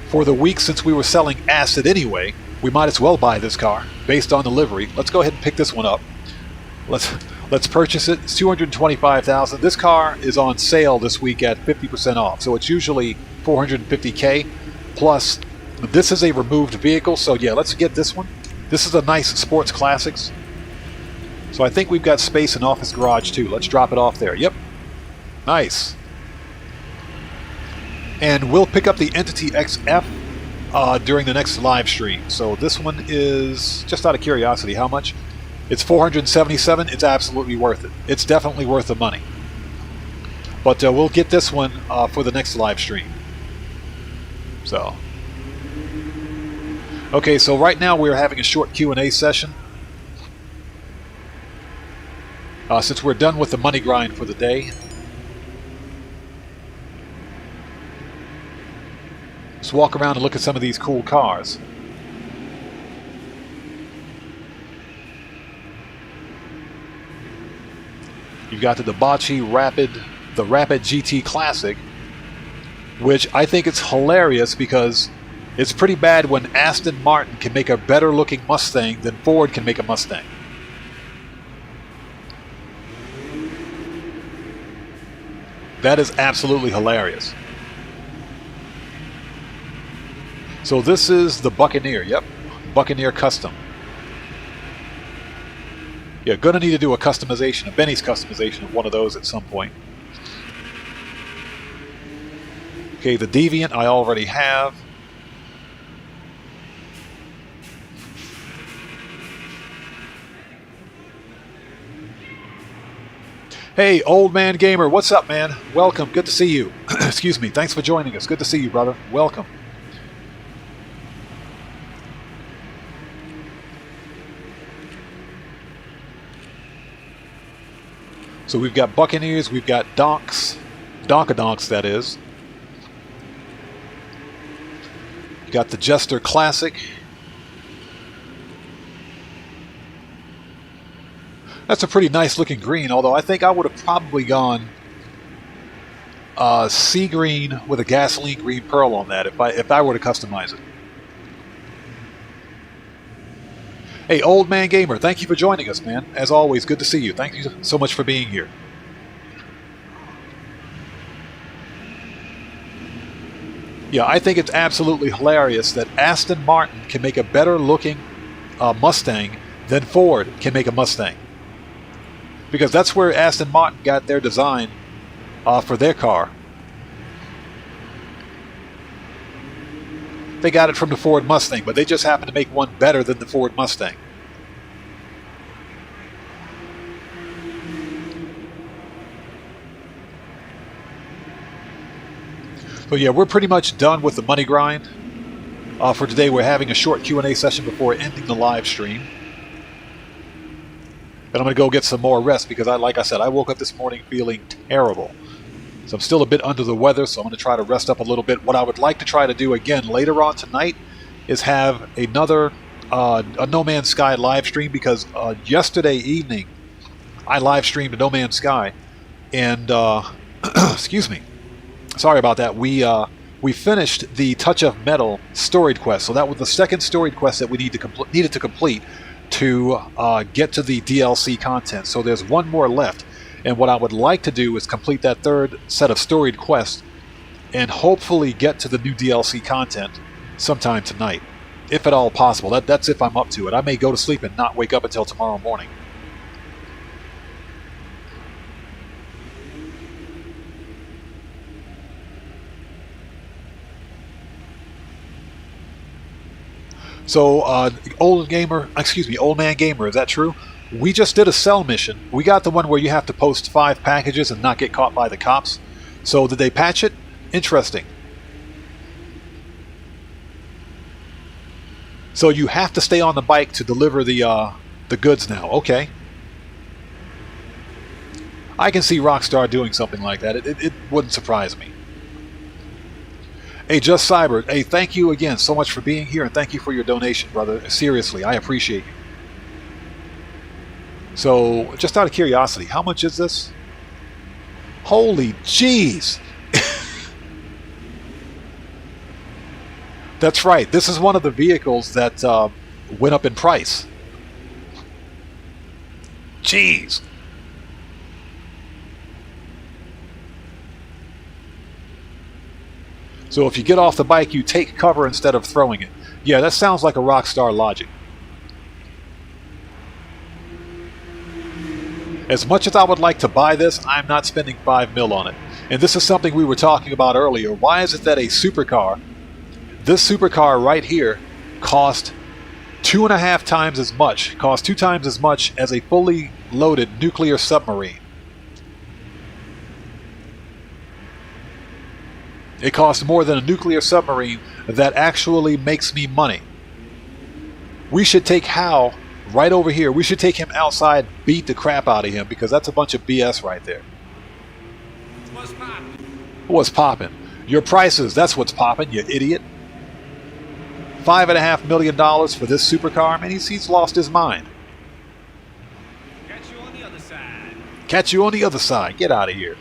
Speaker 1: for the week since we were selling acid anyway. We might as well buy this car based on the livery. Let's go ahead and pick this one up. Let's purchase it. It's $225,000. This car is on sale this week at 50% off. So it's usually $450K. Plus, this is a removed vehicle. So yeah, let's get this one. This is a nice sports classics. So I think we've got space in office garage too. Let's drop it off there. Yep. Nice. And we'll pick up the Entity XF during the next live stream. So this one is, just out of curiosity, how much? It's $477. It's absolutely worth it. It's definitely worth the money. But we'll get this one for the next live stream. So Okay, so right now we're having a short Q&A session. Since we're done with the money grind for the day. Let's walk around and look at some of these cool cars. You've got the Debauchee Rapid GT Classic, which I think it's hilarious because it's pretty bad when Aston Martin can make a better looking Mustang than Ford can make a Mustang. That is absolutely hilarious. So this is the Buccaneer, yep, Buccaneer Custom. Yeah, gonna need to do a customization, a Benny's customization of one of those at some point. Okay, the Deviant I already have. Hey, Old Man Gamer, what's up, man? Welcome, good to see you. Excuse me, thanks for joining us. Good to see you, brother. Welcome. So we've got Buccaneers, we've got Donks, Donkadonks, that is. You got the Jester Classic. That's a pretty nice looking green, although I think I would have probably gone sea green with a gasoline green pearl on that if I were to customize it. Hey, Old Man Gamer, thank you for joining us, man. As always, good to see you. Thank you so much for being here. Yeah, I think it's absolutely hilarious that Aston Martin can make a better looking Mustang than Ford can make a Mustang. Because that's where Aston Martin got their design for their car. They got it from the Ford Mustang, but they just happened to make one better than the Ford Mustang. So yeah, we're pretty much done with the money grind. For today, we're having a short Q&A session before ending the live stream. And I'm going to go get some more rest because, like I said, I woke up this morning feeling terrible. So I'm still a bit under the weather, so I'm going to try to rest up a little bit. What I would like to try to do again later on tonight is have another a No Man's Sky live stream, because yesterday evening I live streamed a No Man's Sky, and excuse me, sorry about that. We finished the Touch of Metal storied quest, so that was the second storied quest that we needed to complete to get to the DLC content. So there's one more left. And what I would like to do is complete that third set of storied quests and hopefully get to the new DLC content sometime tonight, if at all possible. That's if I'm up to it. I may go to sleep and not wake up until tomorrow morning. So, Old Man Gamer, is that true? We just did a cell mission. We got the one where you have to post 5 packages and not get caught by the cops. So did they patch it? Interesting. So you have to stay on the bike to deliver the goods now. Okay. I can see Rockstar doing something like that. It wouldn't surprise me. Hey, Just Cyber. Hey, thank you again so much for being here, and thank you for your donation, brother. Seriously, I appreciate you. So, just out of curiosity, how much is this? Holy jeez! That's right, this is one of the vehicles that went up in price. Jeez! So if you get off the bike, you take cover instead of throwing it. Yeah, that sounds like a Rockstar logic. As much as I would like to buy this, I'm not spending $5 mil on it. And this is something we were talking about earlier. Why is it that a supercar, this supercar right here, cost 2.5 times as much, cost 2 times as much as a fully loaded nuclear submarine? It costs more than a nuclear submarine that actually makes me money. We should take Hal right over here. We should take him outside, beat the crap out of him, because that's a bunch of BS right there.
Speaker 2: What's poppin'?
Speaker 1: What's popping? Your prices, that's what's popping, you idiot. $5.5 million for this supercar? Man, he's lost his mind.
Speaker 2: Catch you on the other side.
Speaker 1: Catch you on the other side. Get out of here.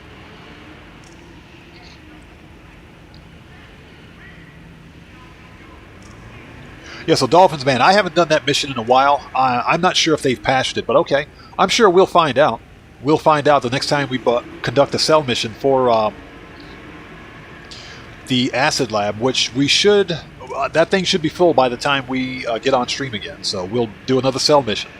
Speaker 1: Yeah, so Dolphins, man, I haven't done that mission in a while. I'm not sure if they've patched it, but okay. I'm sure we'll find out. We'll find out the next time we conduct a cell mission for the Acid Lab, which we should... that thing should be full by the time we get on stream again, so we'll do another cell mission.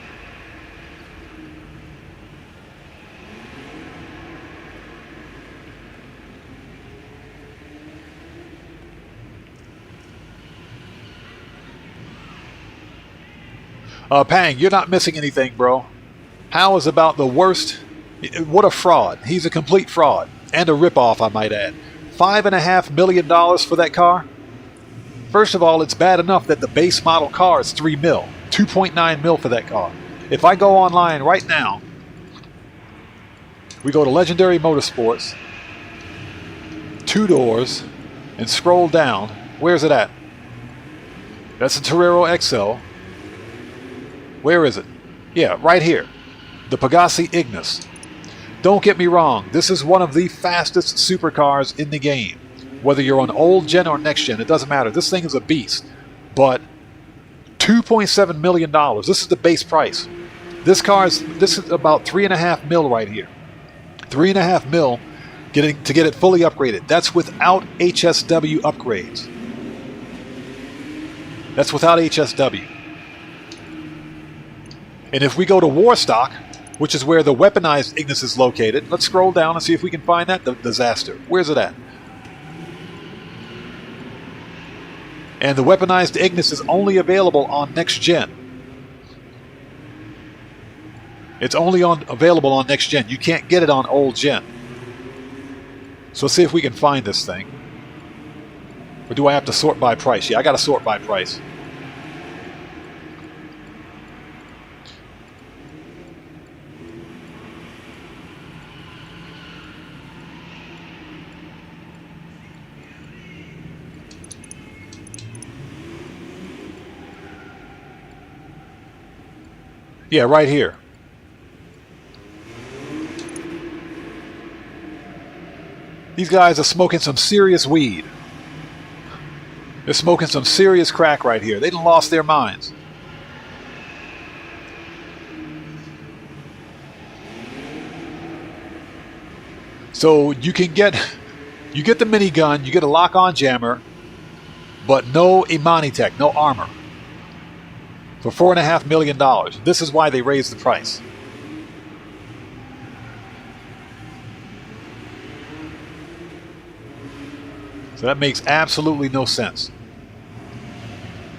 Speaker 1: Pang, you're not missing anything, bro. Hal is about the worst. What a fraud. He's a complete fraud. And a ripoff, I might add. $5.5 million for that car? First of all, it's bad enough that the base model car is $3 mil. $2.9 mil for that car. If I go online right now, we go to Legendary Motorsports, 2 doors, and scroll down. Where's it at? That's a Torero XL. Where is it? Yeah, right here. The Pegassi Ignis. Don't get me wrong, this is one of the fastest supercars in the game. Whether you're on old gen or next gen, it doesn't matter. This thing is a beast. But $2.7 million. This is the base price. This is about 3.5 mil right here. 3.5 mil to get it fully upgraded. That's without HSW upgrades. That's without HSW. And if we go to Warstock, which is where the weaponized Ignis is located, let's scroll down and see if we can find that disaster. Where's it at? And the weaponized Ignis is only available on next gen. It's only available on next gen. You can't get it on old gen. So let's see if we can find this thing. Or do I have to sort by price? Yeah, I got to sort by price. Yeah, right here. These guys are smoking some serious weed. They're smoking some serious crack right here. They done lost their minds. So you get the minigun, you get a lock-on jammer, but no Imani Tech, no armor. For $4.5 million. This is why they raised the price. So that makes absolutely no sense.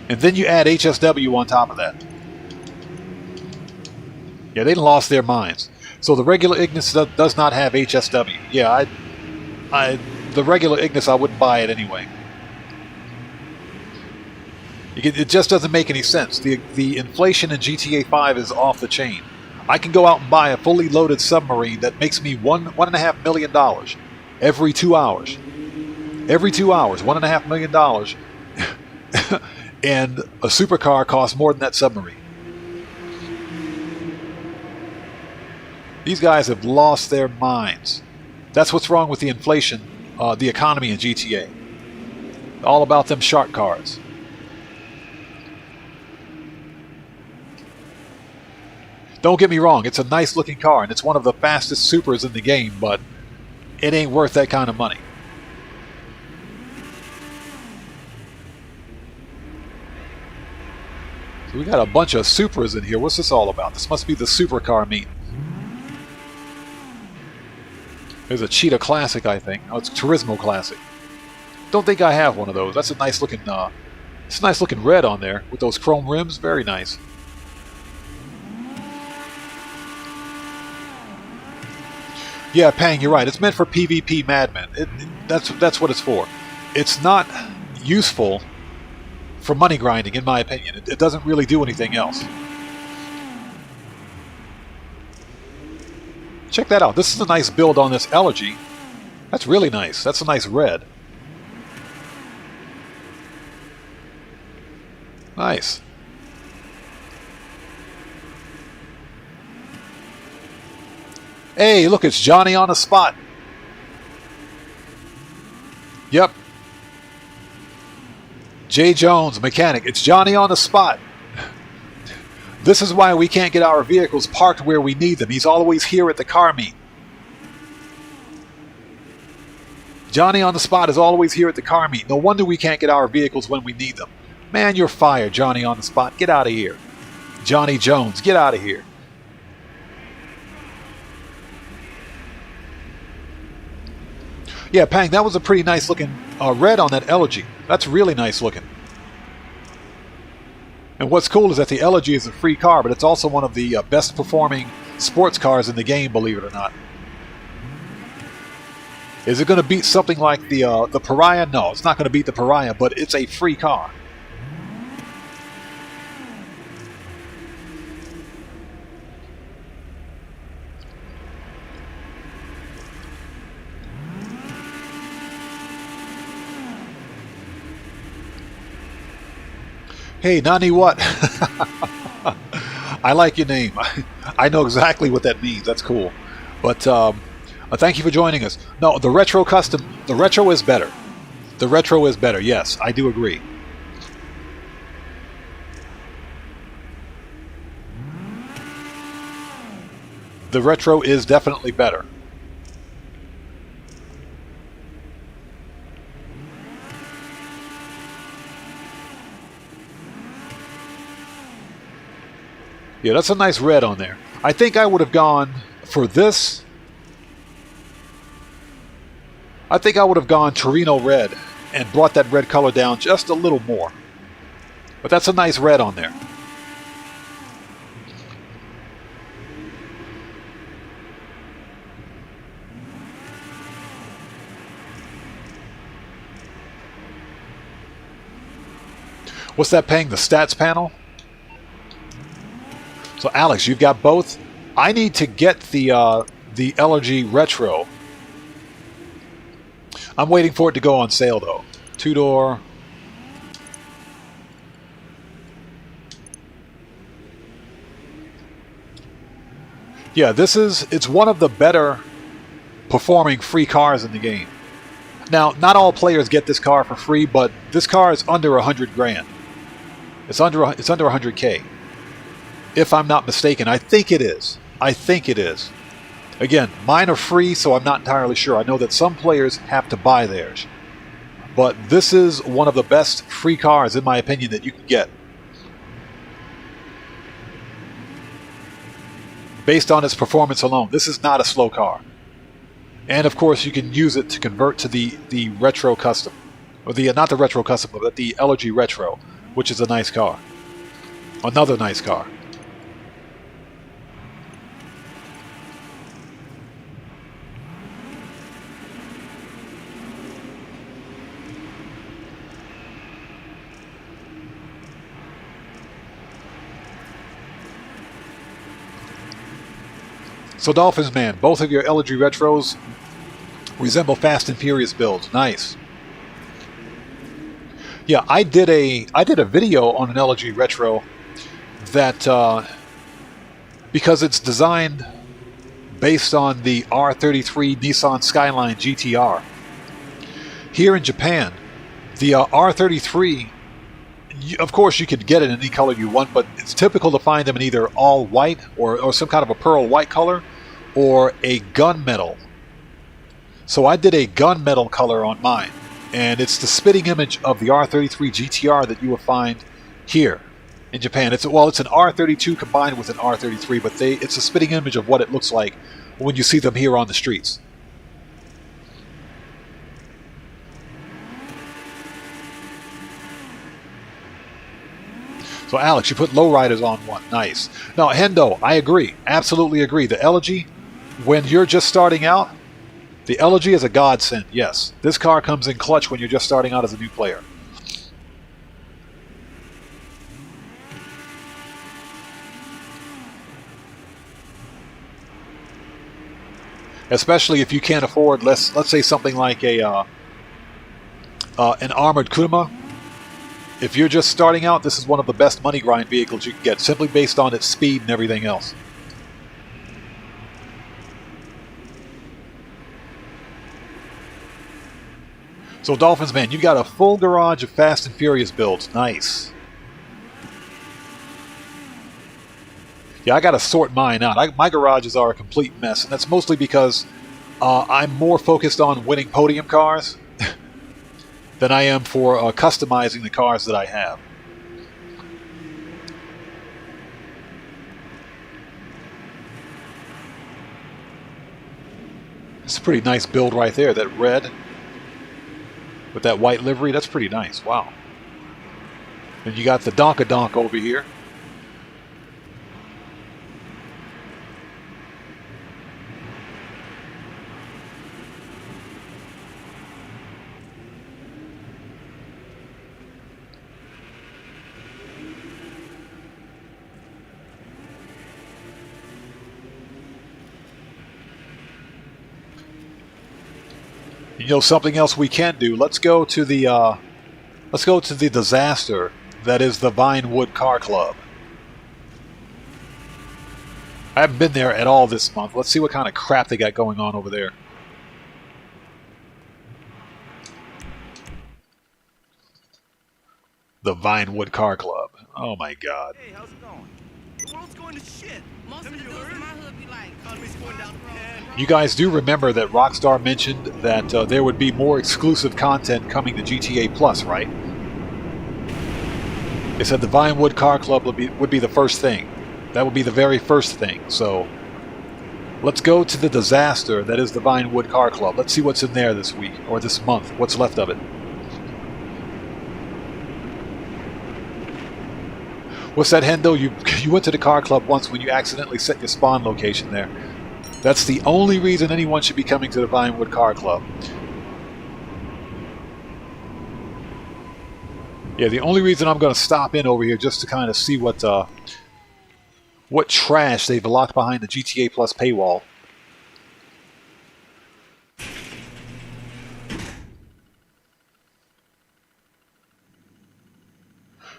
Speaker 1: And then you add HSW on top of that. Yeah, they lost their minds. So the regular Ignis does not have HSW. Yeah, the regular Ignis, I wouldn't buy it anyway. It just doesn't make any sense. The inflation in GTA 5 is off the chain. I can go out and buy a fully loaded submarine that makes me $1.5 million every 2 hours. Every 2 hours, $1.5 million. And a supercar costs more than that submarine. These guys have lost their minds. That's what's wrong with the inflation, the economy in GTA. All about them shark cars. Don't get me wrong, it's a nice looking car and it's one of the fastest supers in the game, but it ain't worth that kind of money. So we got a bunch of Supras in here. What's this all about? This must be the supercar meet. There's a Cheetah Classic, I think. Oh, it's Turismo Classic. Don't think I have one of those. That's a nice looking it's a nice looking red on there with those chrome rims. Very nice. Yeah, Pang, you're right. It's meant for PvP madmen. That's what it's for. It's not useful for money grinding, in my opinion. It doesn't really do anything else. Check that out. This is a nice build on this Elegy. That's really nice. That's a nice red. Nice. Hey, look, it's Johnny on the spot. Yep. Jay Jones, mechanic. It's Johnny on the spot. This is why we can't get our vehicles parked where we need them. He's always here at the car meet. Johnny on the spot is always here at the car meet. No wonder we can't get our vehicles when we need them. Man, you're fired, Johnny on the spot. Get out of here. Johnny Jones, get out of here. Yeah, Pang, that was a pretty nice looking red on that Elegy. That's really nice looking. And what's cool is that the Elegy is a free car, but it's also one of the best performing sports cars in the game, believe it or not. Is it going to beat something like the Pariah? No, it's not going to beat the Pariah, but it's a free car. Hey, Nani what? I like your name. I know exactly what that means. That's cool. But thank you for joining us. No, the Retro Custom, the Retro is better. The Retro is better, yes. I do agree. The Retro is definitely better. Yeah, that's a nice red on there. I think I would have gone for this. I think I would have gone Torino red and brought that red color down just a little more. But that's a nice red on there. What's that paying? The stats panel? So Alex, you've got both. I need to get the Elegy Retro. I'm waiting for it to go on sale though. Two-door. Yeah, it's one of the better performing free cars in the game. Now, not all players get this car for free, but this car is under 100 grand. It's under 100K. If I'm not mistaken. I think it is. I think it is. Again, mine are free, so I'm not entirely sure. I know that some players have to buy theirs. But this is one of the best free cars, in my opinion, that you can get. Based on its performance alone. This is not a slow car. And of course, you can use it to convert to the Retro Custom. Or not the Retro Custom, but the Elegy Retro, which is a nice car. Another nice car. So Dolphins Man, both of your Elegy Retros resemble Fast and Furious builds. Nice. Yeah, I did a video on an Elegy Retro that because it's designed based on the R33 Nissan Skyline GTR. Here in Japan, the R33, of course you could get it in any color you want, but it's typical to find them in either all white or some kind of a pearl white color or a gunmetal. So I did a gunmetal color on mine, and it's the spitting image of the R33 GTR that you will find here in Japan. It's an R32 combined with an R33, but it's a spitting image of what it looks like when you see them here on the streets. So Alex, you put lowriders on one. Nice. Now, Hendo, I agree. Absolutely agree. The Elegy, when you're just starting out, the Elegy is a godsend, yes. This car comes in clutch when you're just starting out as a new player. especially if you can't afford, let's say something like an armored Kuruma. If you're just starting out, this is one of the best money grind vehicles you can get, simply based on its speed and everything else. So Dolphins, man, you got a full garage of Fast and Furious builds. Nice. Yeah, I got to sort mine out. My garages are a complete mess, and that's mostly because I'm more focused on winning podium cars than I am for customizing the cars that I have. It's a pretty nice build right there, that red with that white livery. That's pretty nice. Wow. And you got the Donka-Donk over here. You know, something else we can do. Let's go to the disaster that is the Vinewood Car Club. I haven't been there at all this month. Let's see what kind of crap they got going on over there. The Vinewood Car Club. Oh my God.
Speaker 2: Hey, how's it going? The world's going to shit.
Speaker 8: Most of the dudes in my hood be like,
Speaker 2: Economy's going down the pan.
Speaker 1: You guys do remember that Rockstar mentioned that there would be more exclusive content coming to GTA Plus, right? They said the Vinewood Car Club would be the first thing. That would be the very first thing. So let's go to the disaster that is the Vinewood Car Club. Let's see what's in there this week or this month. What's left of it. What's that, Hendo? You went to the car club once when you accidentally set your spawn location there. That's the only reason anyone should be coming to the Vinewood Car Club. Yeah, the only reason I'm going to stop in over here just to kind of see what trash they've locked behind the GTA Plus paywall.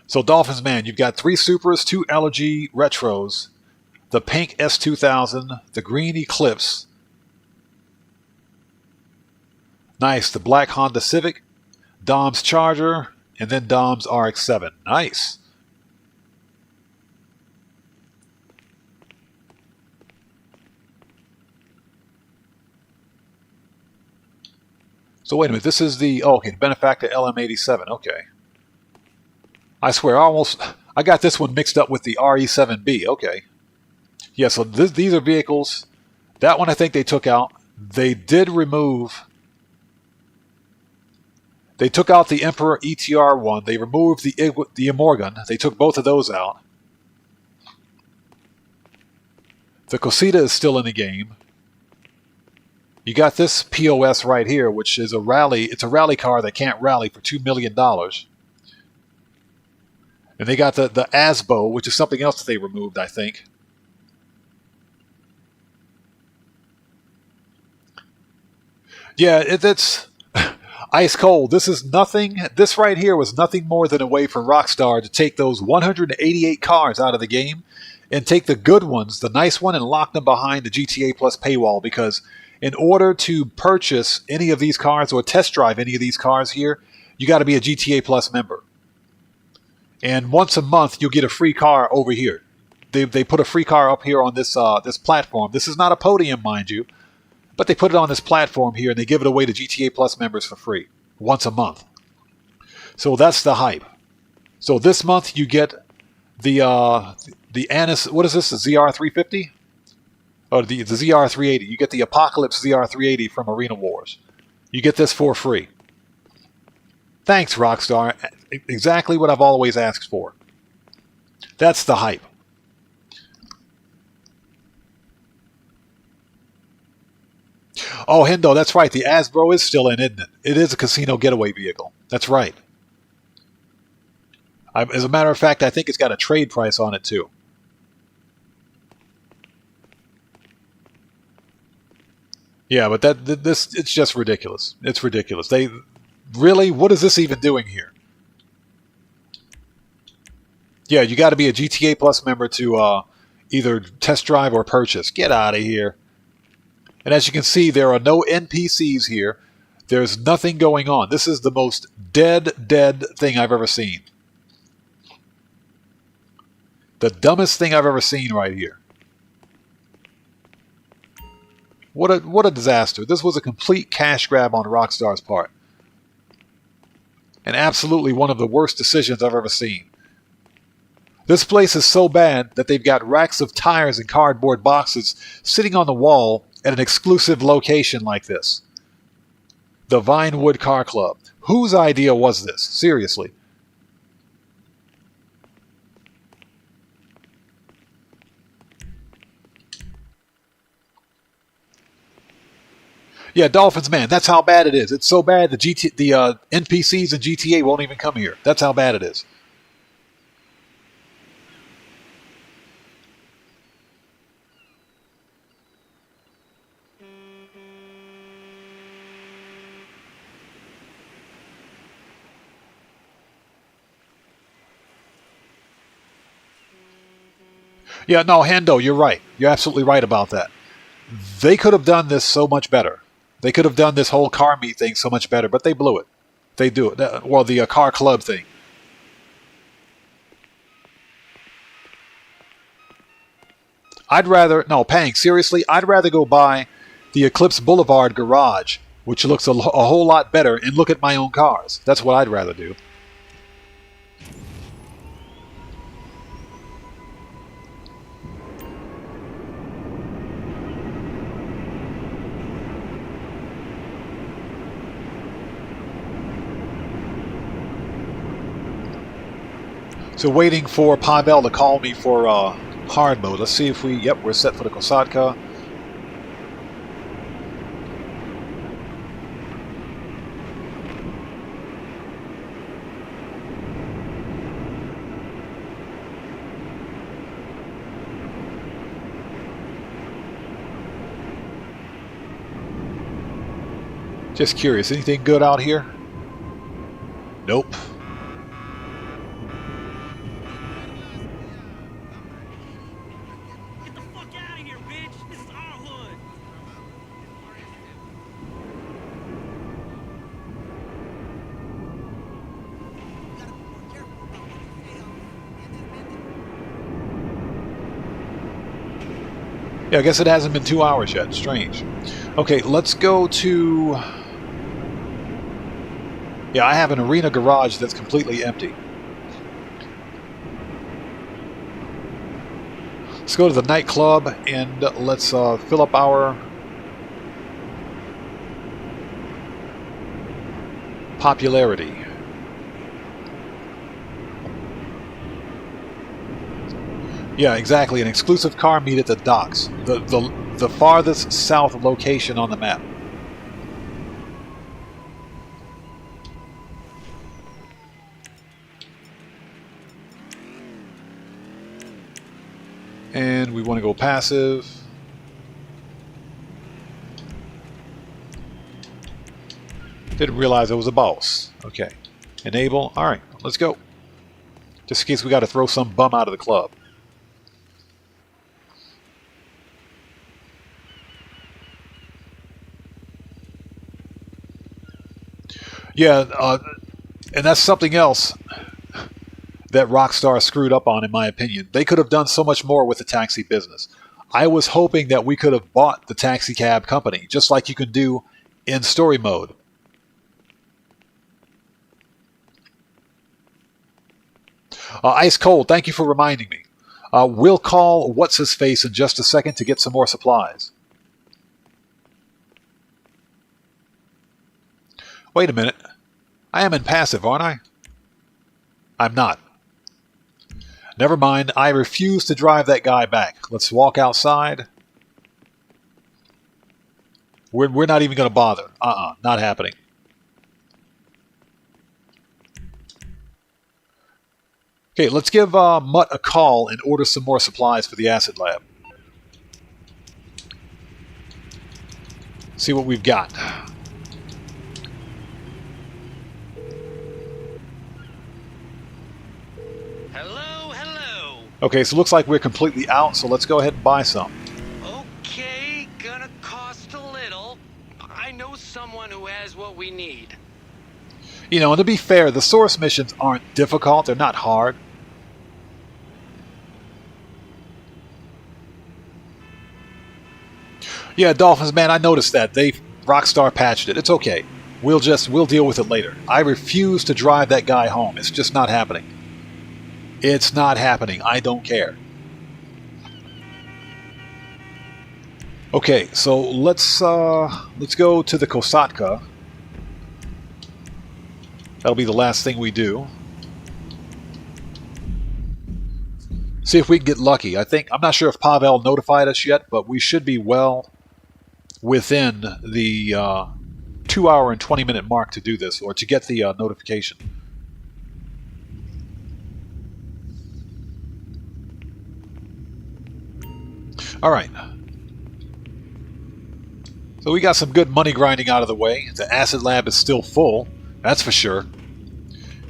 Speaker 1: So Dolphins, man, you've got 3 Supras, 2 Allergy Retros, the pink S2000, the green Eclipse. Nice, the black Honda Civic, Dom's Charger, and then Dom's RX-7. Nice. So wait a minute, this is the, okay, Benefactor LM87, okay. I swear, I got this one mixed up with the RE7B, okay. Yeah, so these are vehicles. That one I think they took out. They did remove... They took out the Emperor ETR one. They removed the Imorgan. They took both of those out. The Cosita is still in the game. You got this POS right here, which is a rally. It's a rally car that can't rally for $2 million. And they got the Asbo, which is something else that they removed, I think. Yeah, it's ice cold. This is nothing. This right here was nothing more than a way for Rockstar to take those 188 cars out of the game and take the good ones, the nice one, and lock them behind the GTA Plus paywall. Because in order to purchase any of these cars or test drive any of these cars here, you got to be a GTA Plus member. And once a month, you'll get a free car over here. They put a free car up here on this this platform. This is not a podium, mind you, but they put it on this platform here, and they give it away to GTA Plus members for free once a month. So that's the hype. So this month you get the Anis. What is this? The ZR350? Oh, the ZR380. You get the Apocalypse ZR380 from Arena Wars. You get this for free. Thanks, Rockstar. Exactly what I've always asked for. That's the hype. Oh, Hendo, that's right. The Asbro is still in, isn't it? It is a casino getaway vehicle. That's right. As a matter of fact, I think it's got a trade price on it, too. Yeah, but this it's just ridiculous. It's ridiculous. They really, what is this even doing here? Yeah, you got to be a GTA Plus member to either test drive or purchase. Get out of here. And as you can see, there are no NPCs here. There's nothing going on. This is the most dead thing I've ever seen. The dumbest thing I've ever seen right here. What a disaster. This was a complete cash grab on Rockstar's part. And absolutely one of the worst decisions I've ever seen. This place is so bad that they've got racks of tires and cardboard boxes sitting on the wall at an exclusive location like this. The Vinewood Car Club. Whose idea was this? Seriously. Yeah, Dolphins, man, that's how bad it is. It's so bad the NPCs in GTA won't even come here. That's how bad it is. Yeah, no, Hendo, you're right. You're absolutely right about that. They could have done this so much better. They could have done this whole car meet thing so much better, but they blew it. They do it. Well, the car club thing. Pang, seriously, I'd rather go buy the Eclipse Boulevard garage, which looks a whole lot better, and look at my own cars. That's what I'd rather do. So waiting for Pavel to call me for hard mode. Let's see if we're set for the Kosatka. Just curious, anything good out here? Nope. Yeah, I guess it hasn't been 2 hours yet. Strange. Okay, let's go to... Yeah, I have an arena garage that's completely empty. Let's go to the nightclub and let's fill up our popularity. Yeah, exactly. An exclusive car meet at the docks. The farthest south location on the map. And we want to go passive. Didn't realize I was a boss. Okay. Enable. Alright, let's go. Just in case we got to throw some bum out of the club. Yeah, and that's something else that Rockstar screwed up on, in my opinion. They could have done so much more with the taxi business. I was hoping that we could have bought the taxi cab company, just like you can do in story mode. Ice Cold, thank you for reminding me. We'll call What's-His-Face in just a second to get some more supplies. Wait a minute. I am in passive, aren't I? I'm not. Never mind. I refuse to drive that guy back. Let's walk outside. We're not even going to bother. Not happening. Okay, let's give Mutt a call and order some more supplies for the acid lab. See what we've got.
Speaker 6: Hello, hello.
Speaker 1: Okay, so it looks like we're completely out, so let's go ahead and buy some.
Speaker 6: Okay, gonna cost a little. I know someone who has what we need.
Speaker 1: You know, and to be fair, the source missions aren't difficult. They're not hard. Yeah, Dolphins, man, I noticed that. Rockstar patched it. It's okay. We'll deal with it later. I refuse to drive that guy home. It's just not happening. It's not happening. I don't care. Okay, so let's go to the Kosatka. That'll be the last thing we do. See if we can get lucky. I'm not sure if Pavel notified us yet, but we should be well within the 2 hour and 20-minute mark to do this, or to get the notification. Alright. So we got some good money grinding out of the way. The acid lab is still full, that's for sure.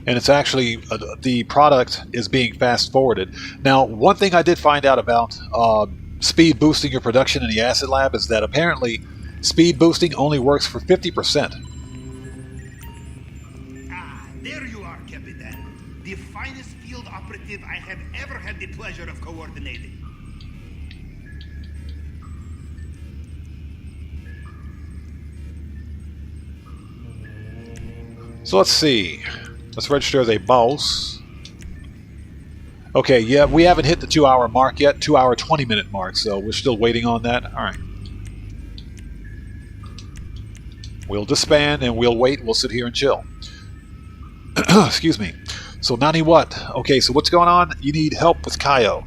Speaker 1: And it's actually, the product is being fast forwarded. Now, one thing I did find out about speed boosting your production in the acid lab is that apparently speed boosting only works for 50%.
Speaker 3: Ah, there you are, Capitan. The finest field operative I have ever had the pleasure of coordinating.
Speaker 1: So let's see. Let's register as a boss. Okay, yeah, we haven't hit the 2 hour mark yet, 2 hour 20-minute mark, so we're still waiting on that. Alright. We'll disband and we'll wait. We'll sit here and chill. Excuse me. So, Nani what? Okay, so what's going on? You need help with Cayo.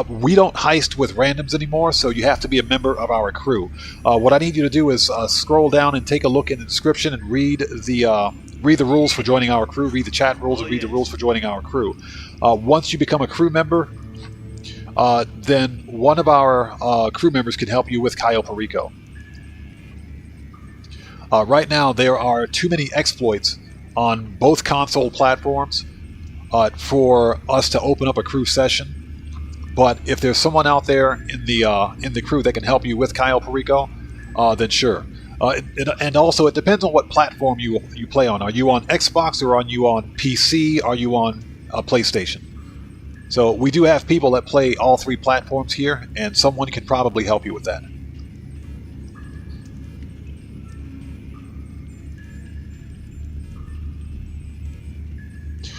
Speaker 1: We don't heist with randoms anymore, so you have to be a member of our crew. What I need you to do is scroll down and take a look in the description and read the rules for joining our crew, read the chat rules, and read the rules for joining our crew. Once you become a crew member, then one of our crew members can help you with Cayo Perico. Right now, there are too many exploits on both console platforms for us to open up a crew session. But if there's someone out there in the crew that can help you with Cayo Perico, then sure. And also, it depends on what platform you play on. Are you on Xbox, or are you on PC? Are you on PlayStation? So we do have people that play all three platforms here, and someone can probably help you with that.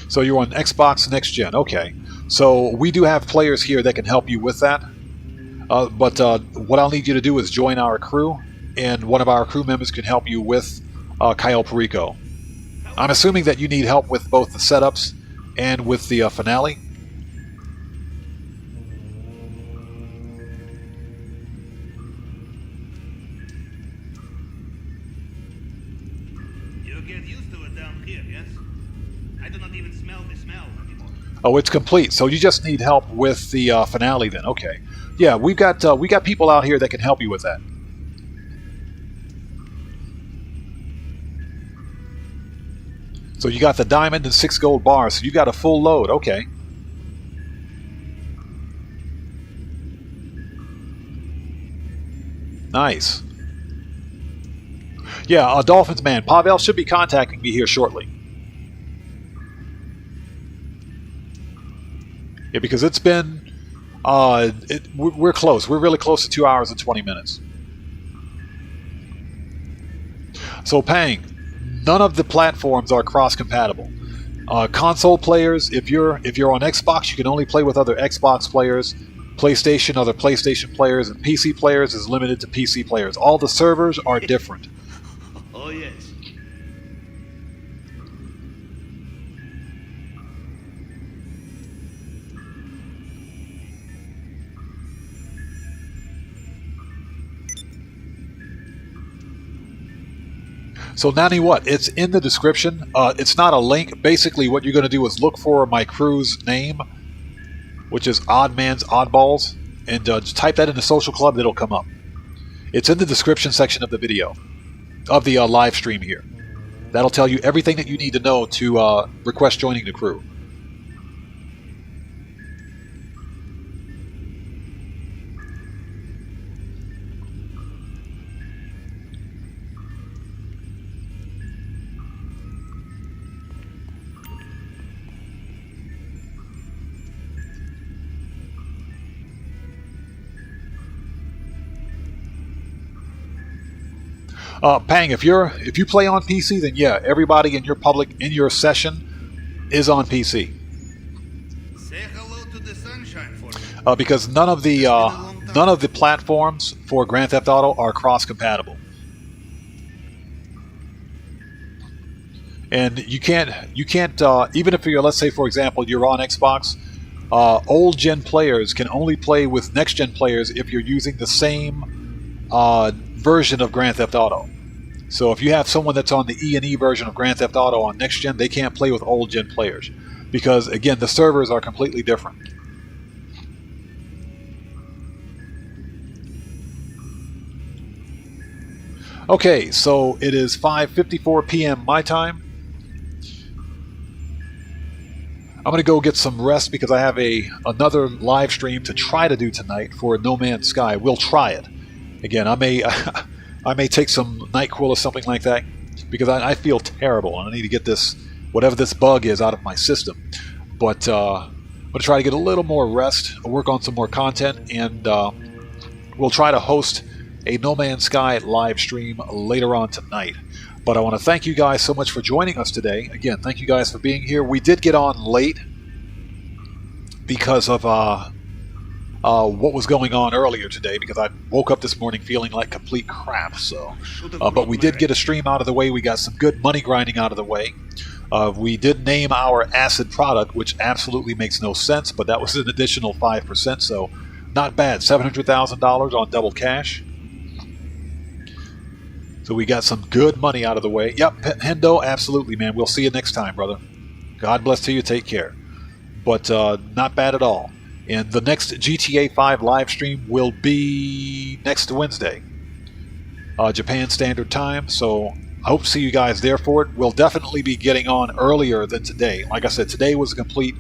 Speaker 1: So you're on Xbox Next Gen, okay. So we do have players here that can help you with that. But what I'll need you to do is join our crew, and one of our crew members can help you with Cayo Perico. I'm assuming that you need help with both the setups and with the finale.
Speaker 3: You get used to it down here, yes? I do not even smell the smell anymore.
Speaker 1: Oh, it's complete. So you just need help with the finale then. Okay. Yeah, we got people out here that can help you with that. So you got the diamond and 6 gold bars. So you got a full load. Okay. Nice. Yeah, Dolphins man. Pavel should be contacting me here shortly. Yeah, because it's been, we're close. We're really close to 2 hours and 20 minutes. So, Pang, none of the platforms are cross-compatible. Console players, if you're on Xbox, you can only play with other Xbox players. PlayStation, other PlayStation players, and PC players is limited to PC players. All the servers are different.
Speaker 3: Oh, yes.
Speaker 1: So Nani what? It's in the description. It's not a link. Basically, what you're going to do is look for my crew's name, which is Oddman's Oddballs, and just type that in the social club. It'll come up. It's in the description section of the video, of the live stream here. That'll tell you everything that you need to know to request joining the crew. Pang, if you play on PC, then yeah, everybody in your session is on PC.
Speaker 3: Say hello to the sunshine for me.
Speaker 1: Because none of the platforms for Grand Theft Auto are cross-compatible, and you can't even if you're, let's say for example, you're on Xbox, old gen players can only play with next gen players if you're using the same version of Grand Theft Auto. So if you have someone that's on the E&E version of Grand Theft Auto on next gen, they can't play with old gen players because, again, the servers are completely different. Okay, so it is 5:54 p.m. my time. I'm going to go get some rest because I have another live stream to try to do tonight for No Man's Sky. We'll try it. Again, I may take some NyQuil or something like that because I feel terrible and I need to get this, whatever this bug is, out of my system. But I'm going to try to get a little more rest, work on some more content, and we'll try to host a No Man's Sky live stream later on tonight. But I want to thank you guys so much for joining us today. Again, thank you guys for being here. We did get on late because of what was going on earlier today, because I woke up this morning feeling like complete crap. So, but we did get a stream out of the way. We got some good money grinding out of the way. We did name our acid product, which absolutely makes no sense, but that was an additional 5%, so not bad. $700,000 on double cash. So we got some good money out of the way. Yep, Hendo, absolutely, man. We'll see you next time, brother. God bless to you. Take care. But not bad at all. And the next GTA 5 live stream will be next Wednesday, Japan Standard Time. So I hope to see you guys there for it. We'll definitely be getting on earlier than today. Like I said, today was a complete,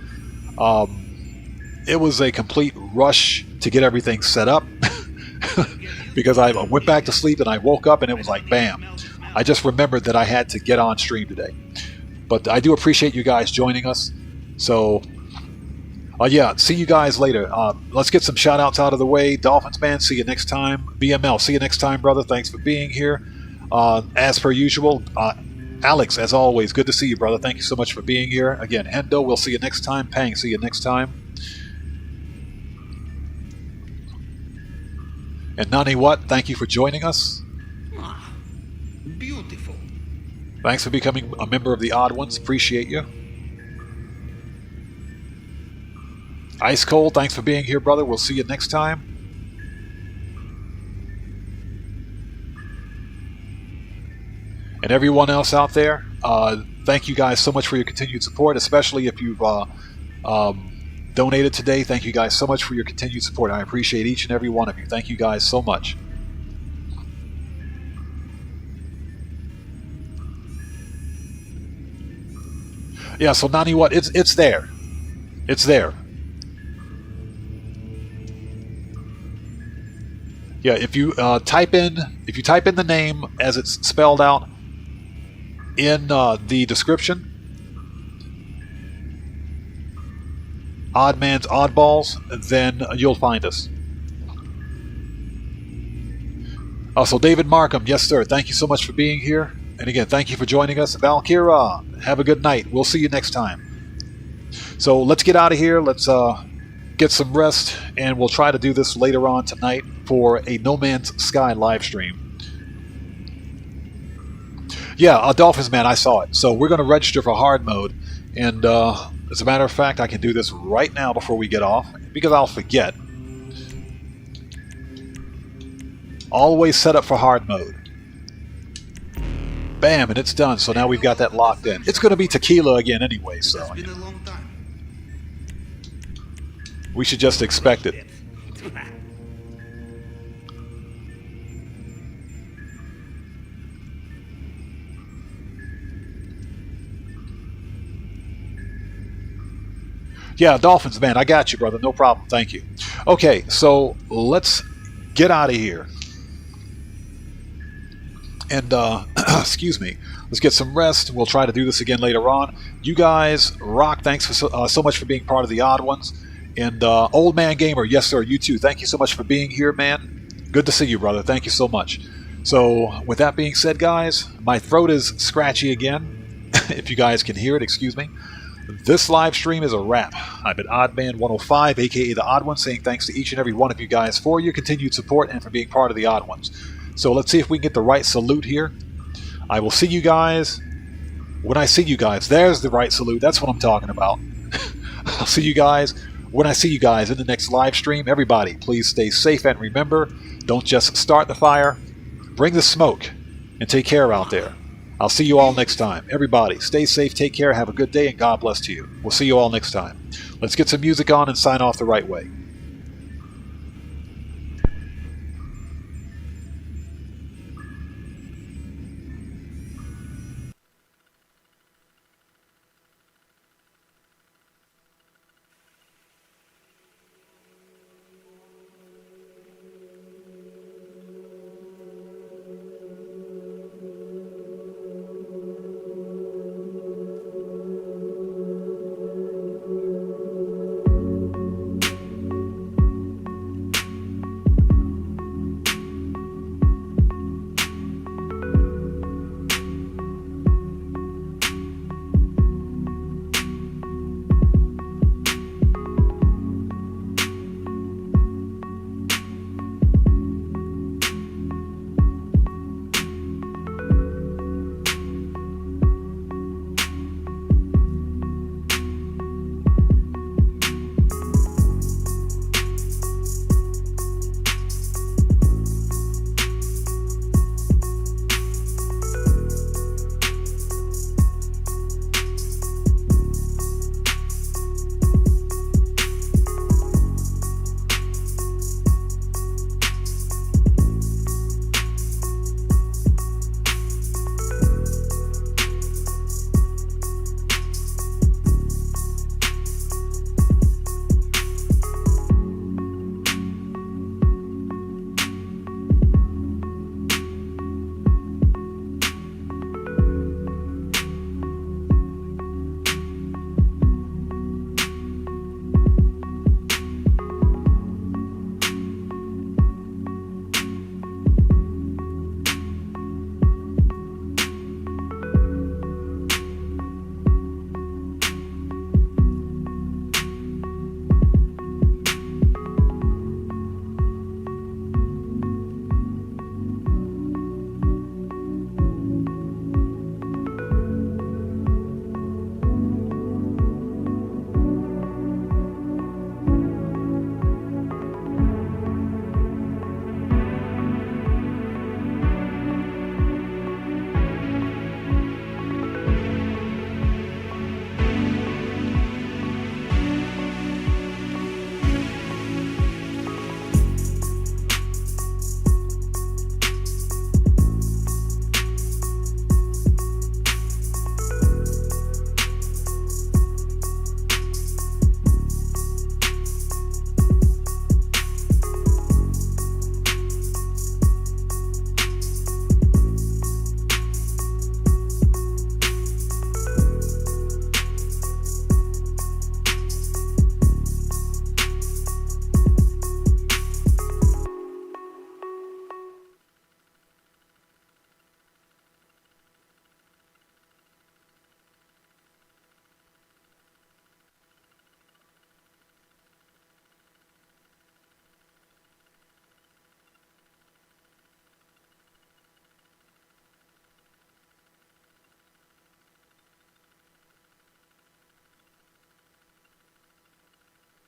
Speaker 1: it was a complete rush to get everything set up because I went back to sleep and I woke up and it was like, bam. I just remembered that I had to get on stream today. But I do appreciate you guys joining us. So yeah, see you guys later. Let's get some shout outs out of the way. Dolphins man, see you next time. BML, see you next time, brother. Thanks for being here. As per usual, Alex, as always, good to see you, brother. Thank you so much for being here. Again, Hendo, we'll see you next time. Pang, see you next time. And Nani What, thank you for joining us.
Speaker 3: Beautiful.
Speaker 1: Thanks for becoming a member of the Odd Ones. Appreciate you. Ice Cold, thanks for being here, brother. We'll see you next time. And everyone else out there, thank you guys so much for your continued support, especially if you've donated today. Thank you guys so much for your continued support. I appreciate each and every one of you. Thank you guys so much. Yeah, so Nani, what? It's there. It's there. Yeah, if you type in the name as it's spelled out in the description, Oddman's Oddballs, then you'll find us. Also, David Markham, yes sir, thank you so much for being here. And again, thank you for joining us. Valkyra, have a good night. We'll see you next time. So let's get out of here. Let's get some rest, and we'll try to do this later on tonight for a No Man's Sky live stream. Yeah, Dolphins man, I saw it. So we're going to register for hard mode, and as a matter of fact, I can do this right now before we get off, because I'll forget. Always set up for hard mode. Bam, and it's done. So now we've got that locked in. It's going to be tequila again anyway, so
Speaker 3: It's been a long time.
Speaker 1: we should just expect it. Yeah, Dolphins, man. I got you, brother. No problem. Thank you. Okay, so let's get out of here. And, excuse me. Let's get some rest. We'll try to do this again later on. You guys rock. Thanks for so much for being part of the Odd Ones. And Old Man Gamer, yes, sir. You too. Thank you so much for being here, man. Good to see you, brother. Thank you so much. So, with that being said, guys, my throat is scratchy again. If you guys can hear it, excuse me. This live stream is a wrap. I've been OddMan105, aka the Odd One, saying thanks to each and every one of you guys for your continued support and for being part of the Odd Ones. So let's see if we can get the right salute here. I will see you guys when I see you guys. There's the right salute. That's what I'm talking about. I'll see you guys when I see you guys in the next live stream. Everybody, please stay safe and remember, don't just start the fire, bring the smoke, and take care out there. I'll see you all next time. Everybody, stay safe, take care, have a good day, and God bless to you. We'll see you all next time. Let's get some music on and sign off the right way.